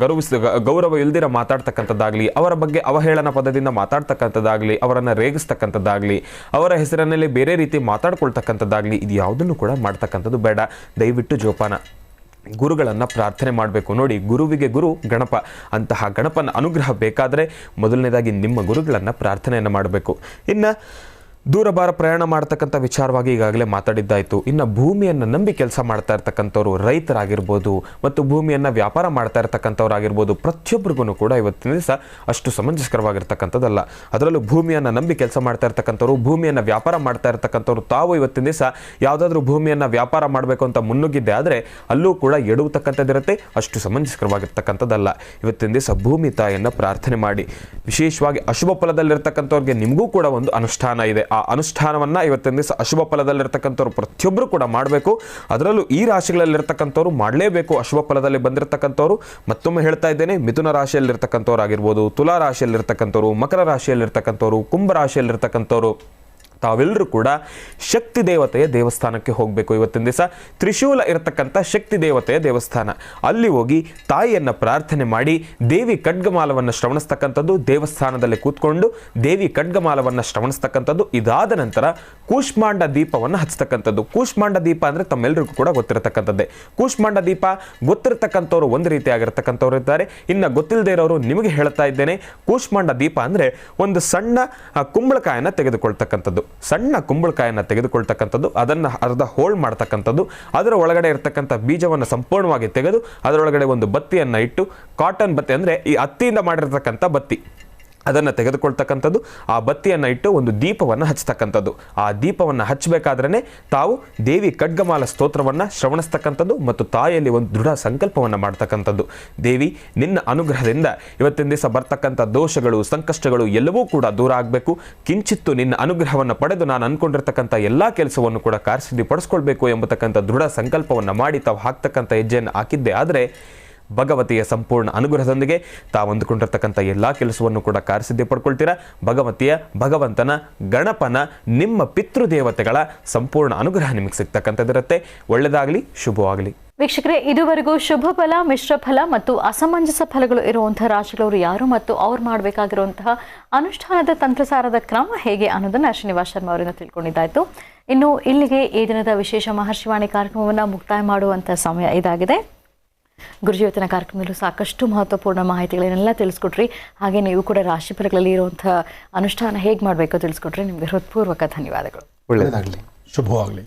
ಗೌರವ ಇಲ್ದಿರ ಮಾತಾಡ್ತಕ್ಕಂಥದ್ದಾಗಲಿ, ಅವರ ಬಗ್ಗೆ ಅವಹೇಳನ ಪದದಿಂದ ಮಾತಾಡ್ತಕ್ಕಂಥದ್ದಾಗಲಿ, ಅವರನ್ನು ರೇಗಿಸ್ತಕ್ಕಂಥದ್ದಾಗಲಿ, ಅವರ ಹೆಸರಿನಲ್ಲಿ ಬೇರೆ ರೀತಿ ಮಾತಾಡ್ಕೊಳ್ತಕ್ಕಂಥದ್ದಾಗಲಿ, ಇದು ಯಾವುದನ್ನು ಕೂಡ ಮಾಡ್ತಕ್ಕಂಥದ್ದು ಬೇಡ. ದಯವಿಟ್ಟು ಜೋಪಾನ. ಗುರುಗಳನ್ನು ಪ್ರಾರ್ಥನೆ ಮಾಡಬೇಕು. ನೋಡಿ, ಗುರುವಿಗೆ ಗುರು ಗಣಪ. ಅಂತಹ ಗಣಪನ ಅನುಗ್ರಹ ಬೇಕಾದರೆ ಮೊದಲನೇದಾಗಿ ನಿಮ್ಮ ಗುರುಗಳನ್ನು ಪ್ರಾರ್ಥನೆಯನ್ನು ಮಾಡಬೇಕು. ಇನ್ನು ದೂರಭಾರ ಪ್ರಯಾಣ ಮಾಡ್ತಕ್ಕಂಥ ವಿಚಾರವಾಗಿ ಈಗಾಗಲೇ ಮಾತಾಡಿದ್ದಾಯಿತು. ಇನ್ನು ಭೂಮಿಯನ್ನು ನಂಬಿ ಕೆಲಸ ಮಾಡ್ತಾ ಇರ್ತಕ್ಕಂಥವ್ರು, ರೈತರಾಗಿರ್ಬೋದು ಮತ್ತು ಭೂಮಿಯನ್ನು ವ್ಯಾಪಾರ ಮಾಡ್ತಾ ಇರ್ತಕ್ಕಂಥವ್ರಾಗಿರ್ಬೋದು, ಪ್ರತಿಯೊಬ್ಬರಿಗೂ ಕೂಡ ಇವತ್ತಿನ ದಿವಸ ಅಷ್ಟು ಸಮಂಜಸಕರವಾಗಿರ್ತಕ್ಕಂಥದ್ದಲ್ಲ. ಅದರಲ್ಲೂ ಭೂಮಿಯನ್ನು ನಂಬಿ ಕೆಲಸ ಮಾಡ್ತಾ ಇರ್ತಕ್ಕಂಥವ್ರು, ಭೂಮಿಯನ್ನು ವ್ಯಾಪಾರ ಮಾಡ್ತಾ ಇರ್ತಕ್ಕಂಥವ್ರು, ತಾವು ಇವತ್ತಿನ ದಿವಸ ಯಾವುದಾದ್ರೂ ಭೂಮಿಯನ್ನು ವ್ಯಾಪಾರ ಮಾಡಬೇಕು ಅಂತ ಮುನ್ನುಗ್ಗಿದ್ದೆ ಆದರೆ ಅಲ್ಲೂ ಕೂಡ ಎಡುವತಕ್ಕಂಥದ್ದಿರುತ್ತೆ. ಅಷ್ಟು ಸಮಂಜಸಕರವಾಗಿರ್ತಕ್ಕಂಥದ್ದಲ್ಲ. ಇವತ್ತಿನ ದಿವಸ ಭೂಮಿ ತಾಯಿಯನ್ನು ಪ್ರಾರ್ಥನೆ ಮಾಡಿ. ವಿಶೇಷವಾಗಿ ಅಶುಭ ಫಲದಲ್ಲಿರ್ತಕ್ಕಂಥವ್ರಿಗೆ ನಿಮಗೂ ಕೂಡ ಒಂದು ಅನುಷ್ಠಾನ ಇದೆ. ಆ ಅನುಷ್ಠಾನವನ್ನು ಇವತ್ತಿನ ದಿವಸ ಅಶುಭ ಫಲದಲ್ಲಿರ್ತಕ್ಕಂಥವ್ರು ಪ್ರತಿಯೊಬ್ಬರು ಕೂಡ ಮಾಡಬೇಕು. ಅದರಲ್ಲೂ ಈ ರಾಶಿಗಳಲ್ಲಿರ್ತಕ್ಕಂಥವ್ರು ಮಾಡಲೇಬೇಕು. ಅಶುಭ ಫಲದಲ್ಲಿ ಬಂದಿರತಕ್ಕಂಥವ್ರು, ಮತ್ತೊಮ್ಮೆ ಹೇಳ್ತಾ ಇದ್ದೇನೆ, ಮಿಥುನ ರಾಶಿಯಲ್ಲಿರ್ತಕ್ಕಂಥವ್ರು ಆಗಿರ್ಬೋದು, ತುಲಾ ರಾಶಿಯಲ್ಲಿರ್ತಕ್ಕಂಥವ್ರು, ಮಕರ ರಾಶಿಯಲ್ಲಿರ್ತಕ್ಕಂಥವ್ರು, ಕುಂಭ ರಾಶಿಯಲ್ಲಿರ್ತಕ್ಕಂಥವ್ರು, ತಾವೆಲ್ಲರೂ ಕೂಡ ಶಕ್ತಿ ದೇವತೆಯ ದೇವಸ್ಥಾನಕ್ಕೆ ಹೋಗಬೇಕು. ಇವತ್ತಿನ ದಿವಸ ತ್ರಿಶೂಲ ಇರತಕ್ಕಂಥ ಶಕ್ತಿ ದೇವತೆಯ ದೇವಸ್ಥಾನ, ಅಲ್ಲಿ ಹೋಗಿ ತಾಯಿಯನ್ನು ಪ್ರಾರ್ಥನೆ ಮಾಡಿ ದೇವಿ ಖಡ್ಗಮಾಲವನ್ನು ಶ್ರವಣಿಸ್ತಕ್ಕಂಥದ್ದು, ದೇವಸ್ಥಾನದಲ್ಲಿ ಕೂತ್ಕೊಂಡು ದೇವಿ ಖಡ್ಗಮಾಲವನ್ನು ಶ್ರವಣಿಸ್ತಕ್ಕಂಥದ್ದು. ಇದಾದ ನಂತರ ಕೂಷ್ಮಾಂಡ ದೀಪವನ್ನು ಹಚ್ಚತಕ್ಕಂಥದ್ದು. ಕೂಷ್ಮಾಂಡ ದೀಪ ಅಂದರೆ ತಮ್ಮೆಲ್ಲರಿಗೂ ಕೂಡ ಗೊತ್ತಿರತಕ್ಕಂಥದ್ದೇ. ಕೂಷ್ಮಾಂಡ ದೀಪ ಗೊತ್ತಿರತಕ್ಕಂಥವ್ರು ಒಂದು ರೀತಿಯಾಗಿರ್ತಕ್ಕಂಥವ್ರು ಇದ್ದಾರೆ. ಇನ್ನು ಗೊತ್ತಿಲ್ಲದೆ ಇರೋರು ನಿಮಗೆ ಹೇಳ್ತಾ ಇದ್ದೇನೆ, ಕೂಷ್ಮಾಂಡ ದೀಪ ಅಂದರೆ ಒಂದು ಸಣ್ಣ ಕುಂಬಳಕಾಯನ್ನು ತೆಗೆದುಕೊಳ್ತಕ್ಕಂಥದ್ದು. ಸಣ್ಣ ಕುಂಬಳಕಾಯನ್ನು ತೆಗೆದುಕೊಳ್ತಕ್ಕಂಥದ್ದು, ಅದನ್ನು ಅರ್ಧ ಹೋಲ್ಡ್ ಮಾಡ್ತಕ್ಕಂಥದ್ದು, ಅದರ ಒಳಗಡೆ ಇರತಕ್ಕಂಥ ಬೀಜವನ್ನು ಸಂಪೂರ್ಣವಾಗಿ ತೆಗೆದು ಅದರೊಳಗಡೆ ಒಂದು ಬತ್ತಿಯನ್ನು ಇಟ್ಟು, ಕಾಟನ್ ಬತ್ತಿ ಅಂದರೆ ಈ ಹತ್ತಿಯಿಂದ ಮಾಡಿರ್ತಕ್ಕಂಥ ಬತ್ತಿ ಅದನ್ನು ತೆಗೆದುಕೊಳ್ತಕ್ಕಂಥದ್ದು, ಆ ಬತ್ತಿಯನ್ನು ಇಟ್ಟು ಒಂದು ದೀಪವನ್ನು ಹಚ್ಚತಕ್ಕಂಥದ್ದು. ಆ ದೀಪವನ್ನು ಹಚ್ಚಬೇಕಾದ್ರೇ ತಾವು ದೇವಿ ಖಡ್ಗಮಾಲ ಸ್ತೋತ್ರವನ್ನು ಶ್ರವಣಿಸ್ತಕ್ಕಂಥದ್ದು ಮತ್ತು ತಾಯಿಯಲ್ಲಿ ಒಂದು ದೃಢ ಸಂಕಲ್ಪವನ್ನು ಮಾಡ್ತಕ್ಕಂಥದ್ದು. ದೇವಿ, ನಿನ್ನ ಅನುಗ್ರಹದಿಂದ ಇವತ್ತಿನ ದಿವಸ ಬರ್ತಕ್ಕಂಥ ದೋಷಗಳು, ಸಂಕಷ್ಟಗಳು ಎಲ್ಲವೂ ಕೂಡ ದೂರ ಆಗಬೇಕು. ಕಿಂಚಿತ್ತು ನಿನ್ನ ಅನುಗ್ರಹವನ್ನು ಪಡೆದು ನಾನು ಅಂದ್ಕೊಂಡಿರ್ತಕ್ಕಂಥ ಎಲ್ಲ ಕೆಲಸವನ್ನು ಕೂಡ ಕಾರ್ಯಸಿದ್ಧಿಪಡಿಸ್ಕೊಳ್ಬೇಕು ಎಂಬತಕ್ಕಂಥ ದೃಢ ಸಂಕಲ್ಪವನ್ನು ಮಾಡಿ ತಾವು ಹಾಕ್ತಕ್ಕಂಥ ಹೆಜ್ಜೆಯನ್ನು ಹಾಕಿದ್ದೆ ಆದರೆ ಭಗವತಿಯ ಸಂಪೂರ್ಣ ಅನುಗ್ರಹದೊಂದಿಗೆ ತಾವು ಅಂದುಕೊಂಡಿರ್ತಕ್ಕಂಥ ಎಲ್ಲ ಕೆಲಸವನ್ನು ಕೂಡ ಕಾರ್ಯಸಿದ್ಧಿ ಪಡ್ಕೊಳ್ತೀರಾ. ಭಗವಂತನ, ಗಣಪನ, ನಿಮ್ಮ ಪಿತೃದೇವತೆಗಳ ಸಂಪೂರ್ಣ ಅನುಗ್ರಹ ನಿಮಗೆ ಸಿಗ್ತಕ್ಕಂಥದ್ದಿರುತ್ತೆ. ಒಳ್ಳೆಯದಾಗಲಿ, ಶುಭವಾಗಲಿ. ವೀಕ್ಷಕರೇ, ಇದುವರೆಗೂ ಶುಭ ಫಲ, ಮಿಶ್ರ ಫಲ ಮತ್ತು ಅಸಮಂಜಸ ಫಲಗಳು ಇರುವಂತಹ ರಾಶಿಗಳವರು ಯಾರು ಮತ್ತು ಅವ್ರು ಮಾಡಬೇಕಾಗಿರುವಂತಹ ಅನುಷ್ಠಾನದ ತಂತ್ರಸಾರದ ಕ್ರಮ ಹೇಗೆ ಅನ್ನೋದನ್ನು ಶ್ರೀನಿವಾಸ್ ಶರ್ಮಾ ಅವರಿಂದ ತಿಳ್ಕೊಂಡಿದ್ದಾಯಿತು. ಇನ್ನು ಇಲ್ಲಿಗೆ ಈ ದಿನದ ವಿಶೇಷ ಮಹರ್ಷಿವಾಣಿ ಕಾರ್ಯಕ್ರಮವನ್ನು ಮುಕ್ತಾಯ ಮಾಡುವಂಥ ಸಮಯ ಇದಾಗಿದೆ. ಗುರುಜಿ ಇವತ್ತಿನ ಕಾರ್ಯಕ್ರಮದಲ್ಲೂ ಸಾಕಷ್ಟು ಮಹತ್ವಪೂರ್ಣ ಮಾಹಿತಿಗಳನ್ನೆಲ್ಲ ತಿಳಿಸ್ಕೊಟ್ರಿ. ಹಾಗೆ ನೀವು ಕೂಡ ರಾಶಿ ಫಲಗಳಲ್ಲಿ ಇರುವಂಥ ಅನುಷ್ಠಾನ ಹೇಗೆ ಮಾಡಬೇಕೋ ತಿಳಿಸ್ಕೊಟ್ರಿ. ನಿಮಗೆ ಹೃತ್ಪೂರ್ವಕ ಧನ್ಯವಾದಗಳು. ಒಳ್ಳೆಯದಾಗಲಿ, ಶುಭವಾಗಲಿ.